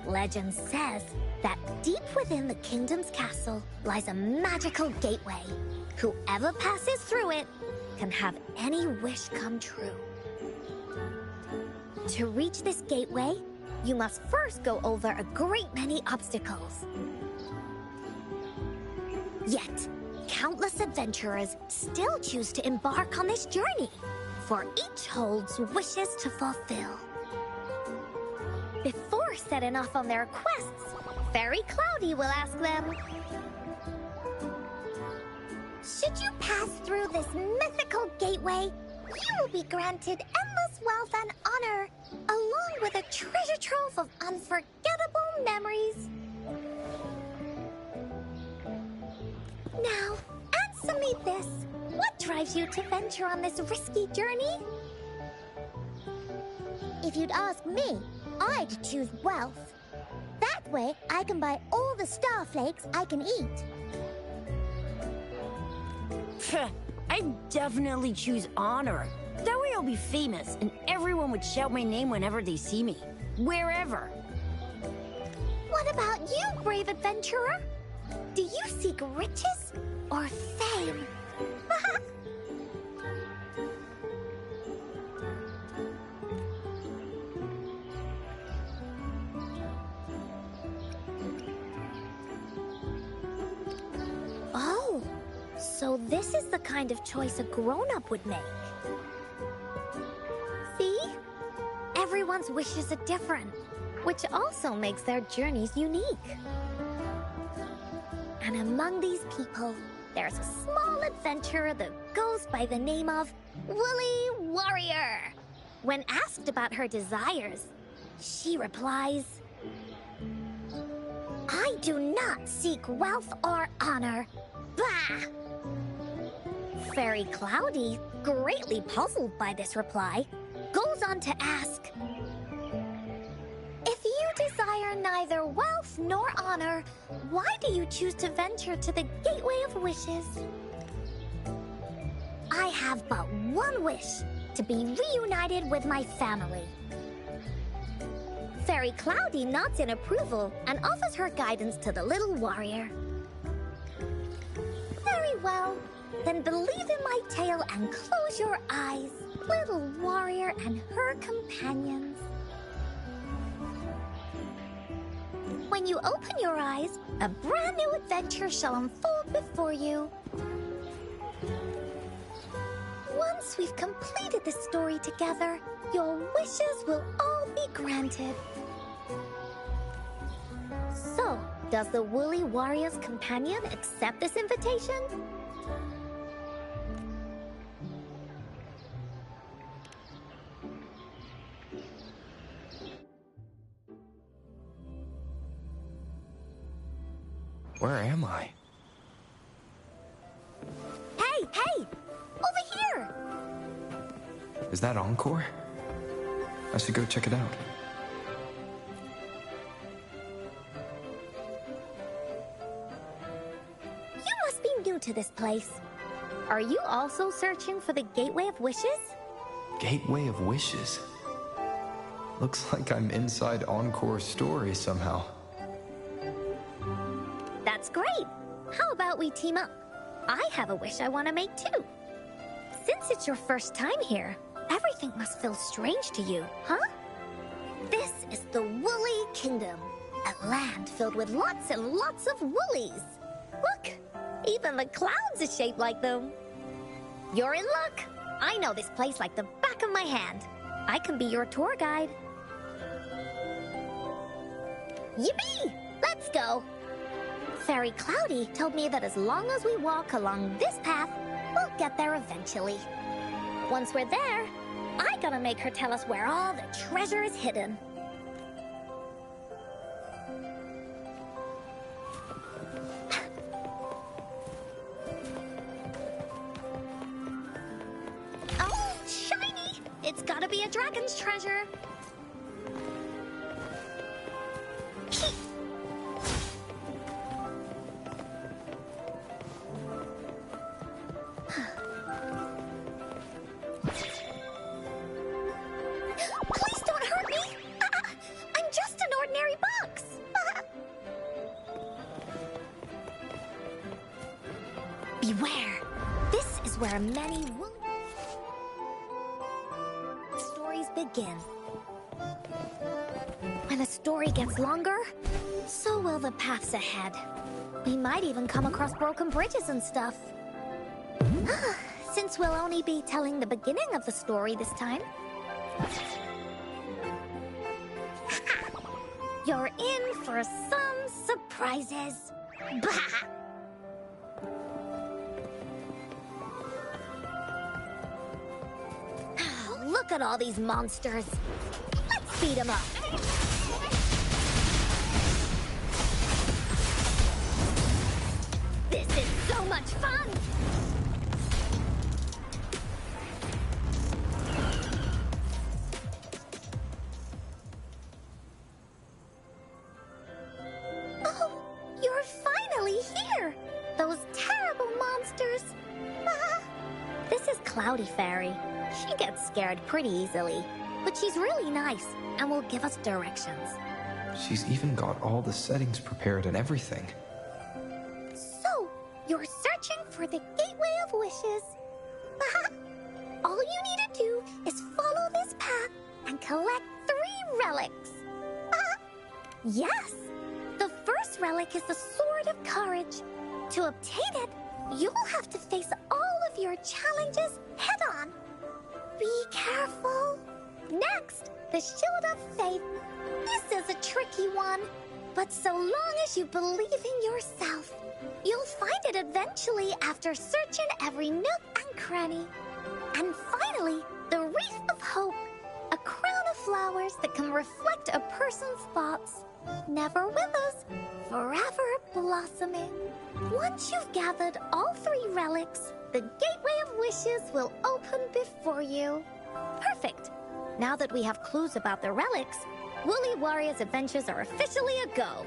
Legend says that deep within the kingdom's castle lies a magical gateway. Whoever passes through it can have any wish come true. To reach this gateway, you must first go over a great many obstacles. Yet, countless adventurers still choose to embark on this journey, for each holds wishes to fulfill. Before setting off on their quests, Fairy Cloudy will ask them, should you pass through this mythical gateway, you will be granted endless wealth and honor, along with a treasure trove of unforgettable memories. Now, answer me this. What drives you to venture on this risky journey? If you'd ask me, I'd choose wealth. That way, I can buy all the starflakes I can eat. I'd definitely choose honor. That way I'll be famous, and everyone would shout my name whenever they see me. Wherever. What about you, brave adventurer? Do you seek riches or fame? Oh, so this is the kind of choice a grown-up would make. See? Everyone's wishes are different, which also makes their journeys unique. And among these people, there's a small adventurer that goes by the name of Woolly Warrior. When asked about her desires, she replies, I do not seek wealth or honor. Bah! Fairy Cloudy, greatly puzzled by this reply, goes on to ask, if you desire neither wealth nor honor, why do you choose to venture to the Gateway of Wishes? I have but one wish, to be reunited with my family. Fairy Cloudy nods in approval and offers her guidance to the little warrior. Very well. Then believe in my tale and close your eyes, little warrior and her companions. When you open your eyes, a brand new adventure shall unfold before you. Once we've completed the story together, your wishes will all be granted. So, does the Woolly Warrior's companion accept this invitation? Where am I? Hey, hey! Over here! Is that Encore? I should go check it out. You must be new to this place. Are you also searching for the Gateway of Wishes? Gateway of Wishes? Looks like I'm inside Encore's story somehow. That's great! How about we team up? I have a wish I want to make too. Since it's your first time here, Everything must feel strange to you, huh? This is the Woolly Kingdom, a land filled with lots and lots of woolies. Look, even the clouds are shaped like them. You're in luck. I know this place like the back of my hand. I can be your tour guide. Yippee! Let's go! Fairy Cloudy told me that as long as we walk along this path, we'll get there eventually. Once we're there, I gotta make her tell us where all the treasure is hidden. Oh, shiny! It's gotta be a dragon's treasure. Please don't hurt me! I'm just an ordinary box! Beware! This is where many stories begin. When a story gets longer, so will the paths ahead. We might even come across broken bridges and stuff. Since we'll only be telling the beginning of the story this time. You're in for some surprises. Bah! Look at all these monsters. Let's beat them up. This is so much fun! Oh, you're finally here! Those terrible monsters! This is Cloudy Fairy. She gets scared pretty easily, but she's really nice and will give us directions. She's even got all the settings prepared and everything. So, you're searching for the Gateway of Wishes. All you need to do is follow this path and collect 3 relics. Yes! The first relic is the Sword of Courage. To obtain it, you'll have to face all of your challenges head-on. Be careful. Next, the Shield of Faith. This is a tricky one, but so long as you believe in yourself, you'll find it eventually after searching every nook and cranny. And finally, the Wreath of Hope, a crown of flowers that can reflect a person's thoughts. Never withers, forever blossoming. Once you've gathered all 3 relics, the Gateway of Wishes will open before you. Perfect. Now that we have clues about the relics, Woolly Warrior's adventures are officially a go.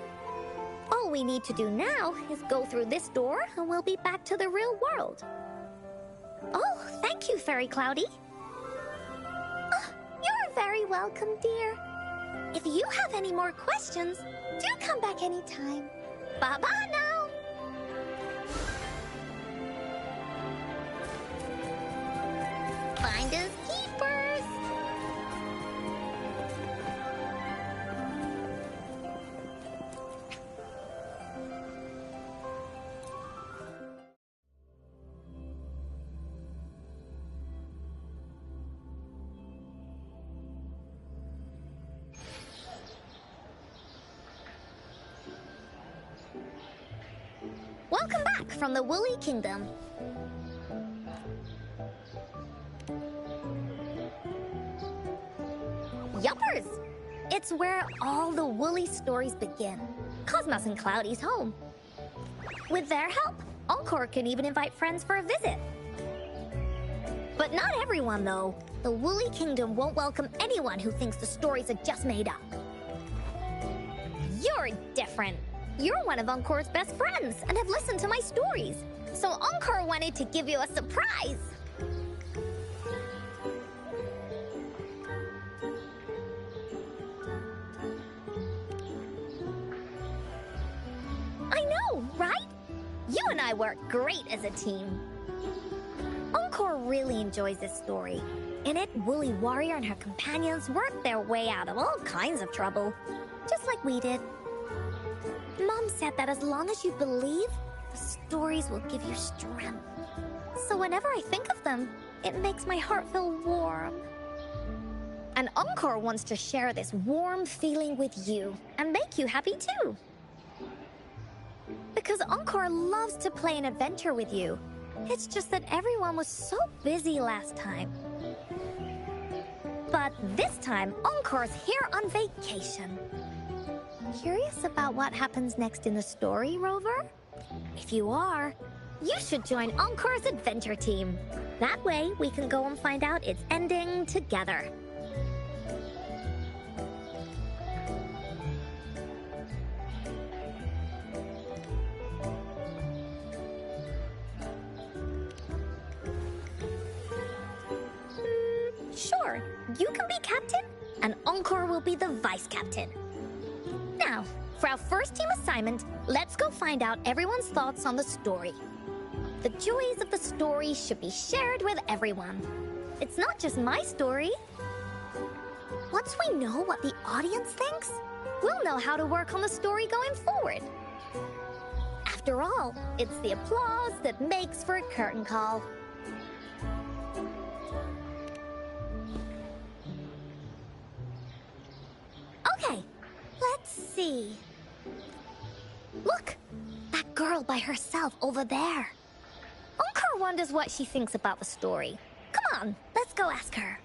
All we need to do now is go through this door and we'll be back to the real world. Oh, thank you, Fairy Cloudy. You're very welcome, dear. If you have any more questions, do come back anytime. Bye-bye now. Finders keepers. Welcome back from the Woolly Kingdom. Yuppers! It's where all the Woolly stories begin. Cosmos and Cloudy's home. With their help, Encore can even invite friends for a visit. But not everyone, though. The Woolly Kingdom won't welcome anyone who thinks the stories are just made up. You're different. You're one of Encore's best friends and have listened to my stories. So Encore wanted to give you a surprise. I know, right? You and I work great as a team. Encore really enjoys this story. In it, Woolly Warrior and her companions worked their way out of all kinds of trouble, just like we did. Mom said that as long as you believe, the stories will give you strength. So whenever I think of them, it makes my heart feel warm. And Encore wants to share this warm feeling with you and make you happy too. Because Encore loves to play an adventure with you. It's just that everyone was so busy last time. But this time, Encore's here on vacation. Curious about what happens next in the story, Rover? If you are, you should join Encore's adventure team. That way, we can go and find out its ending together. Sure, you can be captain, and Encore will be the vice captain. Now, for our first team assignment, let's go find out everyone's thoughts on the story. The joys of the story should be shared with everyone. It's not just my story. Once we know what the audience thinks, we'll know how to work on the story going forward. After all, it's the applause that makes for a curtain call. Okay, let's see. Look, that girl by herself over there. Encore wonders what she thinks about the story. Come on, let's go ask her.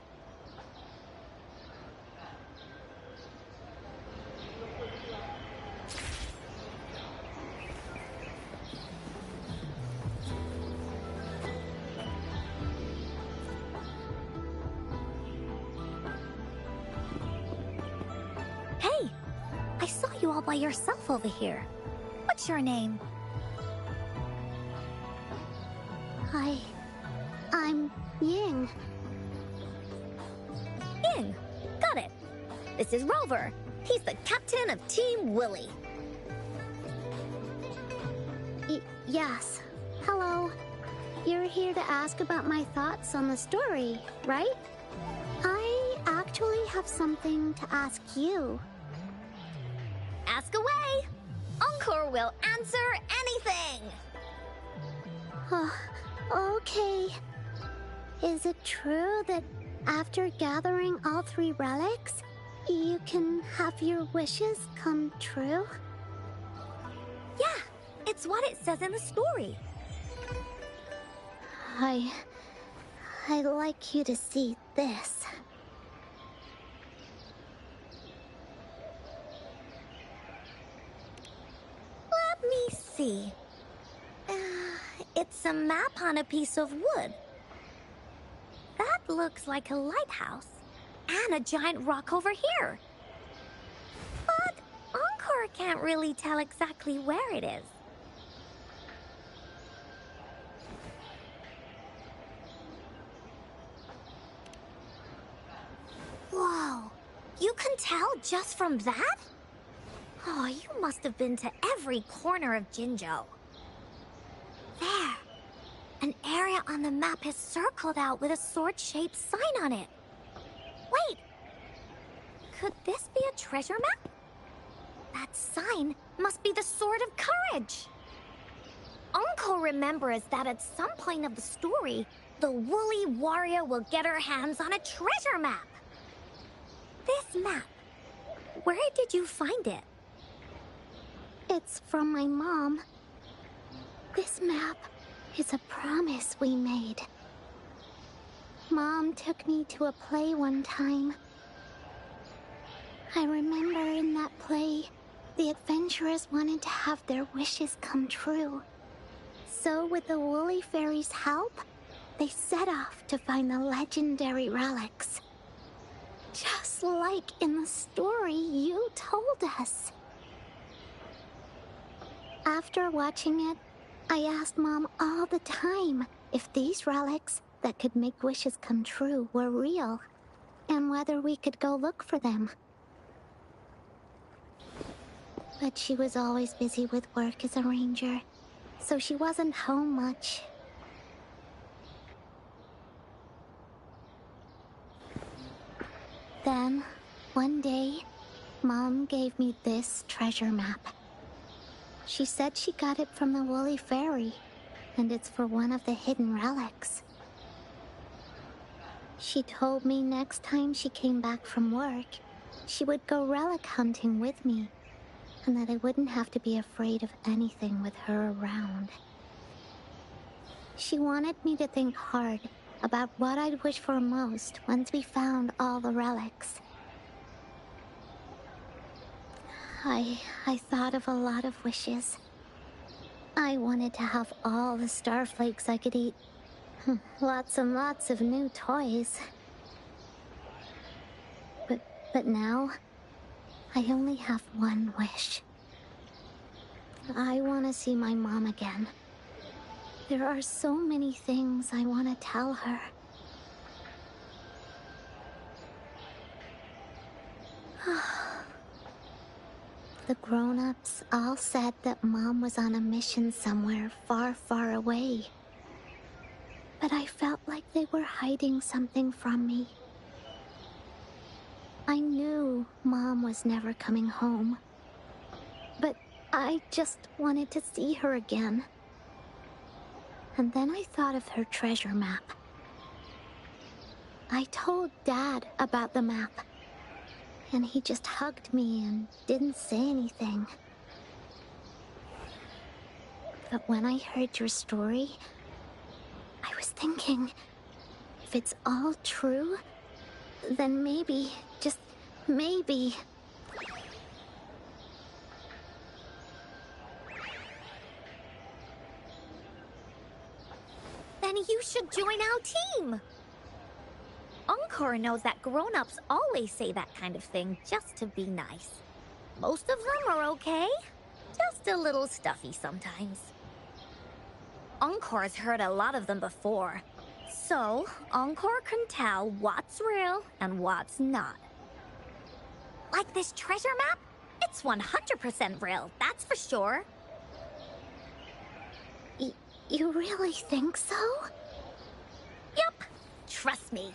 Hey, I saw you all by yourself over here. What's your name? I'm Ying. Ying, got it. This is Rover. He's the captain of Team Willy. Yes. Hello. You're here to ask about my thoughts on the story, right? I actually have something to ask you. Ask away. Encore will answer anything. Okay. Is it true that after gathering all 3 relics, you can have your wishes come true? Yeah, it's what it says in the story. I'd like you to see this. Let me see. It's a map on a piece of wood. That looks like a lighthouse. And a giant rock over here. But Encore can't really tell exactly where it is. Whoa, you can tell just from that? Oh, you must have been to every corner of Jinzhou. There. An area on the map is circled out with a sword-shaped sign on it. Wait. Could this be a treasure map? That sign must be the Sword of Courage. Uncle remembers that at some point of the story, the Woolly Warrior will get her hands on a treasure map. This map, where did you find it? It's from my mom. This map is a promise we made. Mom took me to a play one time. I remember in that play, the adventurers wanted to have their wishes come true. So with the Woolly Fairy's help, they set off to find the legendary relics. Just like in the story you told us. After watching it, I asked Mom all the time if these relics that could make wishes come true were real, and whether we could go look for them. But she was always busy with work as a ranger, so she wasn't home much. Then, one day, Mom gave me this treasure map. She said she got it from the Woolly Fairy, and it's for one of the hidden relics. She told me next time she came back from work, she would go relic hunting with me, and that I wouldn't have to be afraid of anything with her around. She wanted me to think hard about what I'd wish for most once we found all the relics. I thought of a lot of wishes. I wanted to have all the starflakes I could eat. Lots and lots of new toys. But now, I only have one wish. I want to see my mom again. There are so many things I want to tell her. The grown-ups all said that Mom was on a mission somewhere far, far away. But I felt like they were hiding something from me. I knew Mom was never coming home. But I just wanted to see her again. And then I thought of her treasure map. I told Dad about the map. And he just hugged me and didn't say anything. But when I heard your story, I was thinking, if it's all true, then maybe, just maybe... Then you should join our team! Encore knows that grown-ups always say that kind of thing just to be nice. Most of them are okay, just a little stuffy sometimes. Encore's heard a lot of them before, so Encore can tell what's real and what's not. Like this treasure map? It's 100% real, that's for sure. You really think so? Yup, trust me.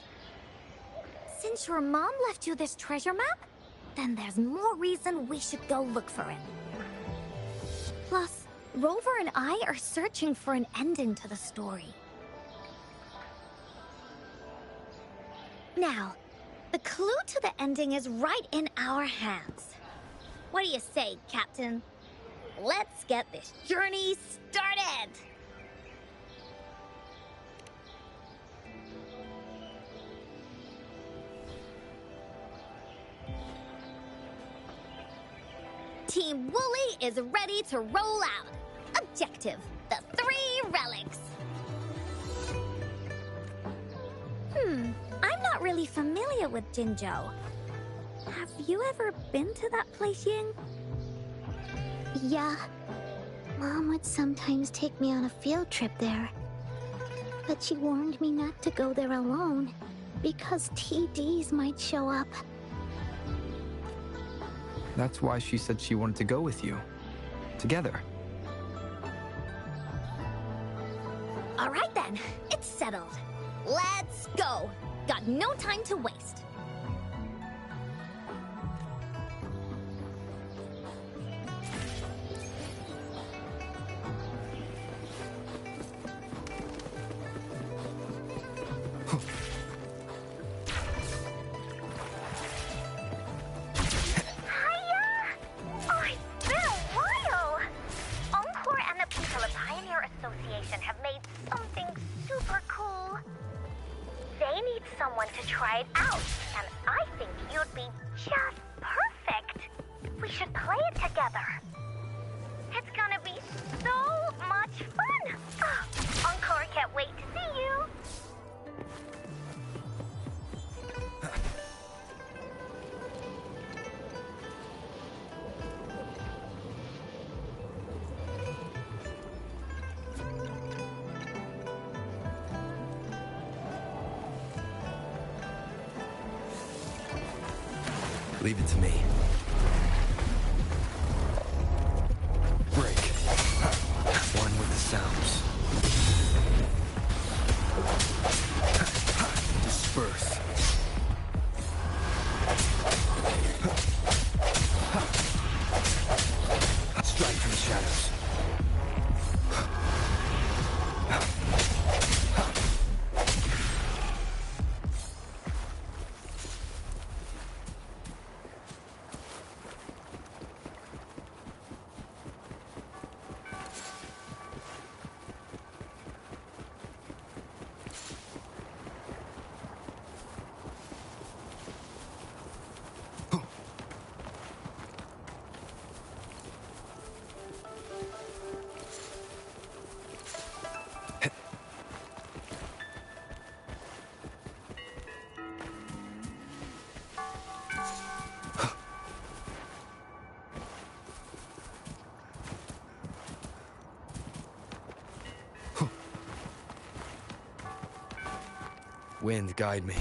Since your mom left you this treasure map, then there's more reason we should go look for it. Plus, Rover and I are searching for an ending to the story. Now, the clue to the ending is right in our hands. What do you say, Captain? Let's get this journey started! Team Wooly is ready to roll out. Objective, the 3 relics. I'm not really familiar with Jinzhou. Have you ever been to that place, Ying? Yeah. Mom would sometimes take me on a field trip there. But she warned me not to go there alone, because TDs might show up. That's why she said she wanted to go with you. Together. All right then, it's settled. Let's go. Got no time to waste. Leave it to me. Break. One with the sounds. Disperse. Wind, guide me.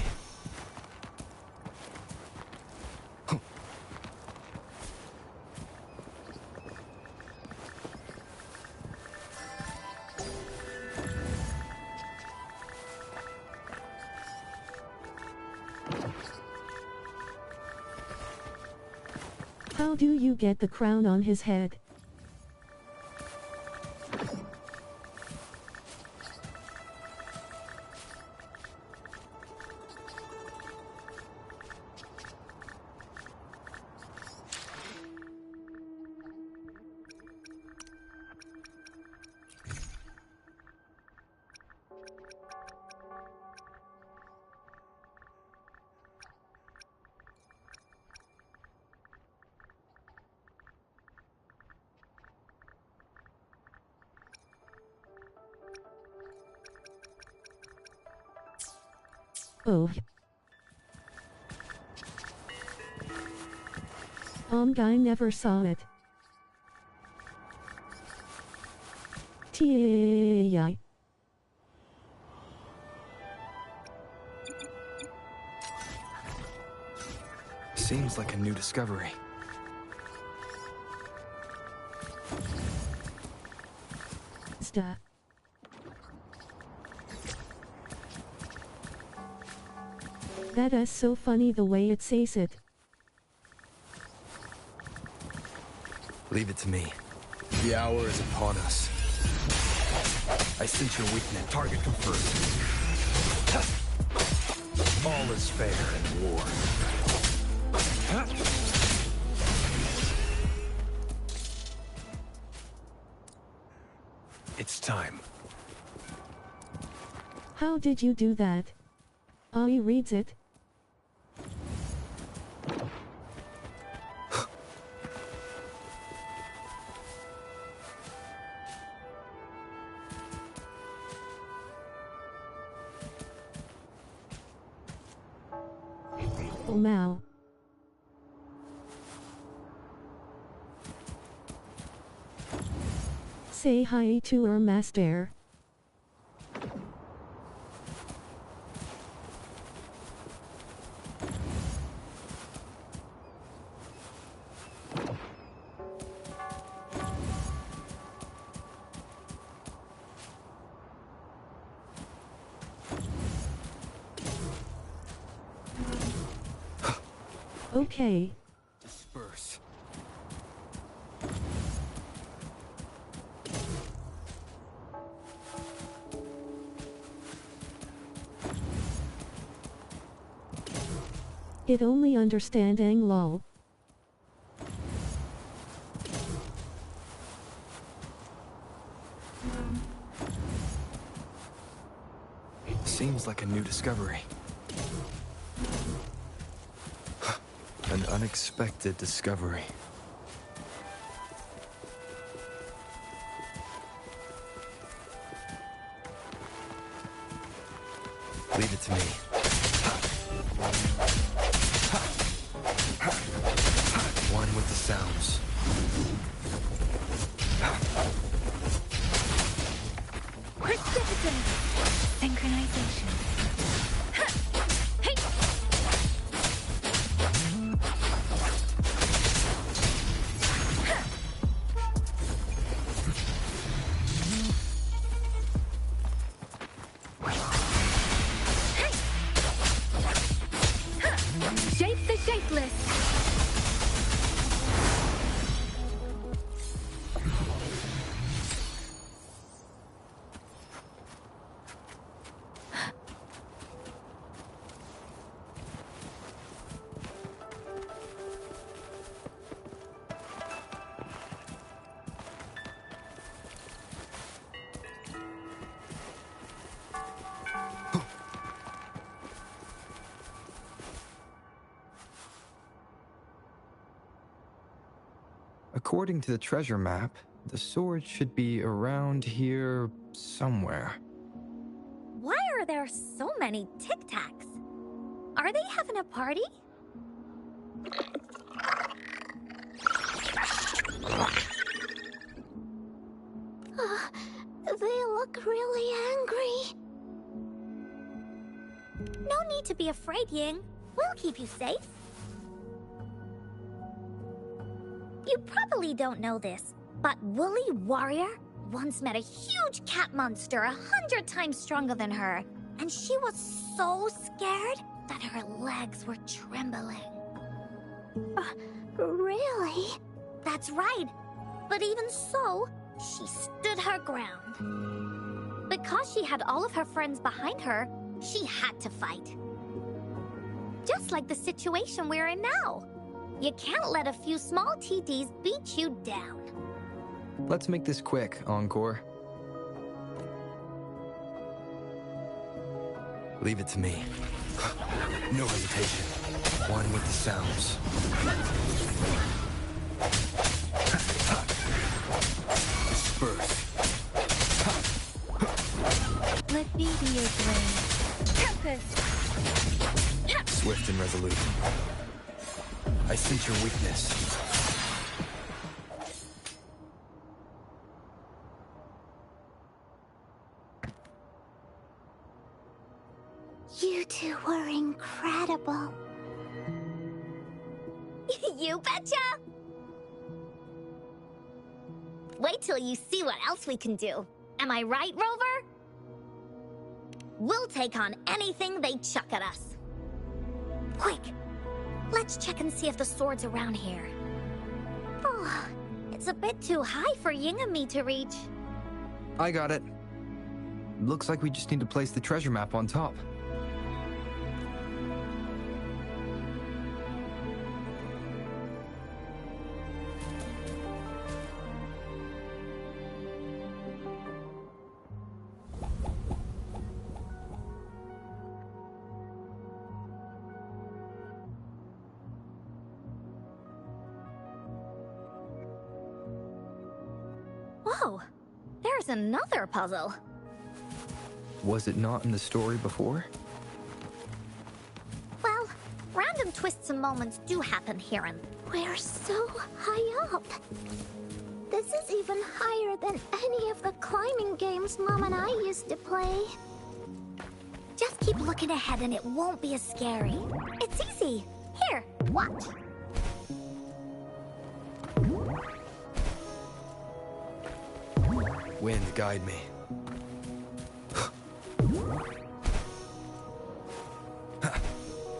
How do you get the crown on his head? Oh. Guy never saw it. T-I. Seems like a new discovery. Stop. That is so funny the way it says it. Leave it to me. The hour is upon us. I sense your weakness. Target confirmed. All is fair in war. It's time. How did you do that? He reads it. Oh, Mao. Say hi to our master. Okay. Disperse. It only understanding lol. Seems like a new discovery. An unexpected discovery. Leave it to me. One with the sounds. Precipitant! Synchronization. Hey! Shape the shapeless! According to the treasure map, the sword should be around here somewhere. Why are there so many Tic Tacs? Are they having a party? They look really angry. need to be afraid, Ying. We'll keep you safe. You probably don't know this, but Woolly Warrior once met a huge cat monster 100 times stronger than her, and she was so scared that her legs were trembling. Really? That's right. But even so, she stood her ground. Because she had all of her friends behind her, she had to fight. Just like the situation we're in now. You can't let a few small TDs beat you down. Let's make this quick, Encore. Leave it to me. No hesitation. One with the sounds. Disperse. Let me be your blade. Tempest! Swift and resolute. I sense your weakness. You two were incredible. You betcha! Wait till you see what else we can do. Am I right, Rover? We'll take on anything they chuck at us. Quick! Let's check and see if the sword's around here. Oh, it's a bit too high for Ying and me to reach. I got it. Looks like we just need to place the treasure map on top. Whoa, there's another puzzle. Was it not in the story before? Well, random twists and moments do happen here and... We're so high up. This is even higher than any of the climbing games Mom and I used to play. Just keep looking ahead and it won't be as scary. It's easy. Here, watch. Wind, guide me.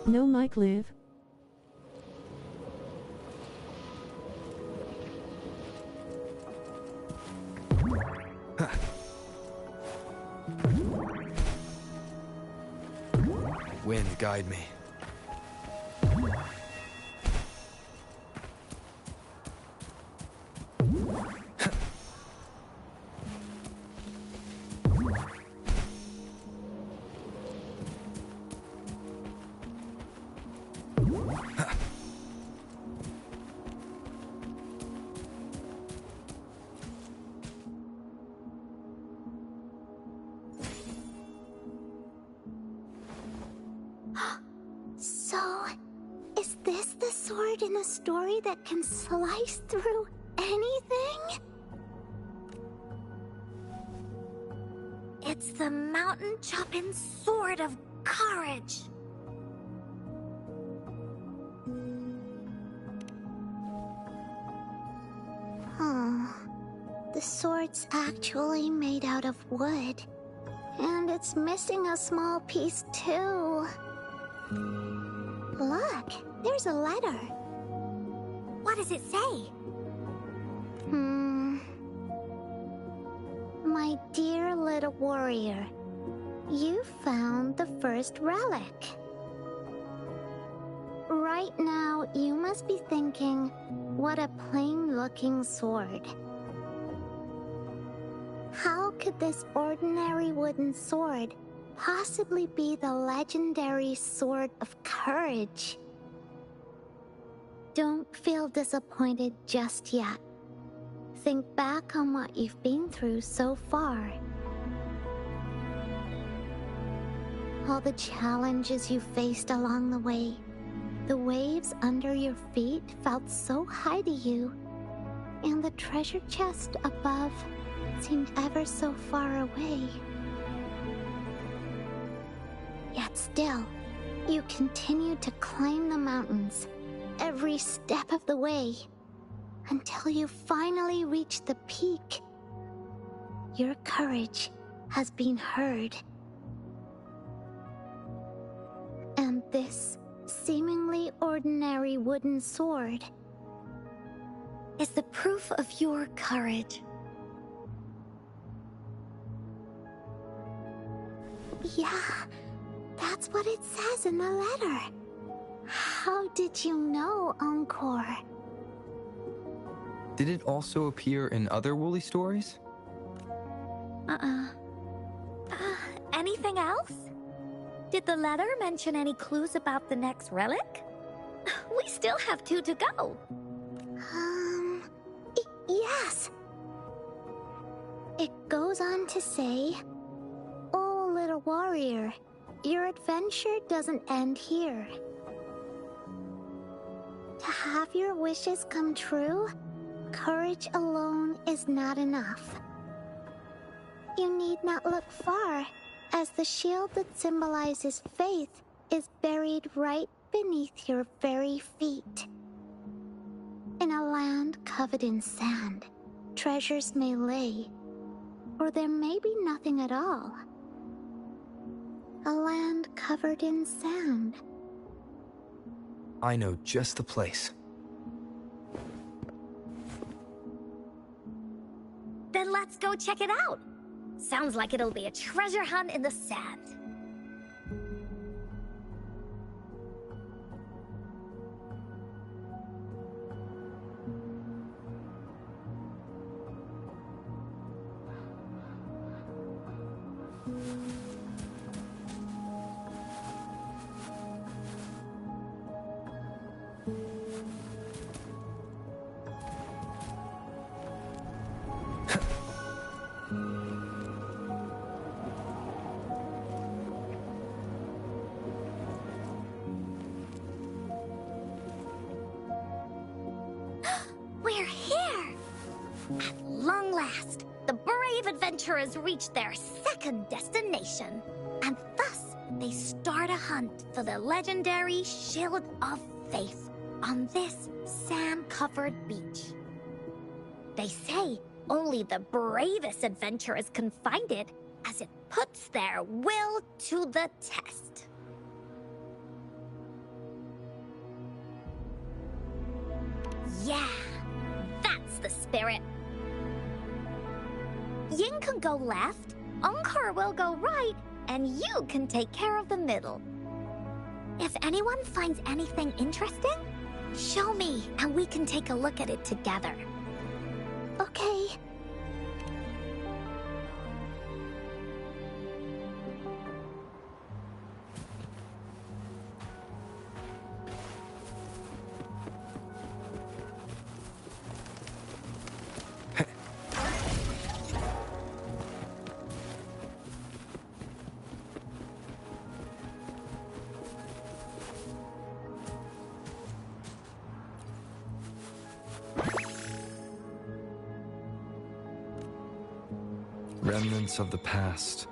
No, Mike, live. Wind, guide me. So, is this the sword in a story that can slice through anything? It's the mountain-chopping sword of courage. The sword's actually made out of wood. And it's missing a small piece too. Look, there's a letter. What does it say? My dear little warrior, you found the first relic. Right now, you must be thinking, what a plain-looking sword. How could this ordinary wooden sword possibly be the legendary sword of courage? Don't feel disappointed just yet. Think back on what you've been through so far. All the challenges you faced along the way. The waves under your feet felt so high to you, and the treasure chest above seemed ever so far away. Yet still, You continued to climb the mountains, every step of the way, until you finally reached the peak. Your courage has been heard. And this seemingly ordinary wooden sword is the proof of your courage. Yeah, that's what it says in the letter. How did you know, Encore? Did it also appear in other Woolly stories? Anything else? Did the letter mention any clues about the next relic? We still have 2 to go. Yes. It goes on to say, "Oh, little warrior, your adventure doesn't end here. To have your wishes come true, courage alone is not enough. You need not look far, as the shield that symbolizes faith is buried right beneath your very feet. In a land covered in sand, treasures may lay, or there may be nothing at all. A land covered in sand." I know just the place. Then let's go check it out. Sounds like it'll be a treasure hunt in the sand. We're here! At long last, the brave adventurers reach their second destination. And thus, they start a hunt for the legendary Shield of Faith on this sand-covered beach. They say only the bravest adventurers can find it, as it puts their will to the test. Yeah, that's the spirit. Ying can go left, Encore will go right, and you can take care of the middle. If anyone finds anything interesting, show me and we can take a look at it together. Okay. Remnants of the past.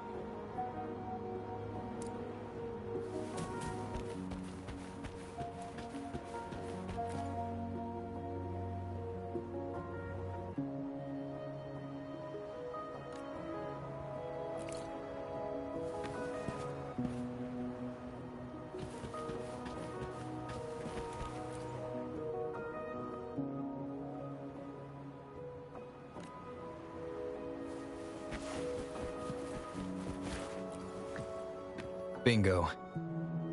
Bingo.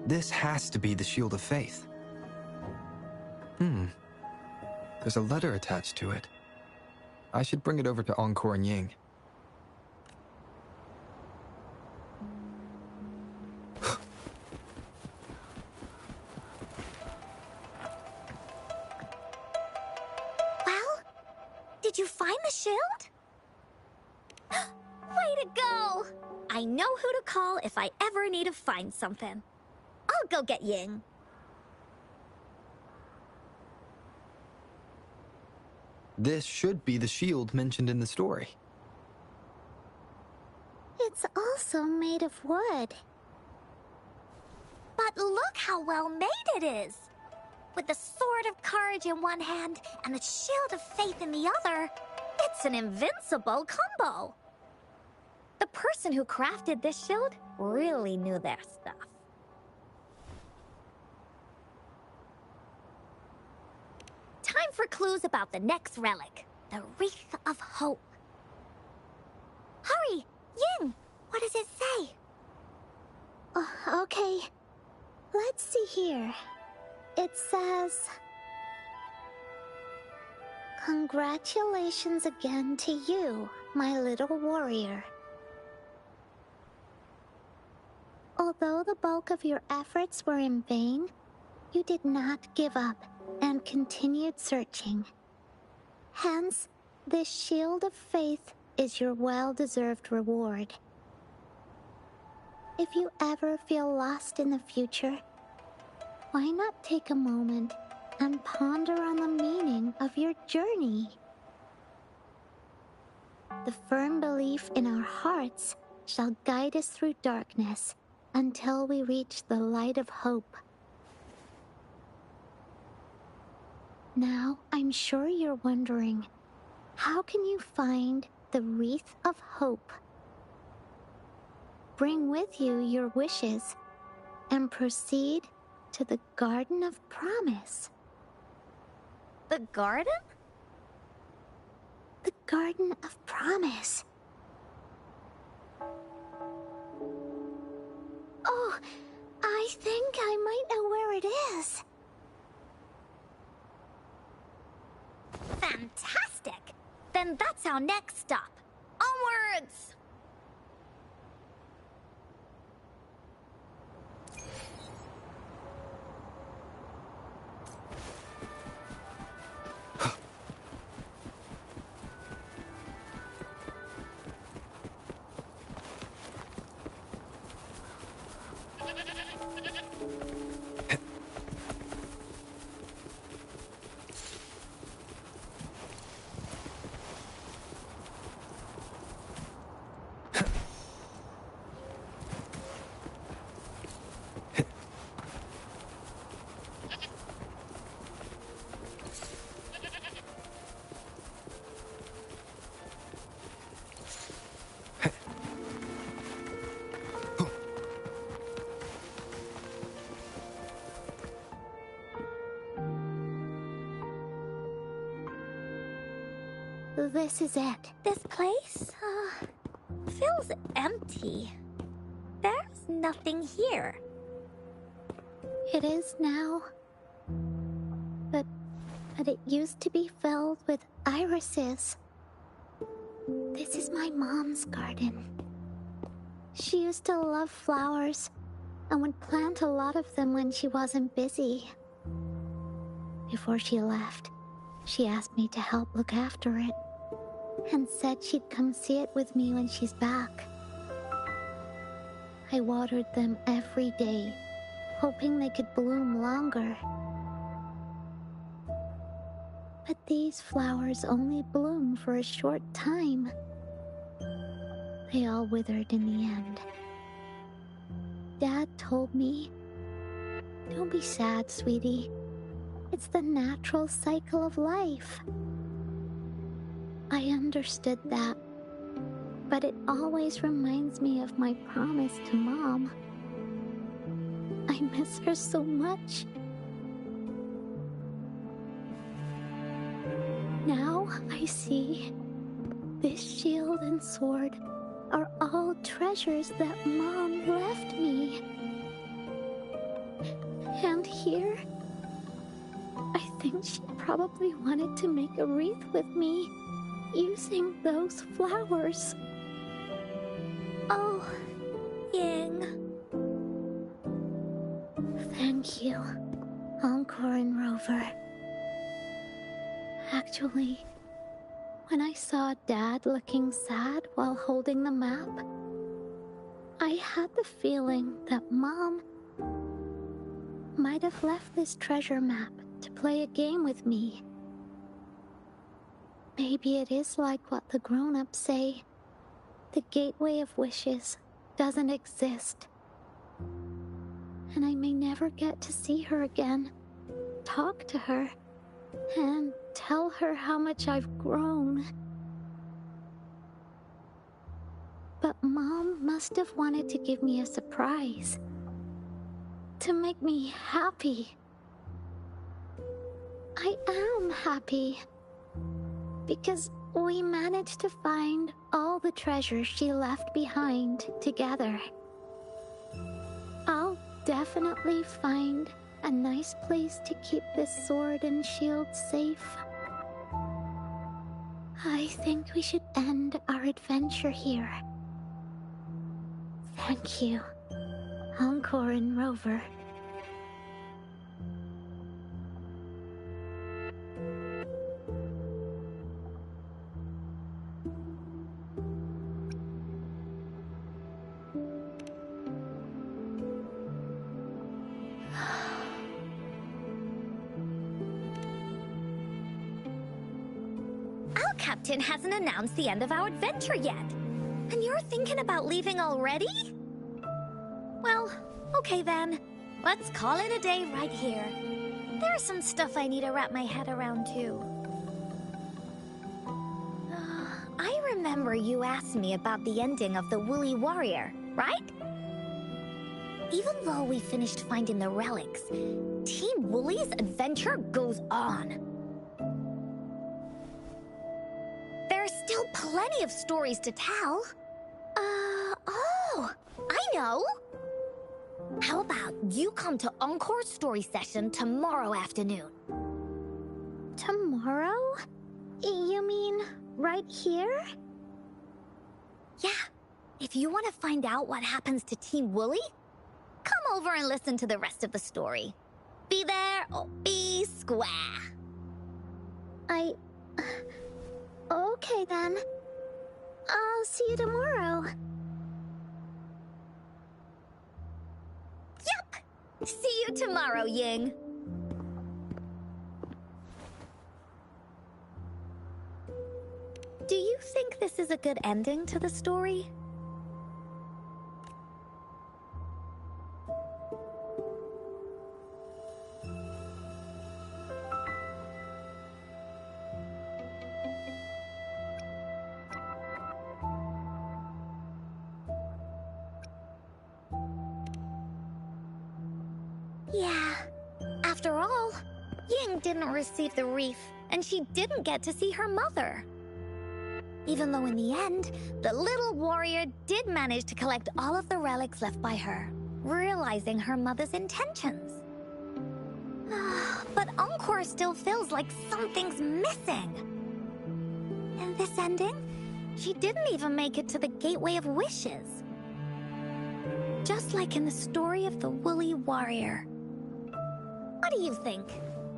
This has to be the Shield of Faith. There's a letter attached to it. I should bring it over to Encore and Ying. Well, did you find the shield? Way to go! I know who to call if I ever need to find something. I'll go get Ying. This should be the shield mentioned in the story. It's also made of wood. But But look how well made it is! With the Sword of Courage in one hand and the Shield of Faith in the other, it's an invincible combo! The person who crafted this shield really knew their stuff. Time for clues about the next relic, the Wreath of Hope. Hurry! Ying! What does it say? Okay. Let's see here. It says... Congratulations again to you, my little warrior. Although the bulk of your efforts were in vain, you did not give up and continued searching. Hence, this Shield of Faith is your well-deserved reward. If you ever feel lost in the future, why not take a moment and ponder on the meaning of your journey? The firm belief in our hearts shall guide us through darkness until we reach the light of hope. Now, I'm sure you're wondering, how can you find the Wreath of Hope? Bring with you your wishes and proceed to the Garden of Promise. The garden? The Garden of Promise. Oh, I think I might know where it is. Fantastic! Then that's our next stop. Onwards! This is it. This place, feels empty. There's nothing here. It is now. But it used to be filled with irises. This is my mom's garden. She used to love flowers and would plant a lot of them when she wasn't busy. Before she left, she asked me to help look after it and said she'd come see it with me when she's back. I watered them every day, hoping they could bloom longer. But these flowers only bloom for a short time. They all withered in the end. Dad told me, "Don't be sad, sweetie. It's the natural cycle of life." I understood that, but it always reminds me of my promise to Mom. I miss her so much. Now I see this shield and sword are all treasures that Mom left me. And here, I think she probably wanted to make a wreath with me using those flowers. Oh, Ying. Thank you, Encore and Rover. Actually, when I saw Dad looking sad while holding the map, I had the feeling that Mom might have left this treasure map to play a game with me. Maybe it is like what the grown-ups say. The Gateway of Wishes doesn't exist. and I may never get to see her again, talk to her, and tell her how much I've grown. But Mom must have wanted to give me a surprise. To make me happy. I am happy. Because we managed to find all the treasures she left behind together. I'll definitely find a nice place to keep this sword and shield safe. I think we should end our adventure here. Thank you, Encore and Rover. Our captain hasn't announced the end of our adventure yet. And you're thinking about leaving already? Well, okay then. Let's call it a day right here. There's some stuff I need to wrap my head around too. I remember you asked me about the ending of the Woolly Warrior, right? Even though we finished finding the relics, Team Woolly's adventure goes on. There's still plenty of stories to tell. Oh, I know! How about you come to Encore's story session tomorrow afternoon? Tomorrow? You mean right here? Yeah. If you want to find out what happens to Team Woolly, come over and listen to the rest of the story. Be there or be square. Okay then. I'll see you tomorrow. Yep! See you tomorrow, Ying. Do you think this is a good ending to the story? Yeah. After all, Ying didn't receive the wreath, and she didn't get to see her mother. Even though in the end, the little warrior did manage to collect all of the relics left by her, realizing her mother's intentions. But Encore still feels like something's missing. In this ending, she didn't even make it to the Gateway of Wishes. Just like in the story of the Woolly Warrior. What do you think?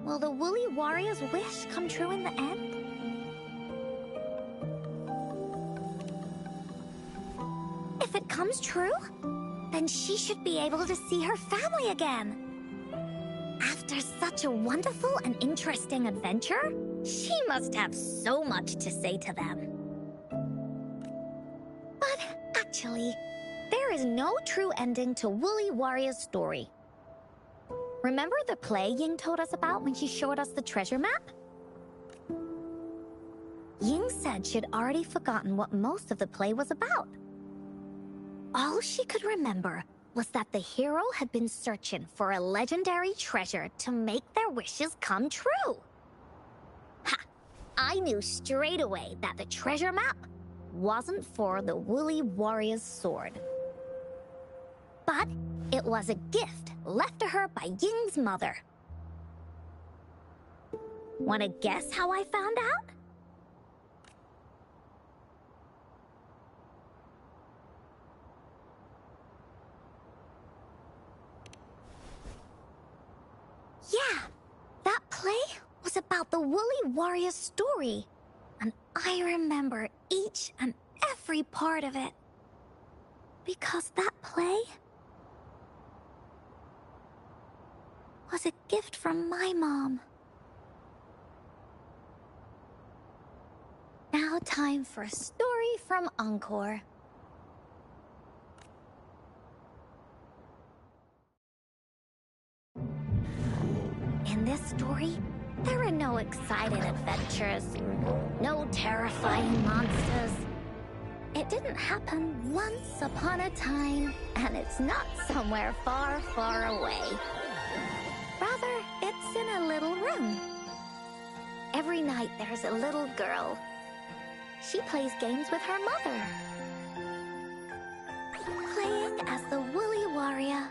Will the Woolly Warrior's wish come true in the end? If it comes true, then she should be able to see her family again. After such a wonderful and interesting adventure, she must have so much to say to them. But actually, there is no true ending to Woolly Warrior's story. Remember the play Ying told us about when she showed us the treasure map? Ying said she'd already forgotten what most of the play was about. All she could remember was that the hero had been searching for a legendary treasure to make their wishes come true. Ha! I knew straight away that the treasure map wasn't for the Woolly Warrior's sword. But it was a gift left to her by Ying's mother. Wanna guess how I found out? Yeah, that play was about the Woolly Warrior's story, and I remember each and every part of it. Because that play was a gift from my mom. Now time for a story from Encore. story, there are no exciting adventures, no terrifying monsters. It didn't happen once upon a time, and it's not somewhere far, far away. Rather, it's in a little room. Every night there's a little girl. She plays games with her mother, playing as the Woolly Warrior.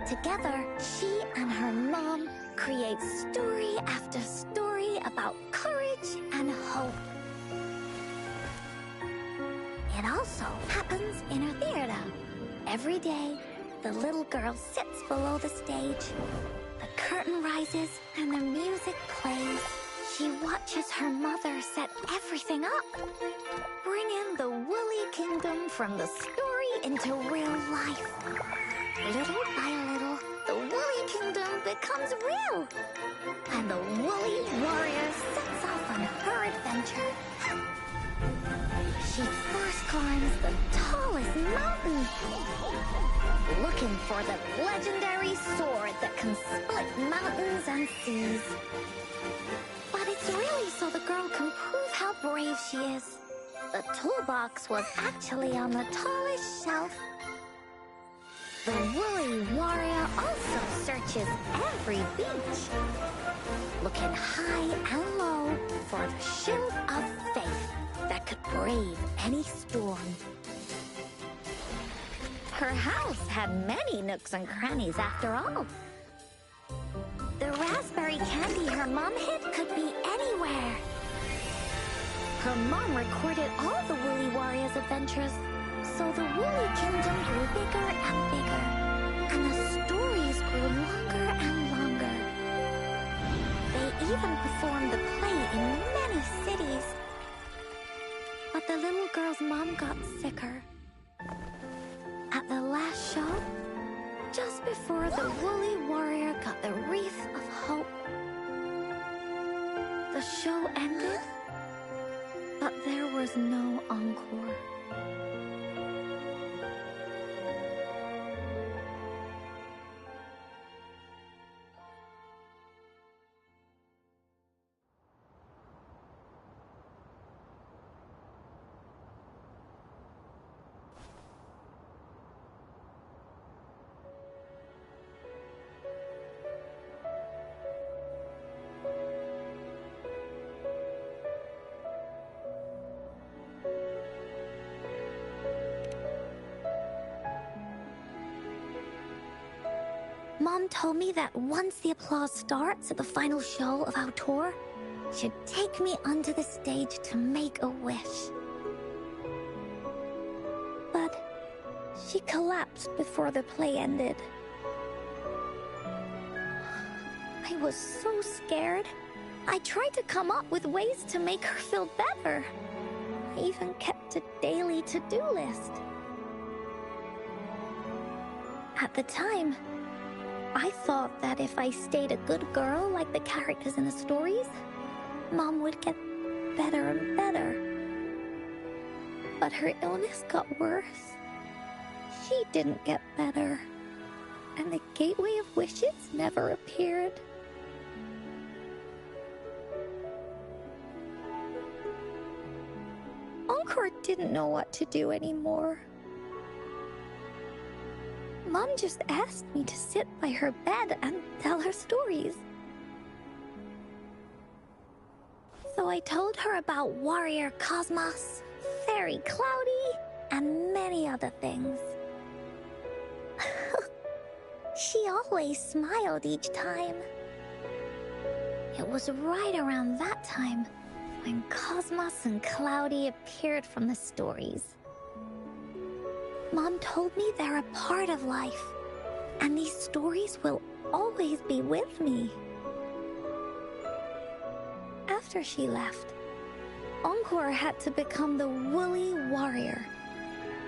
Together, she and her mom create story after story about courage and hope. It also happens in a theater. Every day, the little girl sits below the stage. The curtain rises and the music plays. She watches her mother set everything up, bringing the Woolly Kingdom from the story into real life. Little by little, the Woolly Kingdom becomes real, and the Woolly Warrior sets off on her adventure. She first climbs the tallest mountain, looking for the legendary sword that can split mountains and seas. But it's really so the girl can prove how brave she is. The toolbox was actually on the tallest shelf. The Woolly Warrior also searches every beach, looking high and low for the shield of faith that could brave any storm. Her house had many nooks and crannies after all. The raspberry candy her mom hid could be anywhere. Her mom recorded all the Woolly Warrior's adventures, so the Woolly Kingdom grew bigger and bigger, and the stories grew longer and longer. They even performed the play in many cities. But the little girl's mom got sicker. At the last show, just before the Woolly Warrior got the wreath of hope, the show ended, but there was no encore. Mom told me that once the applause starts at the final show of our tour, she'd take me onto the stage to make a wish. But she collapsed before the play ended. I was so scared. I tried to come up with ways to make her feel better. I even kept a daily to-do list. At the time, I thought that if I stayed a good girl like the characters in the stories, Mom would get better and better. But her illness got worse. She didn't get better, and the Gateway of Wishes never appeared. Encore didn't know what to do anymore. Mom just asked me to sit by her bed and tell her stories. So I told her about Warrior Cosmos, Fairy Cloudy, and many other things. She always smiled each time. It was right around that time when Cosmos and Cloudy appeared from the stories. Mom told me they're a part of life, and these stories will always be with me. After she left, Encore had to become the Woolly Warrior,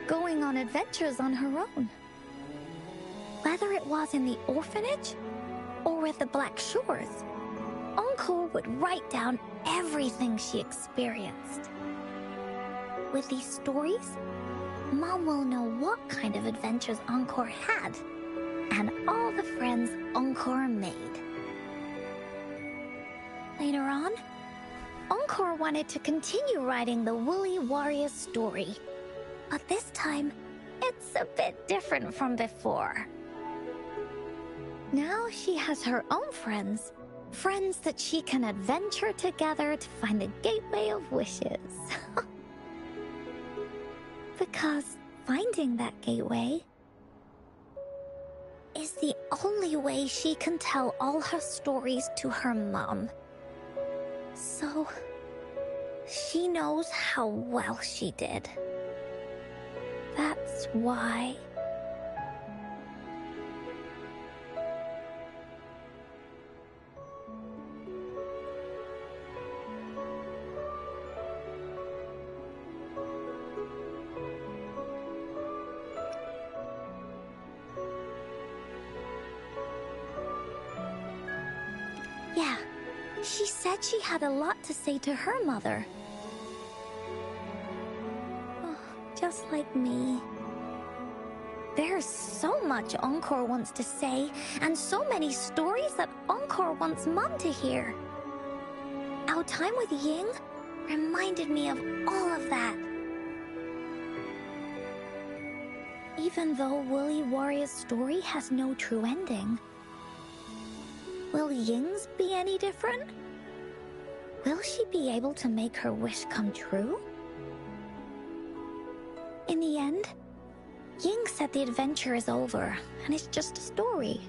going on adventures on her own. Whether it was in the orphanage or with the Black Shores, Encore would write down everything she experienced. With these stories, Mom will know what kind of adventures Encore had, and all the friends Encore made. Later on, Encore wanted to continue writing the Woolly Warrior story. But this time, it's a bit different from before. Now she has her own friends. Friends that she can adventure together to find the Gateway of Wishes. Because finding that gateway is the only way she can tell all her stories to her mom. So, she knows how well she did. That's why. Yeah, she said she had a lot to say to her mother. Oh, just like me. There's so much Encore wants to say, and so many stories that Encore wants Mom to hear. Our time with Ying reminded me of all of that. Even though Woolly Warrior's story has no true ending, will Ying's be any different? Will she be able to make her wish come true? In the end, Ying said the adventure is over, and it's just a story.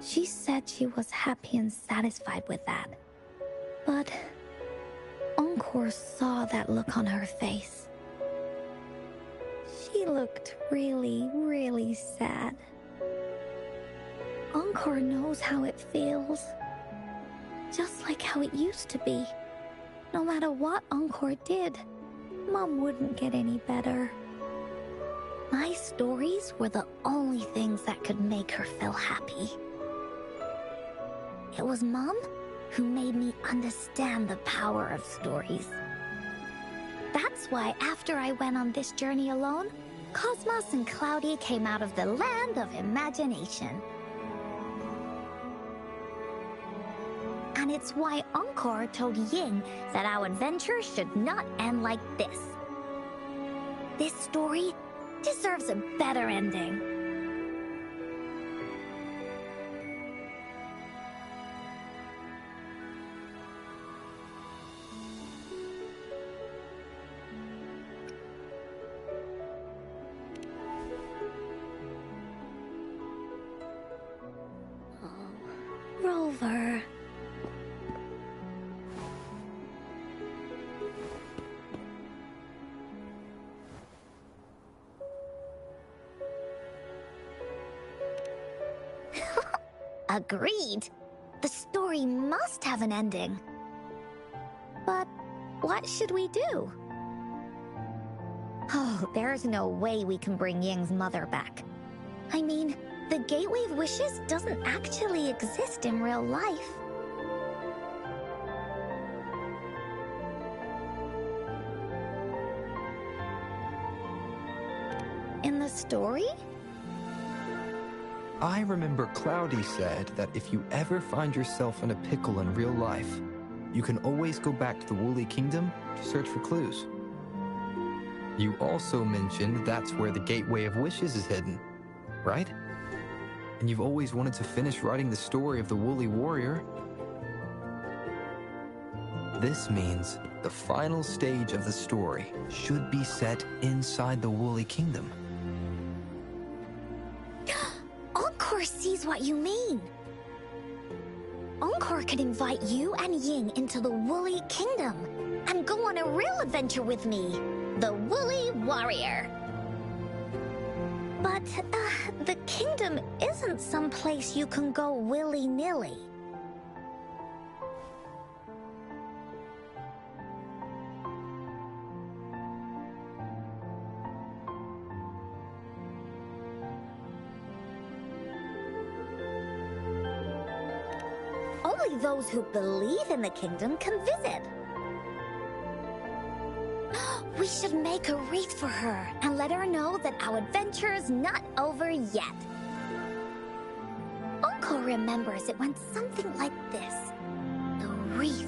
She said she was happy and satisfied with that. But Encore saw that look on her face. She looked really, really sad. Encore knows how it feels. Just like how it used to be. No matter what Encore did, Mom wouldn't get any better. My stories were the only things that could make her feel happy. It was Mom who made me understand the power of stories. That's why after I went on this journey alone, Cosmos and Cloudy came out of the land of imagination. And it's why Encore told Ying that our adventure should not end like this. This story deserves a better ending. Oh, Rover. Agreed. The story must have an ending. But what should we do? Oh, there's no way we can bring Ying's mother back. I mean, the Gateway of Wishes doesn't actually exist in real life. In the story? I remember Cloudy said that if you ever find yourself in a pickle in real life, you can always go back to the Woolly Kingdom to search for clues. You also mentioned that's where the Gateway of Wishes is hidden, right? And you've always wanted to finish writing the story of the Woolly Warrior. This means the final stage of the story should be set inside the Woolly Kingdom. Encore sees what you mean. Encore could invite you and Ying into the Woolly Kingdom and go on a real adventure with me, the Woolly Warrior. But, the kingdom isn't some place you can go willy-nilly. Only those who believe in the kingdom can visit. We should make a wreath for her and let her know that our adventure is not over yet. Encore remembers it went something like this. The wreath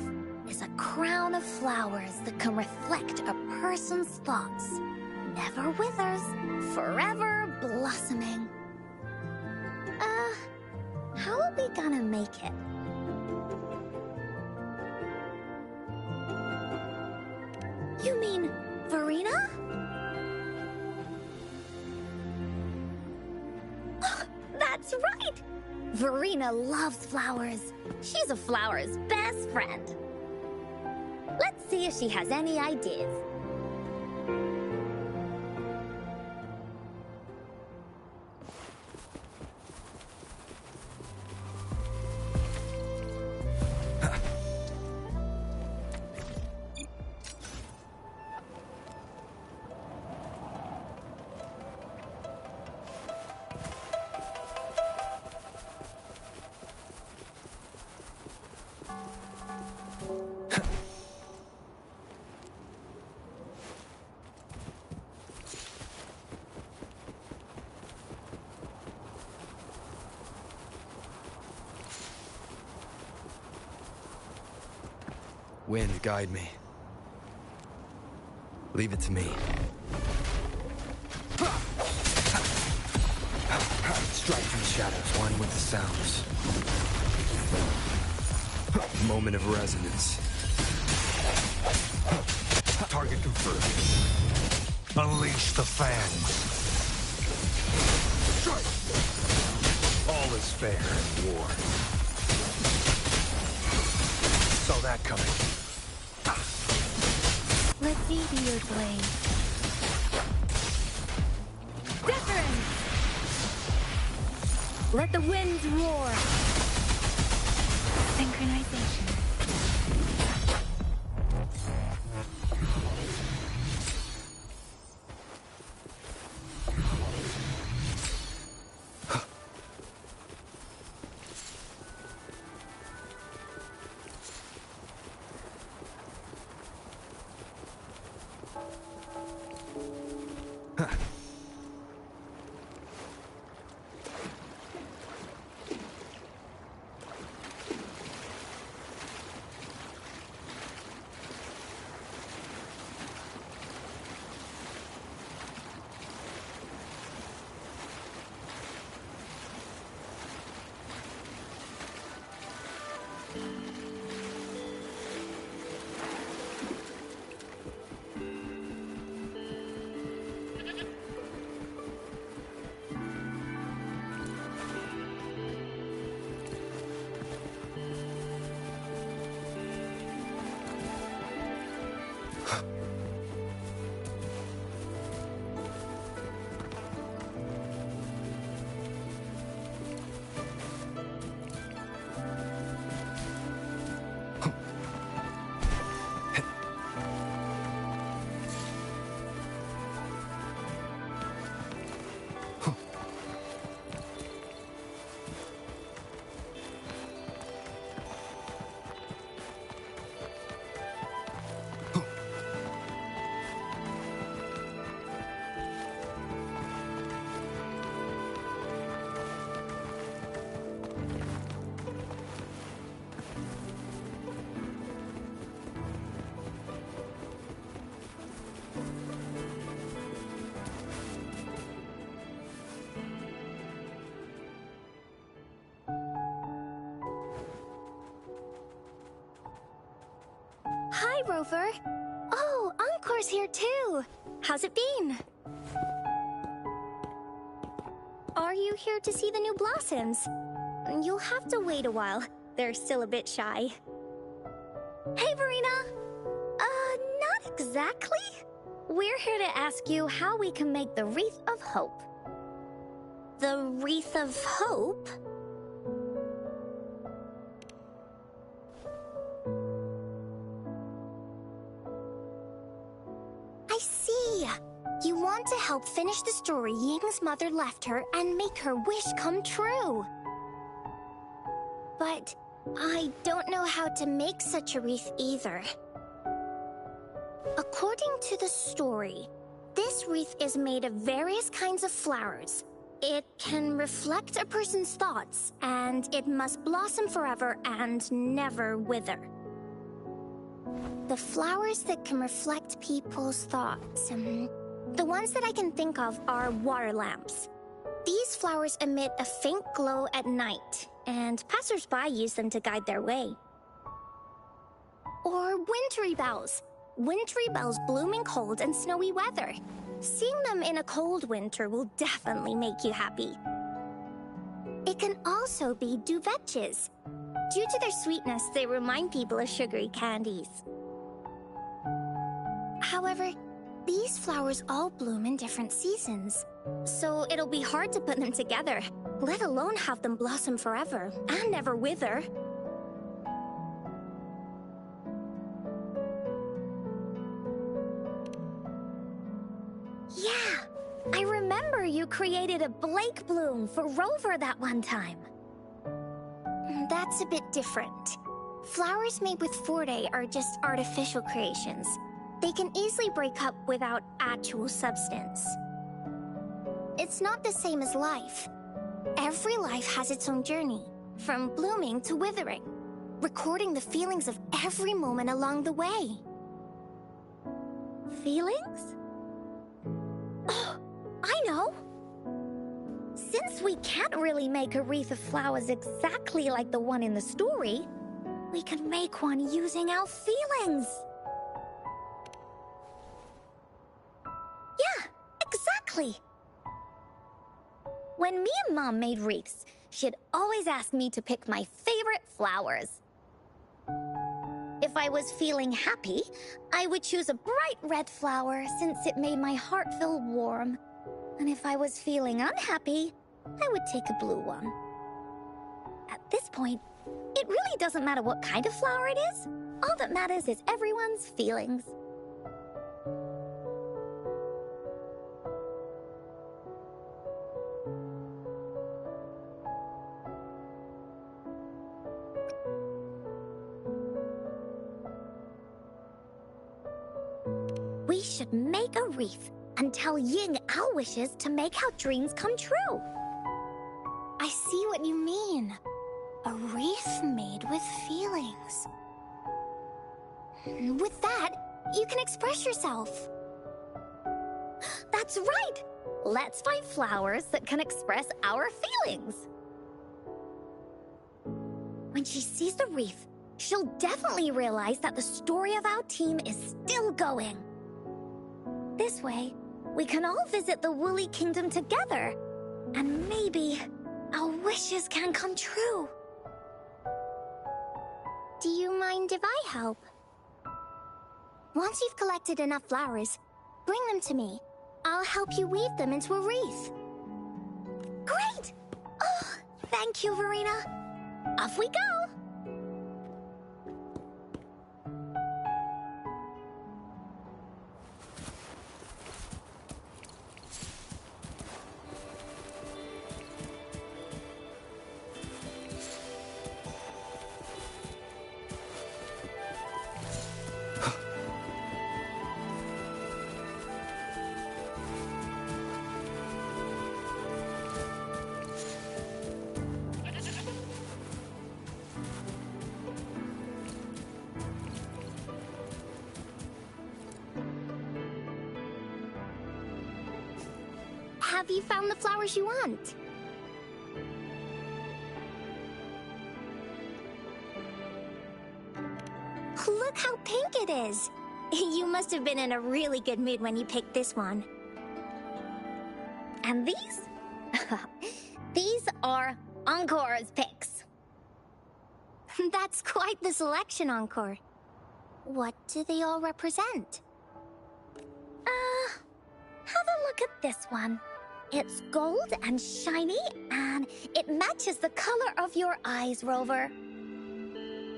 is a crown of flowers that can reflect a person's thoughts. Never withers, forever blossoming. How are we gonna make it? You mean Verena? That's right! Verena loves flowers. She's a flower's best friend. Let's see if she has any ideas. Wind, guide me. Leave it to me. Strike from the shadows, one with the sounds. Moment of resonance. Target confirmed. Unleash the fangs. Strike! All is fair in war. Saw that coming. Let thee be your blade. Difference! Let the winds roar. Synchronization. Hi, Rover. Oh, Encore's here too. How's it been? Are you here to see the new blossoms? You'll have to wait a while. They're still a bit shy. Hey, Verena. Not exactly. We're here to ask you how we can make the Wreath of Hope. The Wreath of Hope? I see. You want to help finish the story Ying's mother left her and make her wish come true. But I don't know how to make such a wreath either. According to the story, this wreath is made of various kinds of flowers, It can reflect a person's thoughts, and it must blossom forever and never wither. The flowers that can reflect people's thoughts. The ones that I can think of are water lamps. These flowers emit a faint glow at night, and passers-by use them to guide their way. Or wintry bells. Wintry bells bloom in cold and snowy weather. Seeing them in a cold winter will definitely make you happy. It can also be duvetches. Due to their sweetness, they remind people of sugary candies. However, these flowers all bloom in different seasons, so it'll be hard to put them together, let alone have them blossom forever and never wither. Yeah, I remember you created a Blake bloom for Rover that one time. That's a bit different. Flowers made with Forte are just artificial creations. They can easily break up without actual substance. It's not the same as life. Every life has its own journey, from blooming to withering, recording the feelings of every moment along the way. Feelings? Oh, I know! Since we can't really make a wreath of flowers exactly like the one in the story, we can make one using our feelings. Yeah, exactly. When me and Mom made wreaths, she'd always ask me to pick my favorite flowers. If I was feeling happy, I would choose a bright red flower since it made my heart feel warm. And if I was feeling unhappy, I would take a blue one. At this point, it really doesn't matter what kind of flower it is. All that matters is everyone's feelings. We should make a wreath and tell Ying our wishes to make our dreams come true. I see what you mean. A wreath made with feelings. With that, you can express yourself. That's right! Let's find flowers that can express our feelings. When she sees the wreath, she'll definitely realize that the story of our team is still going. This way, we can all visit the Woolly Kingdom together, and maybe our wishes can come true. Do you mind if I help? Once you've collected enough flowers, bring them to me. I'll help you weave them into a wreath. Great! Oh, thank you, Verena. Off we go! Have you found the flowers you want? Look how pink it is! You must have been in a really good mood when you picked this one. And these? These are Encore's picks. That's quite the selection, Encore. What do they all represent? Have a look at this one. It's gold and shiny, and it matches the color of your eyes, Rover.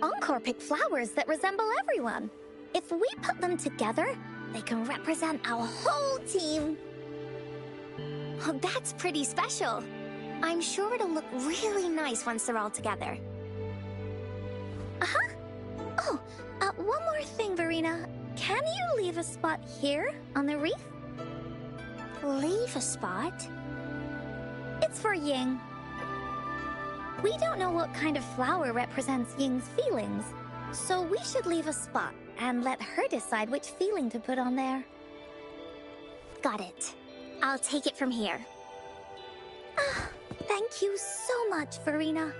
Encore picked flowers that resemble everyone. If we put them together, they can represent our whole team. Oh, that's pretty special. I'm sure it'll look really nice once they're all together. Uh-huh. Oh, one more thing, Verena. Can you leave a spot here on the wreath? Leave a spot? It's for Ying. We don't know what kind of flower represents Ying's feelings, so we should leave a spot and let her decide which feeling to put on there. Got it. I'll take it from here. Thank you so much, Farina.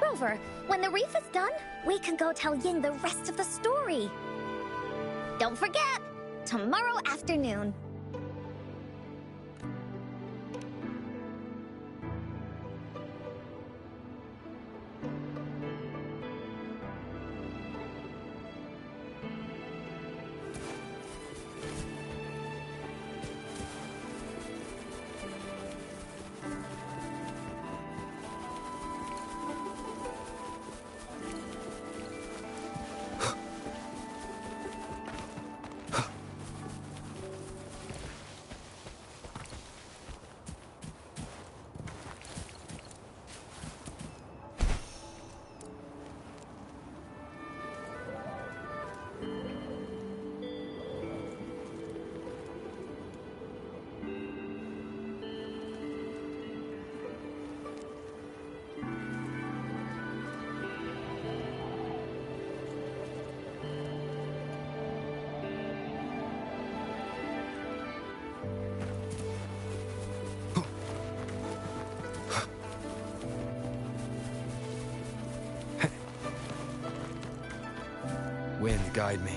Rover, when the reef is done, we can go tell Ying the rest of the story. Don't forget, tomorrow afternoon. Wind, guide me.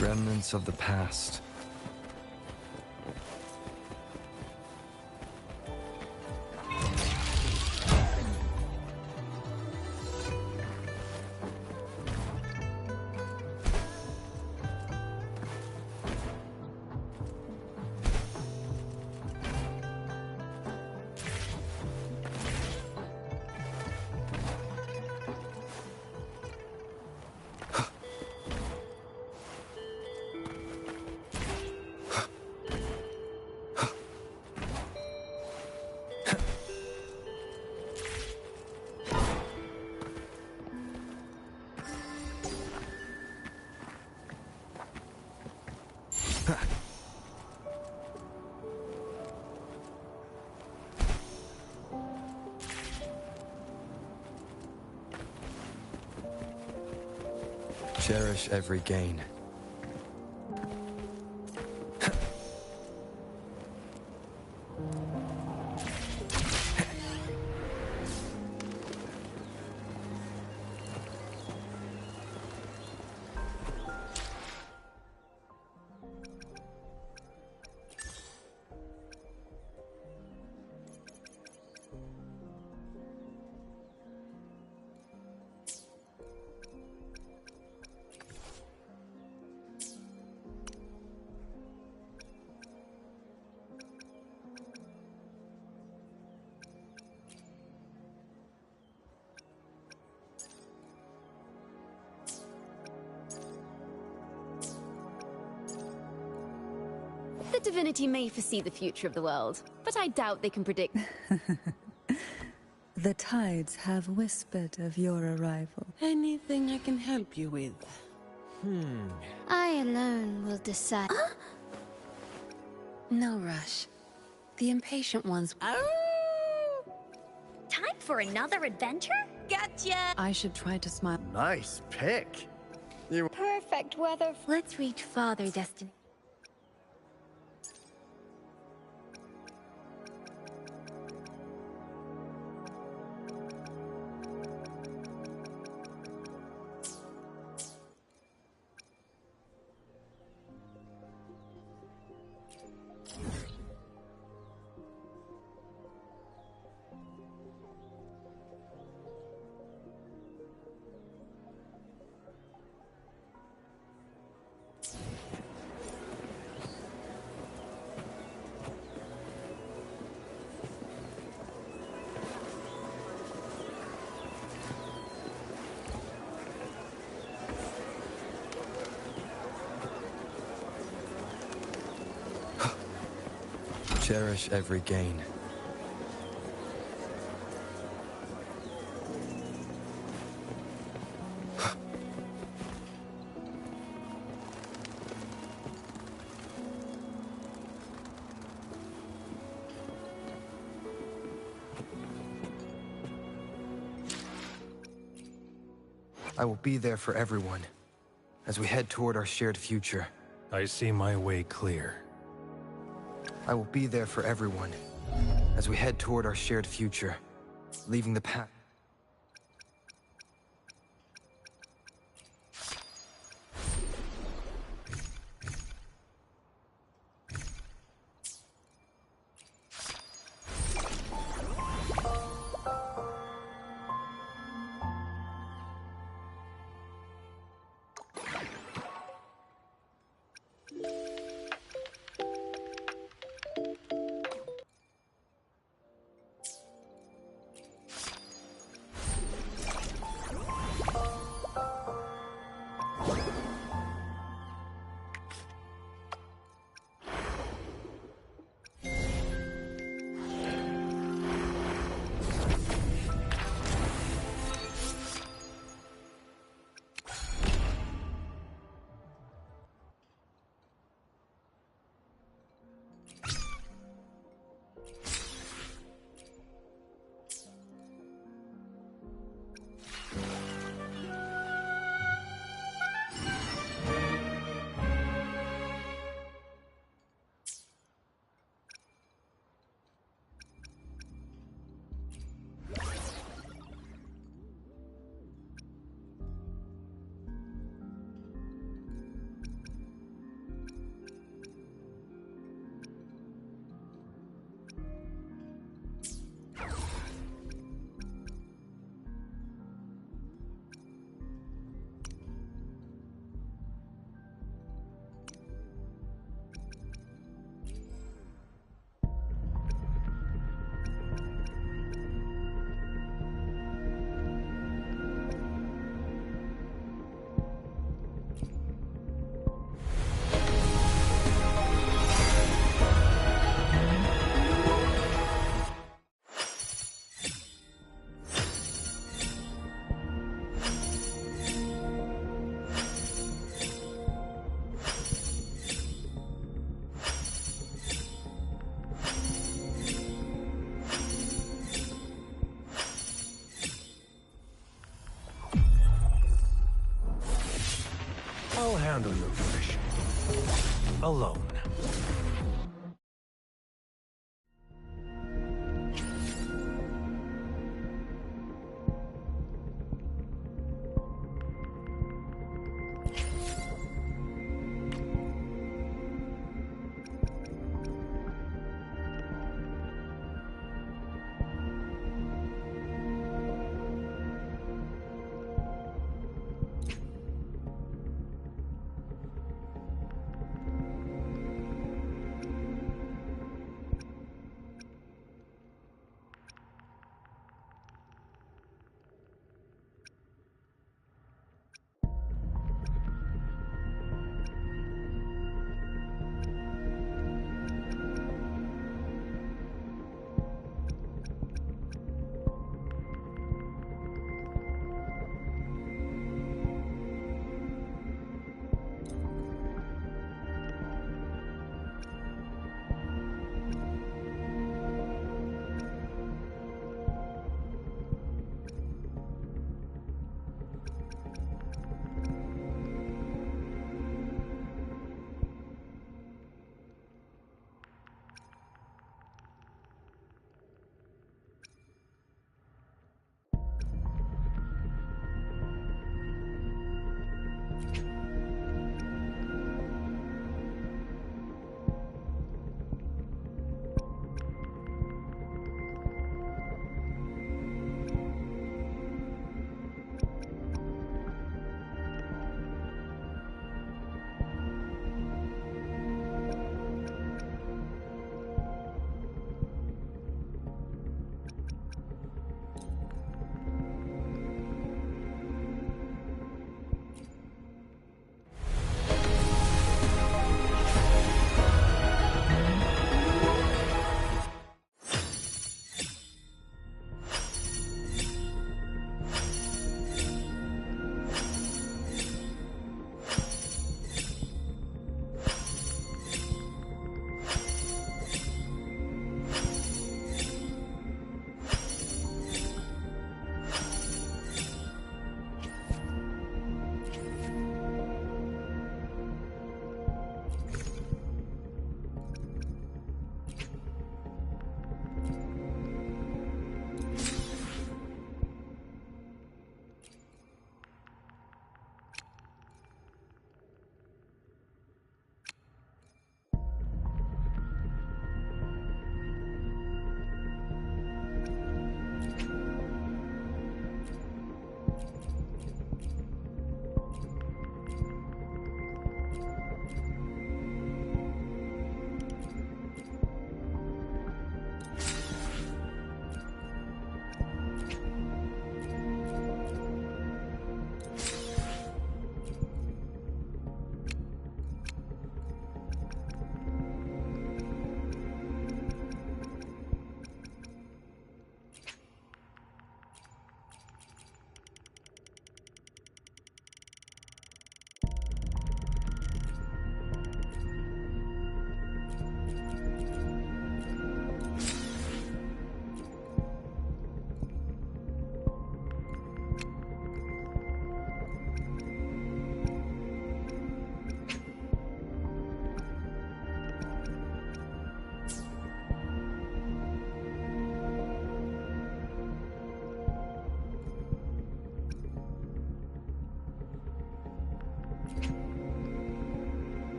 Remnants of the past. Cherish every gain. divinity may foresee the future of the world, but I doubt they can predict. The tides have whispered of your arrival. Anything I can help you with? I alone will decide. No rush. The impatient ones. Time for another adventure? Gotcha! I should try to smile. Nice pick. Perfect weather. Let's reach Father Destiny. Cherish every gain. I will be there for everyone as we head toward our shared future. I see my way clear. I will be there for everyone as we head toward our shared future, leaving the past. I'll handle your fish. Alone.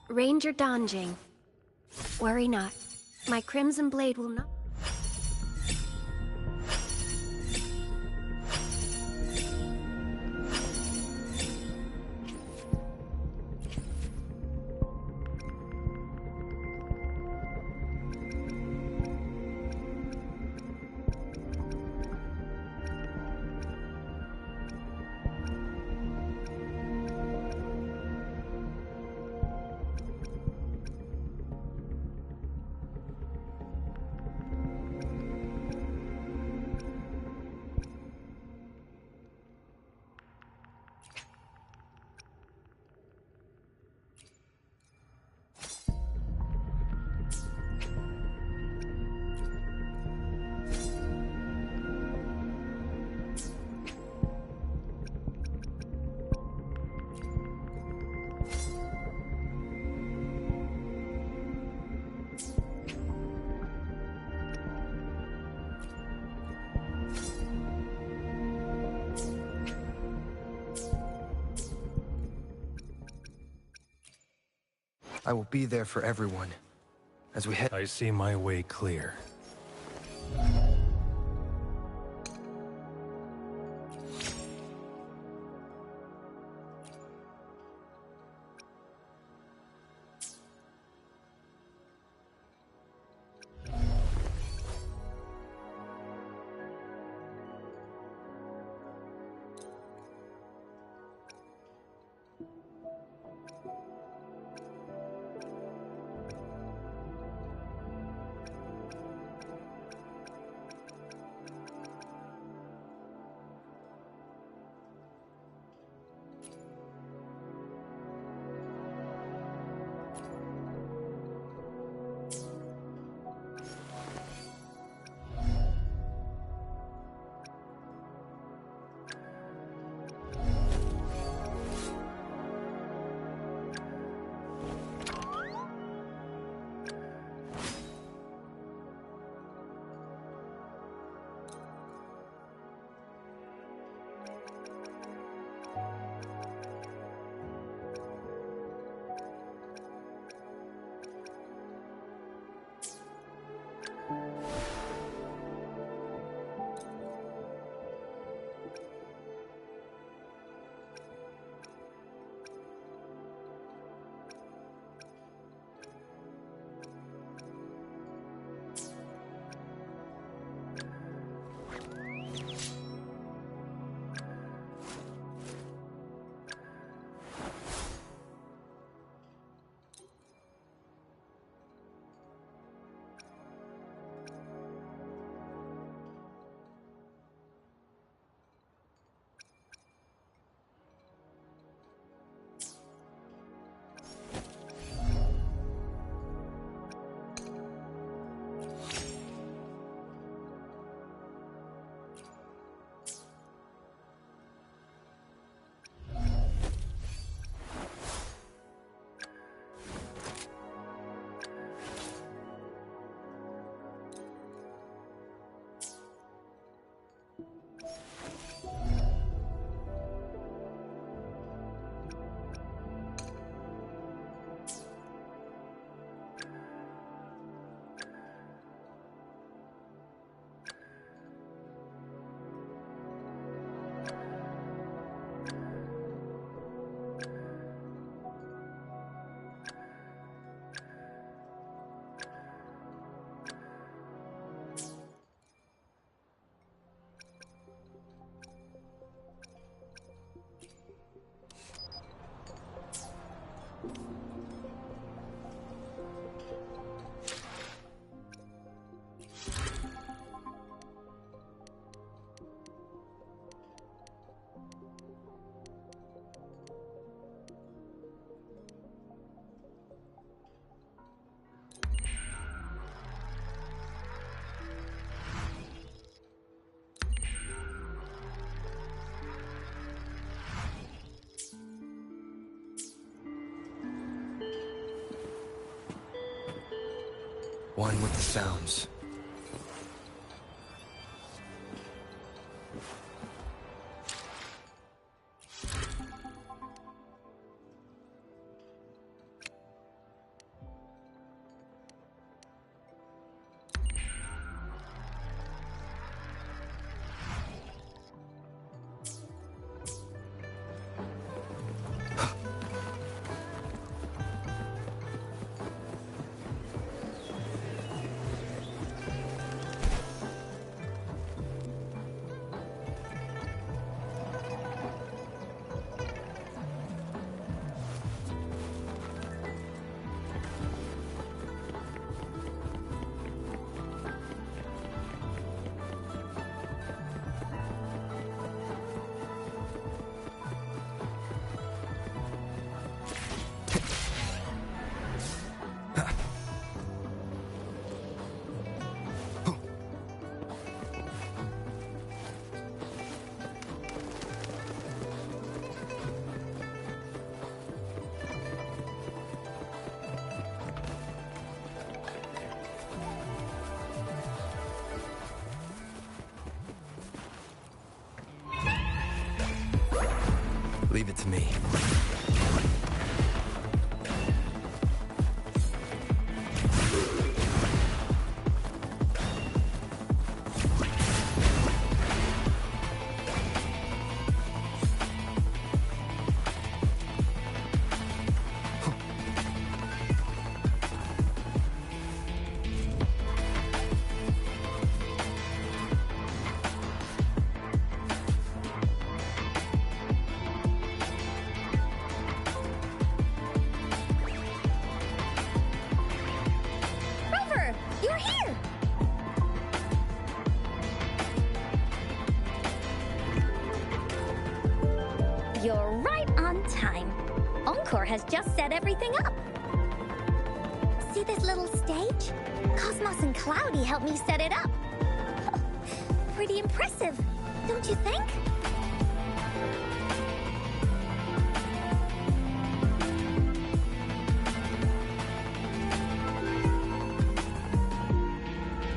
Ranger Donjing. Worry not. My crimson blade will not... I will be there for everyone. As we head... I see my way clear. One with the sounds. Leave it to me. Rover, you're here! You're right on time. Encore has just set everything up. See this little stage? Cosmos and Cloudy helped me set it up. Pretty impressive, don't you think?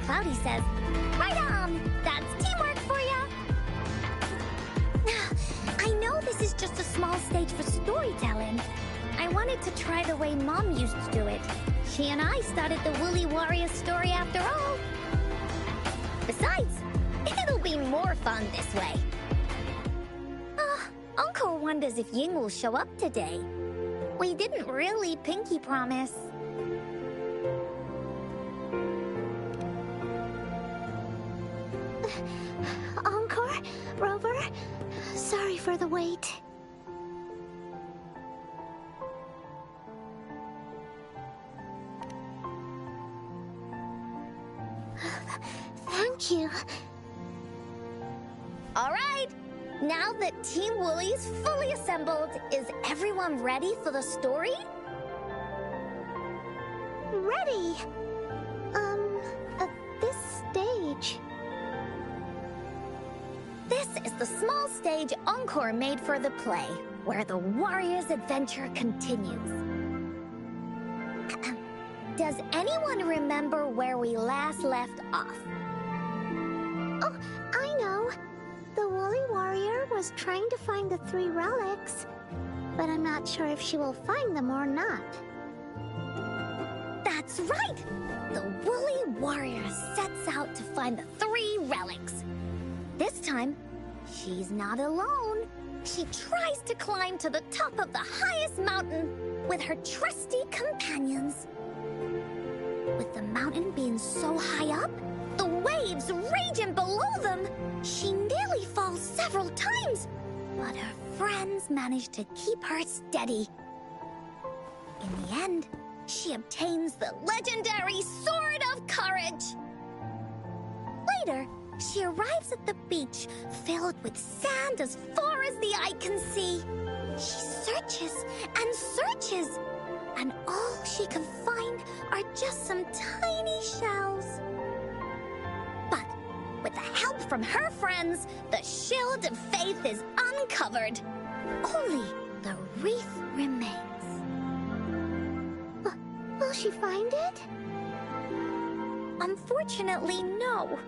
Cloudy says, right on! That's teamwork for ya! I know this is just a small stage for storytelling. I wanted to try the way Mom used to do it. She and I started the Woolly Warrior story after all. Besides, it'll be more fun this way. Encore wonders if Ying will show up today. We didn't really pinky promise. Encore, Rover, sorry for the wait. Thank you. All right, now that Team Woolly's fully assembled, is everyone ready for the story? Ready? At this stage. This is the small stage Encore made for the play, where the warrior's adventure continues. Does anyone remember where we last left off? Oh, I know. The Woolly Warrior was trying to find the 3 relics, but I'm not sure if she will find them or not. That's right! The Woolly Warrior sets out to find the 3 relics. This time, she's not alone. She tries to climb to the top of the highest mountain with her trusty companions. With the mountain being so high up, the waves raging below them, she nearly falls several times, but her friends manage to keep her steady. In the end, she obtains the legendary Sword of Courage. Later, she arrives at the beach filled with sand as far as the eye can see. She searches and searches, and all she can find are just some tiny shells. But with the help from her friends, the shield of faith is uncovered. Only the wreath remains. Will she find it? Unfortunately, no.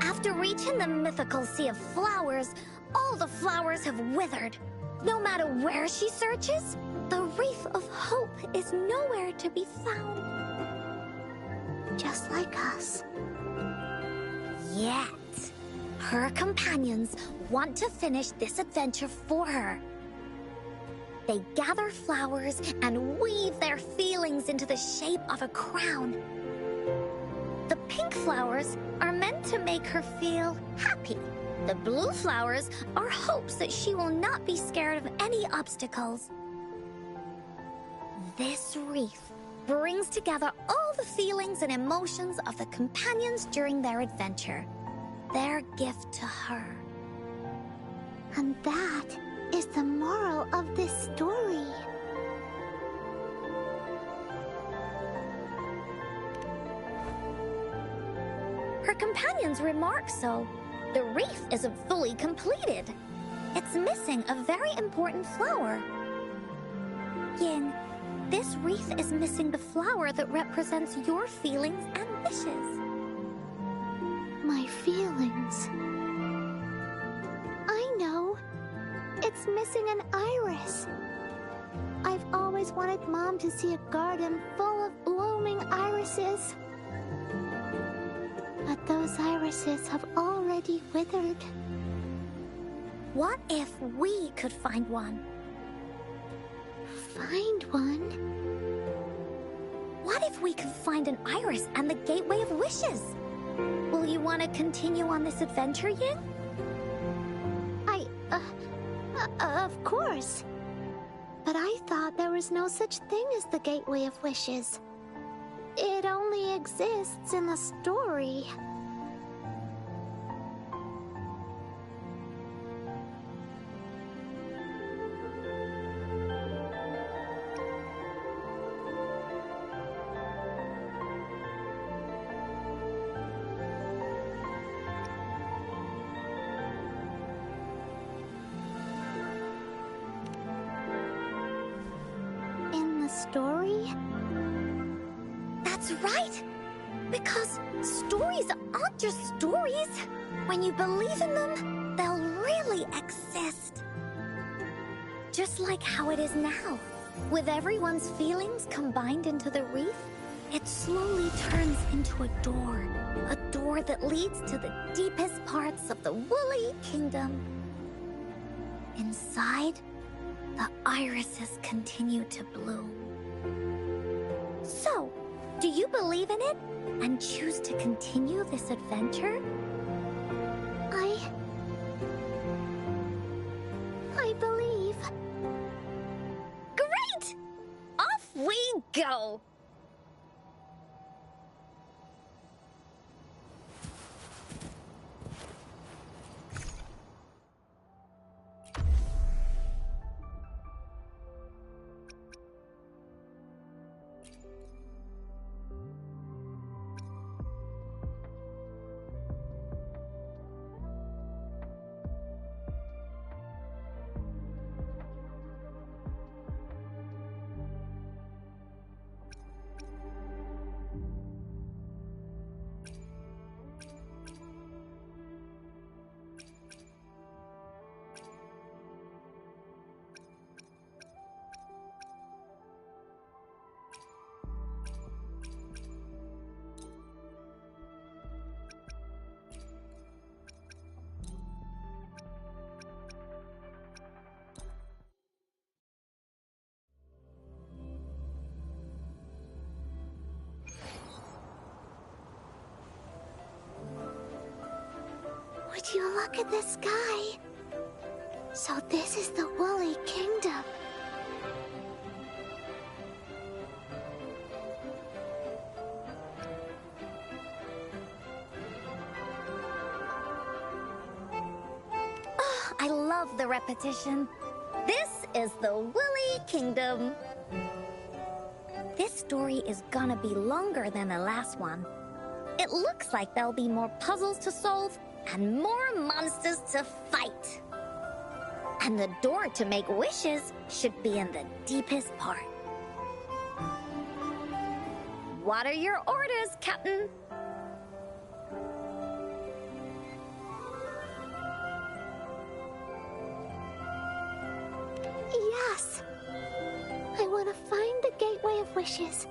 After reaching the mythical Sea of Flowers, all the flowers have withered. No matter where she searches, the Wreath of Hope is nowhere to be found. Just like us. Yet, her companions want to finish this adventure for her. They gather flowers and weave their feelings into the shape of a crown. The pink flowers are meant to make her feel happy. The blue flowers are hopes that she will not be scared of any obstacles. This wreath brings together all the feelings and emotions of the companions during their adventure. Their gift to her. And that is the moral of this story. Her companions remark so. The wreath isn't fully completed. It's missing a very important flower. Ying, this wreath is missing the flower that represents your feelings and wishes. My feelings. I know. It's it's missing an iris. I've always wanted Mom to see a garden full of blooming irises. But those irises have already withered. What if we could find one? Find one? What if we could find an iris and the Gateway of Wishes? Will you want to continue on this adventure, Yin? Of course. But I thought there was no such thing as the Gateway of Wishes. It only exists in the story. Story? That's right! Because stories aren't just stories. When you believe in them, they'll really exist. Just like how it is now. With everyone's feelings combined into the wreath, it slowly turns into a door. A door that leads to the deepest parts of the Woolly Kingdom. Inside, the irises continue to bloom. So, do you believe in it and choose to continue this adventure? I believe. Great! Off we go! Would you look at the sky? So this is the Woolly Kingdom. Oh, I love the repetition. This is the Woolly Kingdom. This story is gonna be longer than the last one. It looks like there'll be more puzzles to solve and more monsters to fight. And the door to make wishes should be in the deepest part. What are your orders, Captain? Yes. I want to find the Gateway of Wishes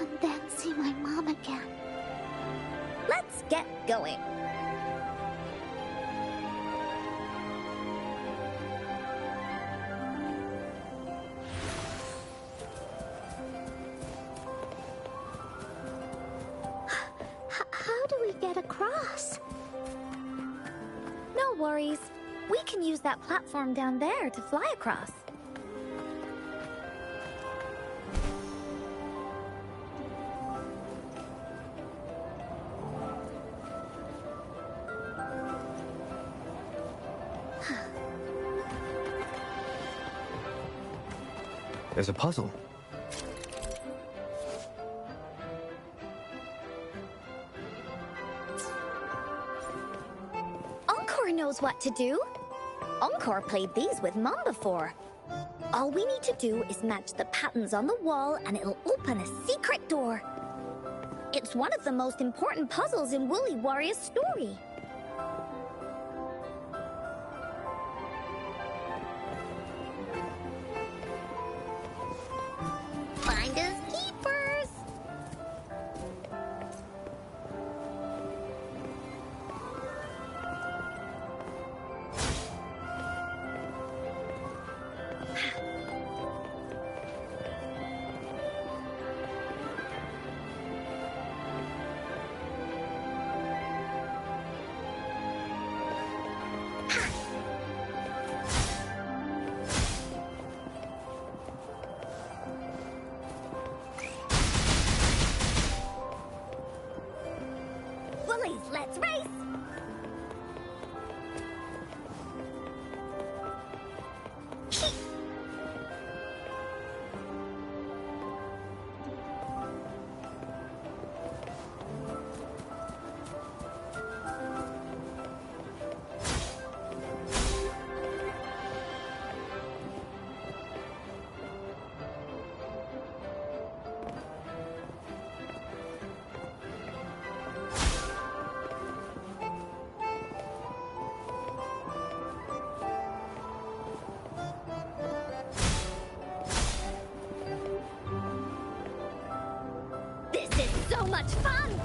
and then see my mom again. Let's get going. How do we get across? No worries. We can use that platform down there to fly across. There's a puzzle. Encore knows what to do. Encore played these with Mom before. All we need to do is match the patterns on the wall and it'll open a secret door. It's one of the most important puzzles in Woolly Warrior's story. much fun!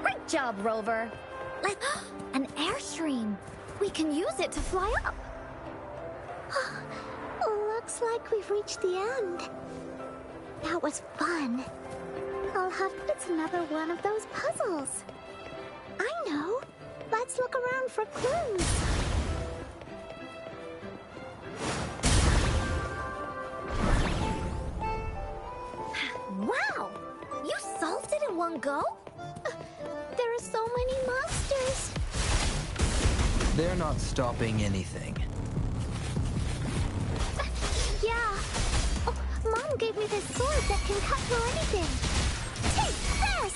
Great job, Rover. An airstream. We can use it to fly up. Looks like we've reached the end. That was fun. It's another one of those puzzles. I know. Let's look around for clues. Wow! You solved it in one go? There are so many monsters. They're not stopping anything. Yeah. Oh, Mom gave me this sword that can cut through anything. Take this!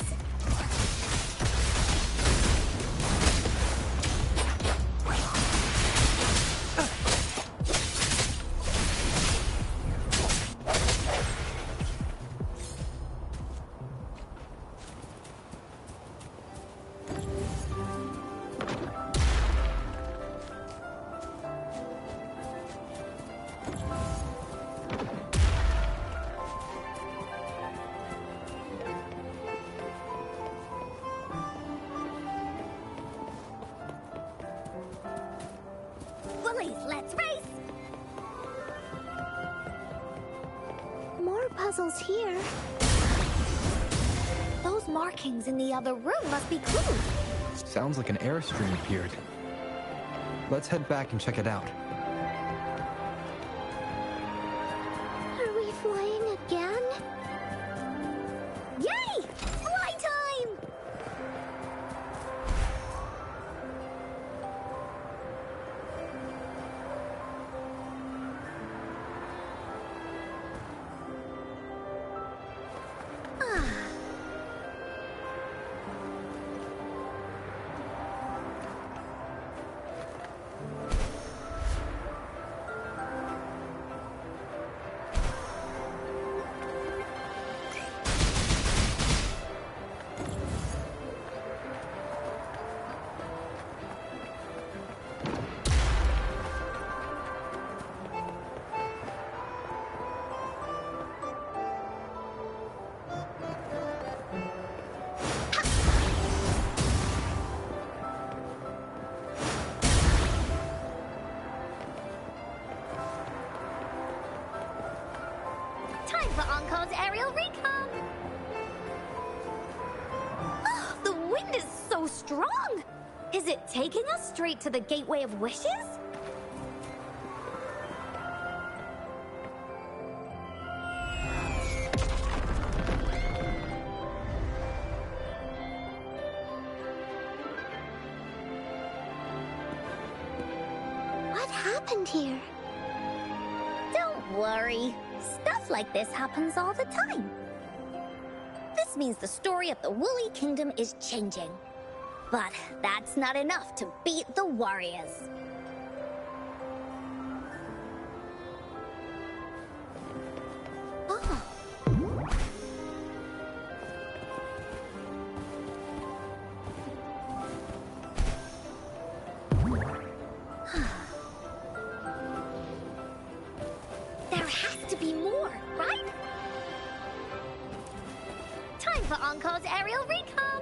Let's race! More puzzles here. Those markings in the other room must be clues. Sounds like an airstream appeared. Let's head back and check it out. Are we flying again? Yay! Fly time! Time for Encode's aerial recon! Oh, the wind is so strong! Is it taking us straight to the Gateway of Wishes? What happened here? Don't worry. Stuff like this happens all the time. This means the story of the Woolly Kingdom is changing. But that's not enough to beat the warriors. Oh. There has to be more, right? Time for Encode's aerial recon!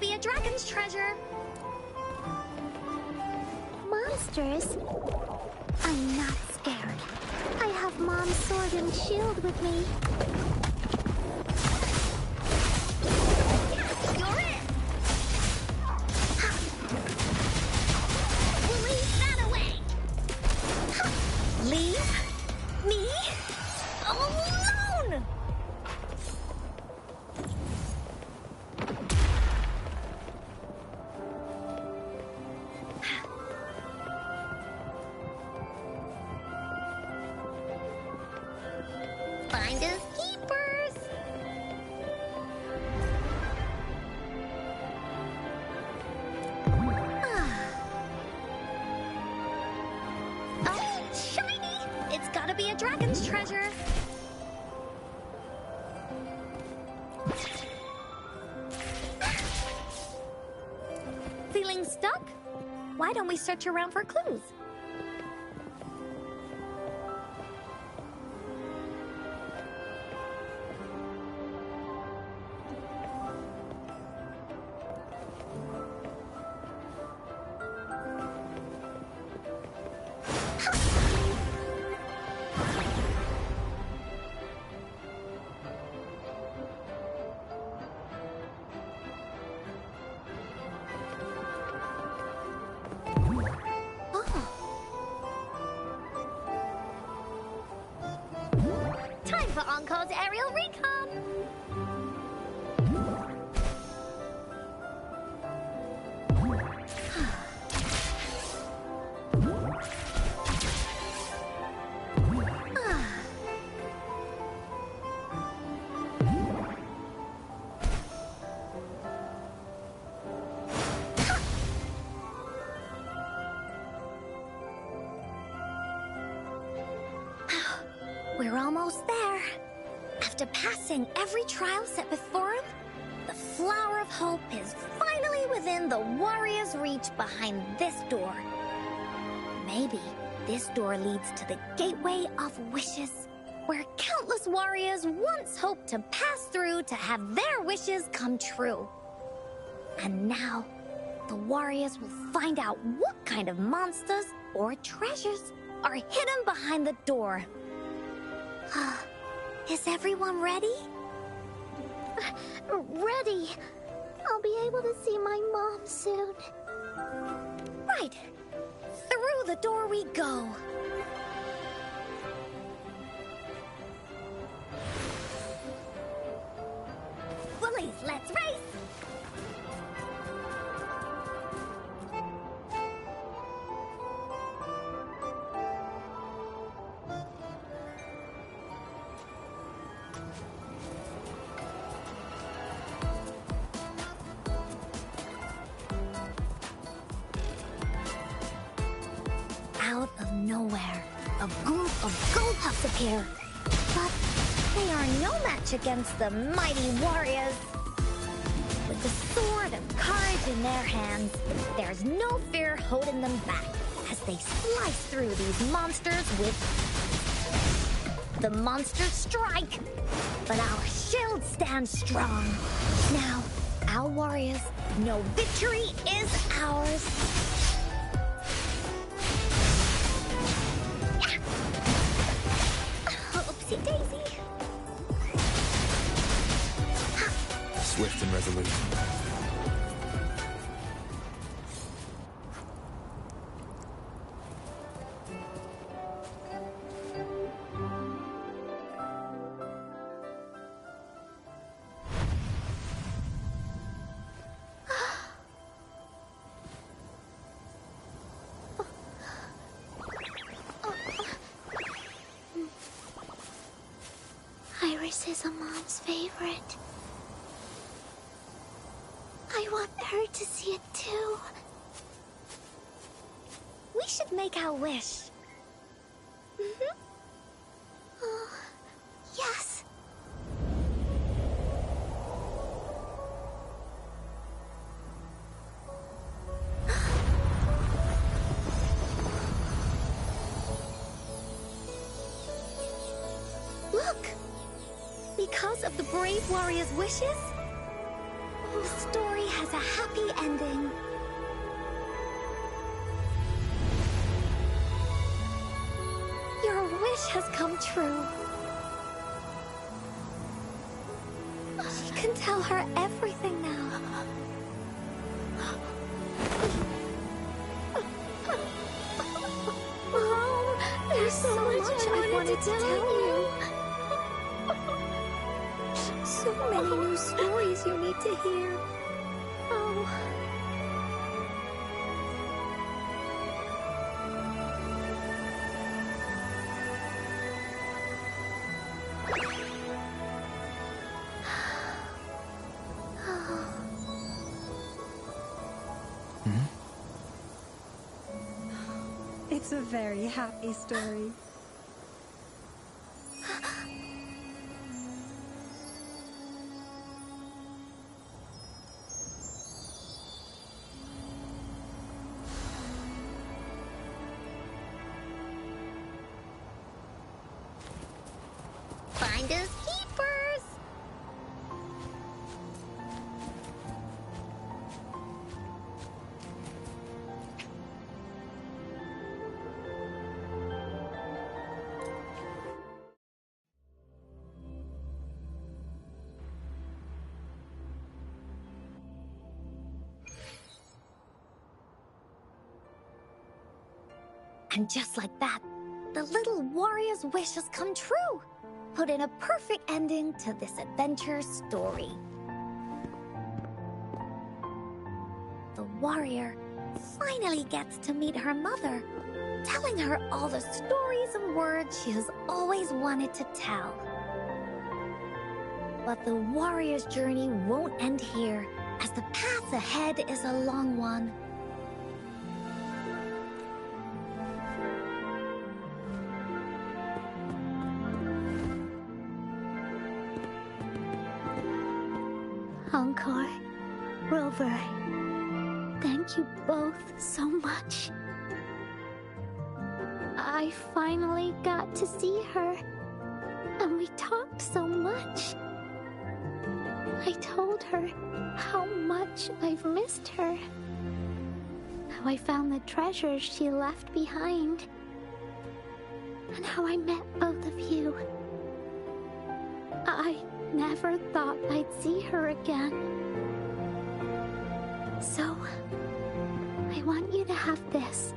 be a dragon's treasure. Monsters? I'm not scared. I have Mom's sword and shield with me. You're it! We'll leave that away! Leave? Me? Alone! Finders keepers! Oh, shiny! It's gotta be a dragon's treasure. Feeling stuck? Why don't we search around for clues? Time for Encore's aerial recon! We're almost there. After passing every trial set before him, the Flower of Hope is finally within the warrior's reach behind this door. Maybe this door leads to the Gateway of Wishes, where countless warriors once hoped to pass through to have their wishes come true. And now, the warriors will find out what kind of monsters or treasures are hidden behind the door. Is everyone ready? Ready. I'll be able to see my mom soon. Right. Through the door we go. Bullies, let's race! Out of nowhere, a group of gold puffs appear. But they are no match against the mighty warriors. With the sword of courage in their hands, there's no fear holding them back as they slice through these monsters with... The monsters strike, but our shield stands strong. Now, our warriors know victory is ours. Oopsie daisy. Swift and resolute. Iris is a mom's favorite. I want her to see it too. We should make our wish. Oh, yes. Look! Because of the brave warrior's wishes, little story has a happy ending. Your wish has come true. She can tell her everything now. Mom, there's so much I wanted to tell you. So many new stories you need to hear. Oh. It's a very happy story. Finders keepers. And just like that, the little warrior's wish has come true. Put in a perfect ending to this adventure story. The warrior finally gets to meet her mother, telling her all the stories and words she has always wanted to tell. But the warrior's journey won't end here, as the path ahead is a long one. Encore, Rover, thank you both so much. I finally got to see her, and we talked so much. I told her how much I've missed her, how I found the treasures she left behind, and how I met both of you. I never thought I'd see her again. So, I want you to have this.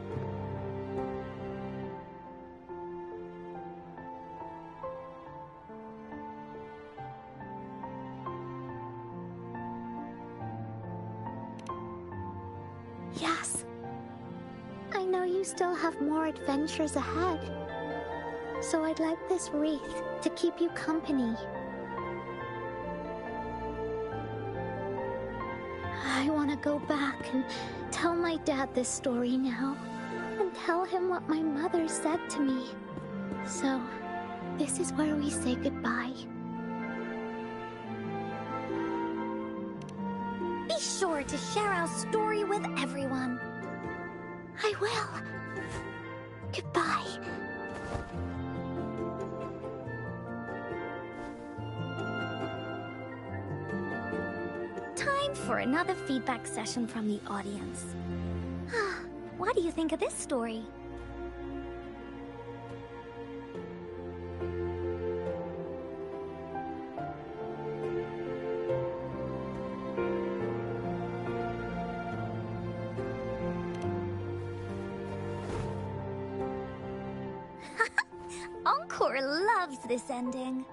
Yes. I know you still have more adventures ahead. So I'd like this wreath to keep you company. I want to go back and tell my dad this story now, and tell him what my mother said to me. So, this is where we say goodbye. Be sure to share our story with everyone. I will. Goodbye. Time for another feedback session from the audience. What do you think of this story? Encore loves this ending.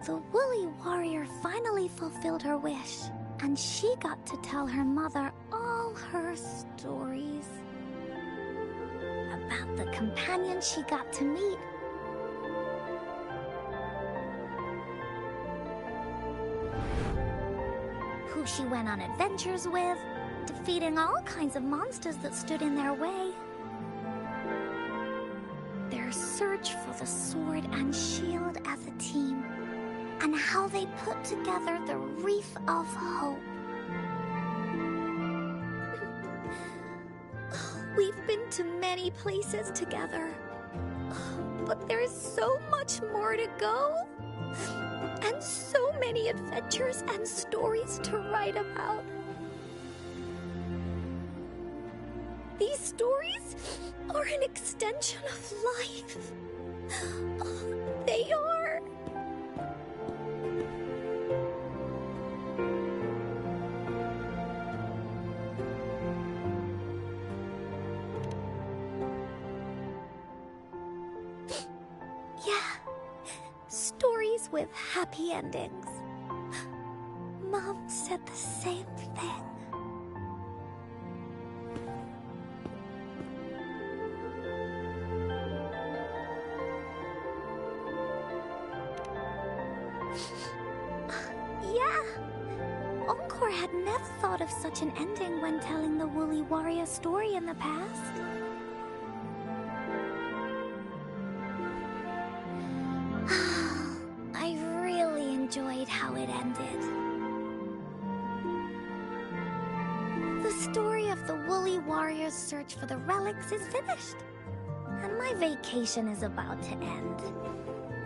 The woolly warrior finally fulfilled her wish, and she got to tell her mother all her stories. About the companion she got to meet. Who she went on adventures with, defeating all kinds of monsters that stood in their way. Their search for the sword and shield as a team, and how they put together the Wreath of Hope. We've been to many places together, but there's so much more to go. And so many adventures and stories to write about. These stories are an extension of life. Oh, they are. Yeah, stories with happy endings. Mom said the same thing. Yeah, Encore had never thought of such an ending when telling the Woolly Warrior story in the past. I really enjoyed how it ended. The story of the Woolly Warrior's search for the relics is finished, and my vacation is about to end.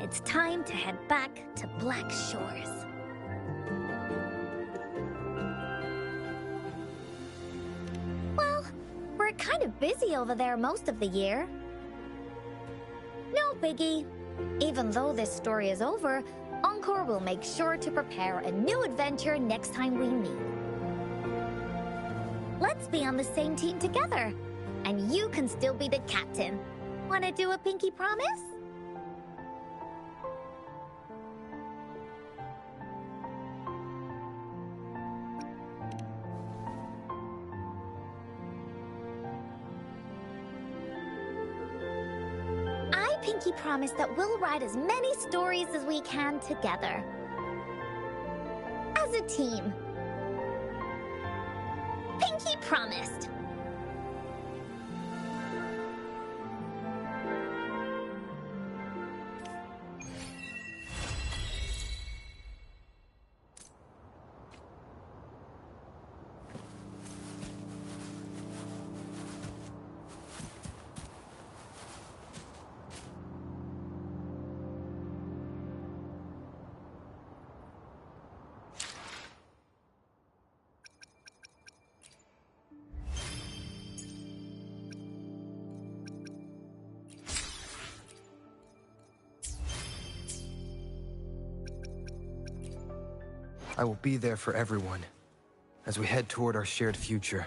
It's time to head back to Black Shores. Well, we're kind of busy over there most of the year. No biggie. Even though this story is over, Encore will make sure to prepare a new adventure next time we meet. Let's be on the same team together, and you can still be the captain. Wanna do a pinky promise? I pinky promise that we'll write as many stories as we can together. As a team. Pinky promised. I will be there for everyone as we head toward our shared future,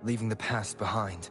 leaving the past behind.